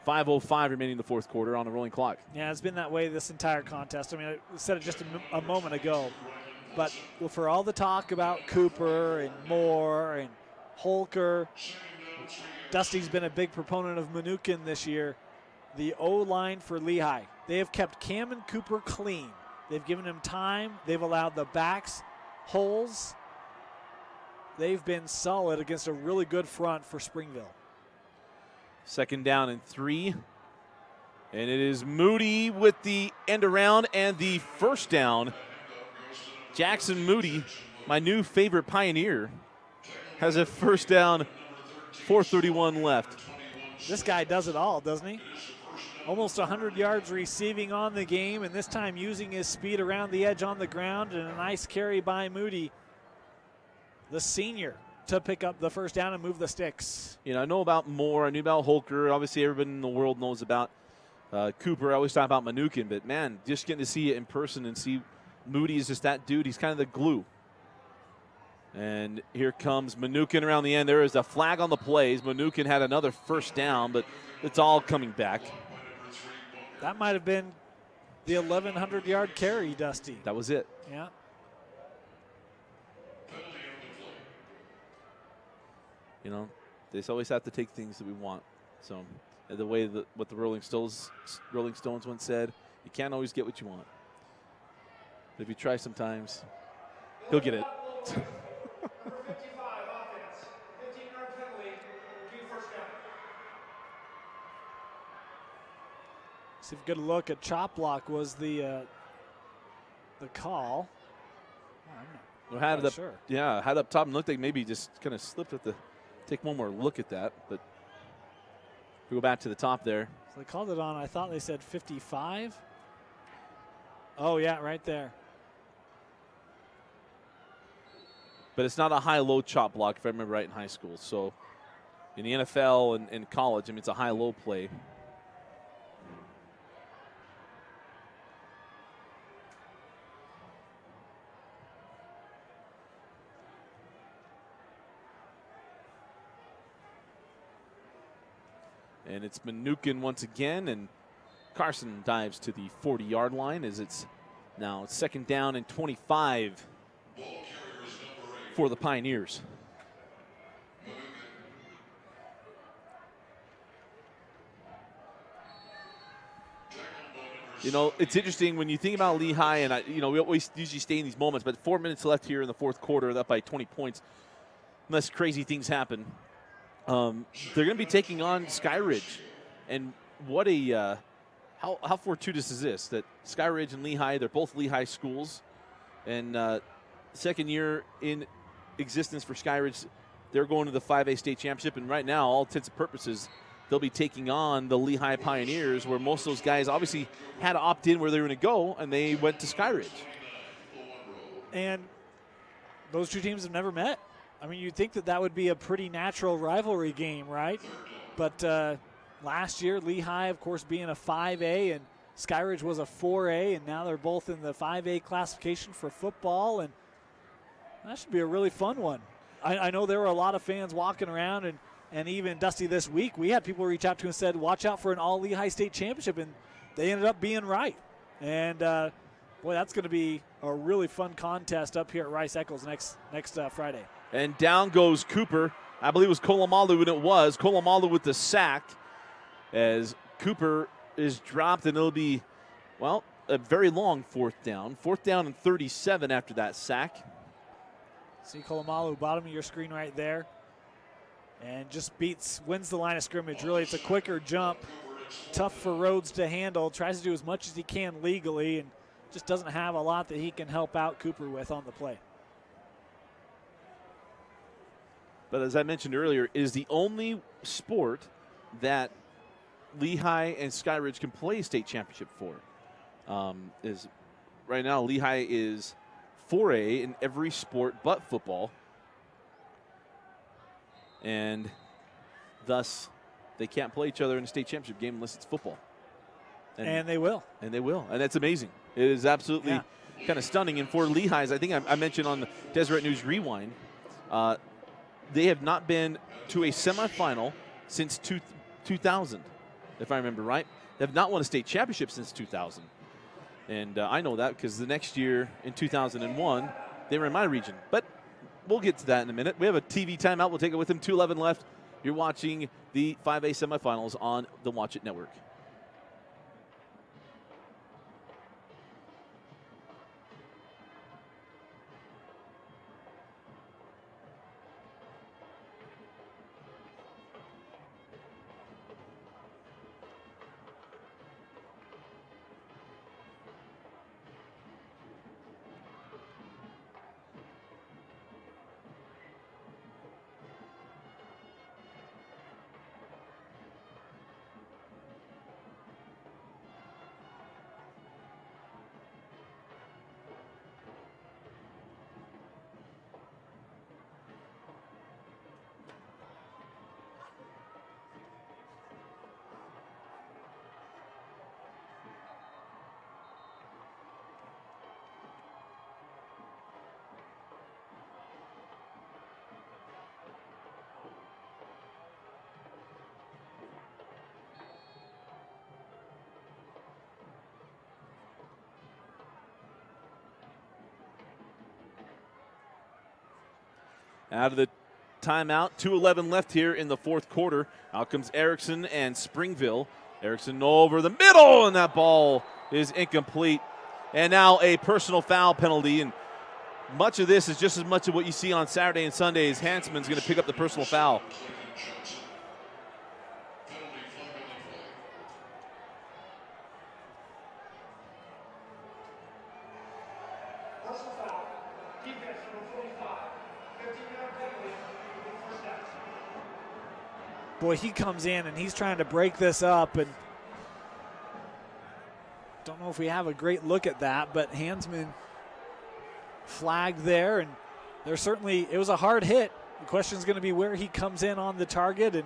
S1: 5:05 remaining in the fourth quarter on the rolling clock.
S2: Yeah, it's been that way this entire contest. I mean, I said it just a moment ago, but for all the talk about Cooper and Moore and Holker, Dusty's been a big proponent of Mnookin this year. The O-line for Lehi, they have kept Cam and Cooper clean. They've given him time. They've allowed the backs holes. They've been solid against a really good front for Springville.
S1: Second down and 3. And it is Moody with the end around and the first down. Jackson Moody, my new favorite Pioneer, has a first down, 4:31 left.
S2: This guy does it all, doesn't he? Almost 100 yards receiving on the game, and this time using his speed around the edge on the ground, and a nice carry by Moody, the senior, to pick up the first down and move the sticks.
S1: You know, I know about Moore, I knew about Holker. Obviously, everybody in the world knows about Cooper. I always talk about Mnookin, but man, just getting to see it in person and see Moody is just that dude. He's kind of the glue. And here comes Mnookin around the end. There is a flag on the plays. Mnookin had another first down, but it's all coming back.
S2: That might have been the 1,100-yard carry, Dusty.
S1: That was it.
S2: Yeah.
S1: You know, they always have to take things that we want. So the way that what the Rolling Stones once said, you can't always get what you want. But if you try sometimes, he'll get it.
S4: Number 55, offense. 15-yard penalty. Repeat first down.
S2: See if a good look at chop block was the call.
S1: Well, had it up,
S2: sure.
S1: Yeah, had up top and looked like maybe just kind of slipped at the. Take one more look at that, but we go back to the top there.
S2: So they called it on, I thought they said 55. Oh, yeah, right there.
S1: But it's not a high-low chop block, if I remember right, in high school. So in the NFL and in college, I mean, it's a high-low play. And it's Mnookin once again, and Carson dives to the 40-yard line as it's now second down and 25 for the Pioneers. You know, it's interesting when you think about Lehi, and we always usually stay in these moments, but 4 minutes left here in the fourth quarter, up by 20 points, unless crazy things happen. They're going to be taking on Skyridge, and what a how fortuitous is this that Skyridge and Lehi, they're both Lehi schools, and second year in existence for Skyridge, they're going to the 5A state championship, and right now, all intents and purposes, they'll be taking on the Lehi Pioneers, where most of those guys obviously had to opt in where they were going to go, and they went to Skyridge.
S2: And those two teams have never met. I mean, you'd think that would be a pretty natural rivalry game, right? But last year, Lehi, of course, being a 5A, and Skyridge was a 4A, and now they're both in the 5A classification for football, and that should be a really fun one. I know there were a lot of fans walking around, and even, Dusty, this week, we had people reach out to and said, watch out for an all-Lehi state championship, and they ended up being right. And, boy, that's going to be a really fun contest up here at Rice Eccles next Friday.
S1: And down goes Cooper. I believe it was Kolomalu when it was. Kolomalu with the sack as Cooper is dropped, and it'll be, well, a very long fourth down. Fourth down and 37 after that sack.
S2: See Kolomalu, bottom of your screen right there. And just wins the line of scrimmage. Really, it's a quicker jump. Tough for Rhodes to handle. Tries to do as much as he can legally, and just doesn't have a lot that he can help out Cooper with on the play.
S1: But as I mentioned earlier, it is the only sport that Lehi and Skyridge can play a state championship for. Is right now Lehi is 4A in every sport but football, and thus they can't play each other in a state championship game unless it's football.
S2: And they will.
S1: And they will, and that's amazing. It is absolutely kind of stunning. And for Lehi's, I think I mentioned on the Deseret News Rewind, they have not been to a semifinal since 2000. if I remember right. They have not won a state championship since 2000. And I know that because the next year in 2001, they were in my region. But we'll get to that in a minute. We have a TV timeout. We'll take it with them. 2:11 left. You're watching the 5A semifinals on the Watch It Network. Out of the timeout, 2:11 left here in the fourth quarter. Out comes Erickson and Springville. Erickson over the middle, and that ball is incomplete. And now a personal foul penalty, and much of this is just as much of what you see on Saturday and Sundays. Hansman's going to pick up the personal foul.
S4: Personal foul. Defense number 45. 15-yard penalty. First down.
S2: Boy, he comes in and he's trying to break this up, and don't know if we have a great look at that, but Hansman flagged there, and there's certainly, it was a hard hit. The question is going to be where he comes in on the target, and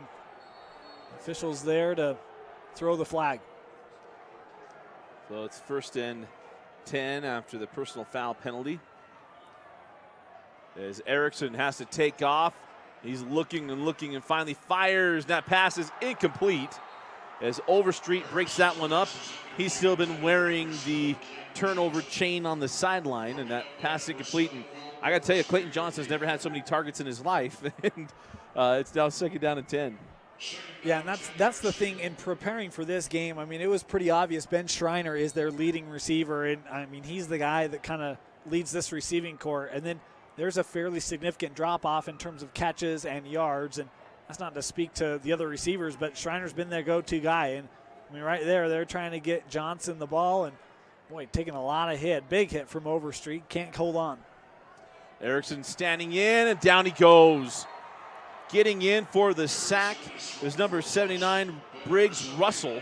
S2: officials there to throw the flag.
S1: So it's 1st and 10 after the personal foul penalty. As Erickson has to take off. He's looking and looking and finally fires. That pass is incomplete as Overstreet breaks that one up. He's still been wearing the turnover chain on the sideline, and that pass incomplete. And I got to tell you, Clayton Johnson's never had so many targets in his life, and it's now 2nd down and 10.
S2: Yeah, and that's the thing in preparing for this game. I mean, it was pretty obvious Ben Schreiner is their leading receiver, and I mean, he's the guy that kind of leads this receiving corps. And then there's a fairly significant drop-off in terms of catches and yards, and that's not to speak to the other receivers, but Schreiner's been their go-to guy. And I mean, right there, they're trying to get Johnson the ball, and boy, taking a lot of hit. Big hit from Overstreet. Can't hold on.
S1: Erickson standing in, and down he goes. Getting in for the sack is number 79, Briggs Russell.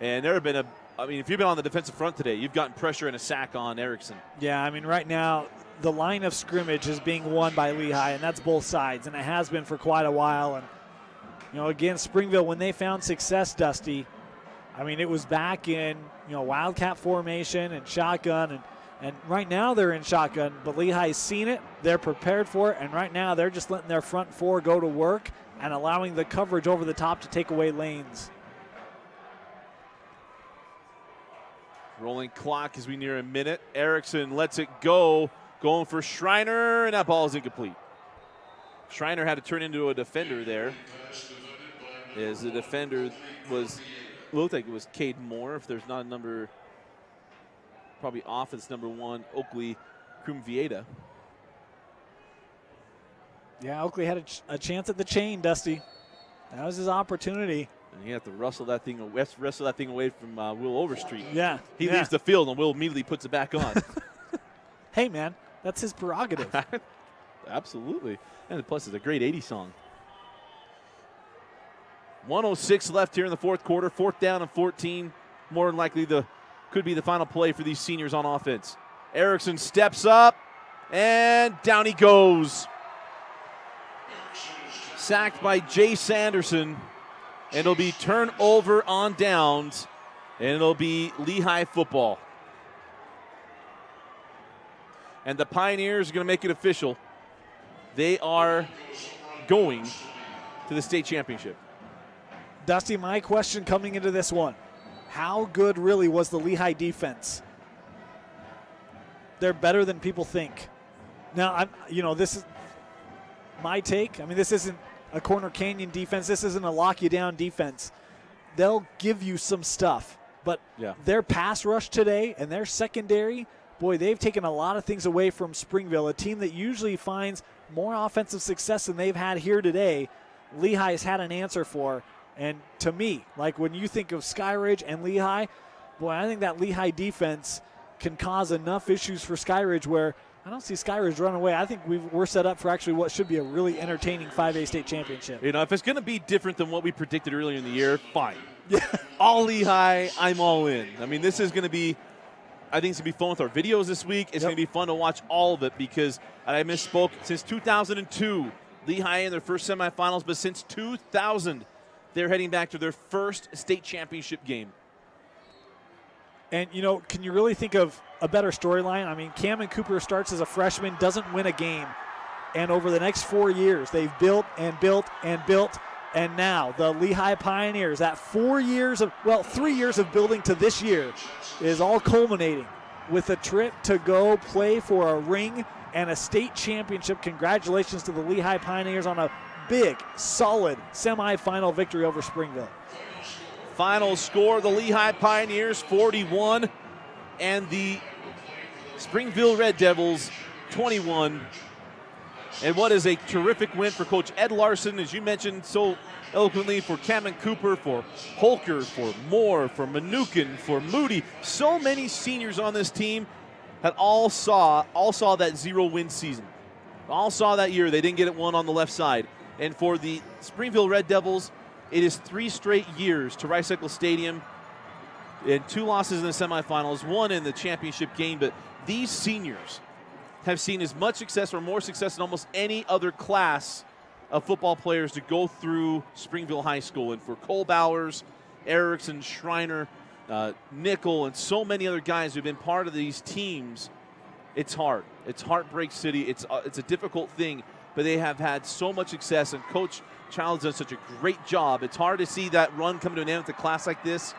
S1: And there have been I mean, if you've been on the defensive front today, you've gotten pressure and a sack on Erickson.
S2: Yeah, I mean, right now, the line of scrimmage is being won by Lehi, and that's both sides, and it has been for quite a while. And, you know, again, Springville, when they found success, Dusty, I mean, it was back in, you know, wildcat formation and shotgun, and right now they're in shotgun, but Lehi's seen it, they're prepared for it, and right now they're just letting their front four go to work and allowing the coverage over the top to take away lanes.
S1: Rolling clock as we near a minute. Erickson lets it go, going for Schreiner, and that ball is incomplete. Schreiner had to turn into a defender there, as the defender looked like it was Cade Moore, if there's not a number, probably offense number 1, Oakley Crumvieta.
S2: Yeah, Oakley had a chance at the chain, Dusty. That was his opportunity.
S1: And he had to wrestle that thing away from Will Overstreet.
S2: Yeah.
S1: He leaves the field, and Will immediately puts it back on.
S2: Hey, man, that's his prerogative.
S1: Absolutely. And plus, it's a great 80s song. 1:06 left here in the fourth quarter. 4th down and 14. More than likely could be the final play for these seniors on offense. Erickson steps up, and down he goes. Sacked by Jay Sanderson. And it'll be turnover on downs, and it'll be Lehi football. And the Pioneers are going to make it official. They are going to the state championship.
S2: Dusty, my question coming into this one, how good really was the Lehi defense? They're better than people think. Now, this is my take. I mean, this isn't a Corner Canyon defense. This isn't a lock you down defense. They'll give you some stuff. But their pass rush today and their secondary, boy, they've taken a lot of things away from Springville, a team that usually finds more offensive success than they've had here today. Lehi has had an answer for. And to me, like when you think of Skyridge and Lehi, boy, I think that Lehi defense can cause enough issues for Skyridge where I don't see Skyridge run away. I think we're set up for actually what should be a really entertaining 5A state championship.
S1: If it's going to be different than what we predicted earlier in the year, fine. All Lehi, I'm all in. I mean, this is going to be, I think it's going to be fun with our videos this week. It's going to be fun to watch all of it because I misspoke. Since 2002, Lehi in their first semifinals, but since 2000, they're heading back to their first state championship game.
S2: And, can you really think of a better storyline? I mean, Cameron Cooper starts as a freshman, doesn't win a game. And over the next 4 years, they've built and built and built. And now the Lehi Pioneers, that 3 years of building to this year is all culminating with a trip to go play for a ring and a state championship. Congratulations to the Lehi Pioneers on a big, solid semifinal victory over Springville.
S1: Final score, the Lehi Pioneers 41 and the Springville Red Devils 21. And what is a terrific win for Coach Ed Larson, as you mentioned so eloquently, for Cameron Cooper, for Holker, for Moore, for Manukin, for Moody. So many seniors on this team that all saw that 0-win season. All saw that year. They didn't get it one on the left side. And for the Springville Red Devils, it is 3 straight years to Rice-Eccles Stadium and 2 losses in the semifinals, 1 in the championship game. But these seniors have seen as much success or more success than almost any other class of football players to go through Springville High School. And for Cole Bowers, Erickson, Schreiner, Nickel, and so many other guys who've been part of these teams, it's hard. It's Heartbreak City. It's a difficult thing, but they have had so much success, and Coach Child's done such a great job. It's hard to see that run come to an end with a class like this,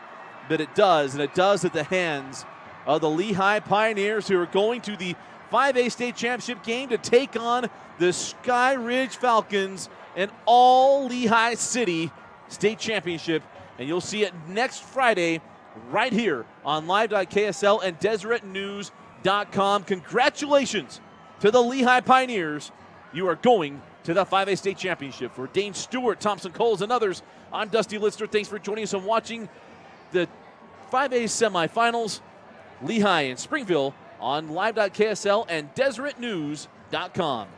S1: but it does, and it does at the hands of the Lehi Pioneers, who are going to the 5A state championship game to take on the Sky Ridge Falcons, an all Lehi City state championship. And you'll see it next Friday right here on live.ksl and DeseretNews.com. Congratulations to the Lehi Pioneers. You are going to the 5A state championship. For Dane Stewart, Thompson Coles, and others, I'm Dusty Lister. Thanks for joining us and watching the 5A semifinals, Lehi and Springville, on live.ksl and DeseretNews.com.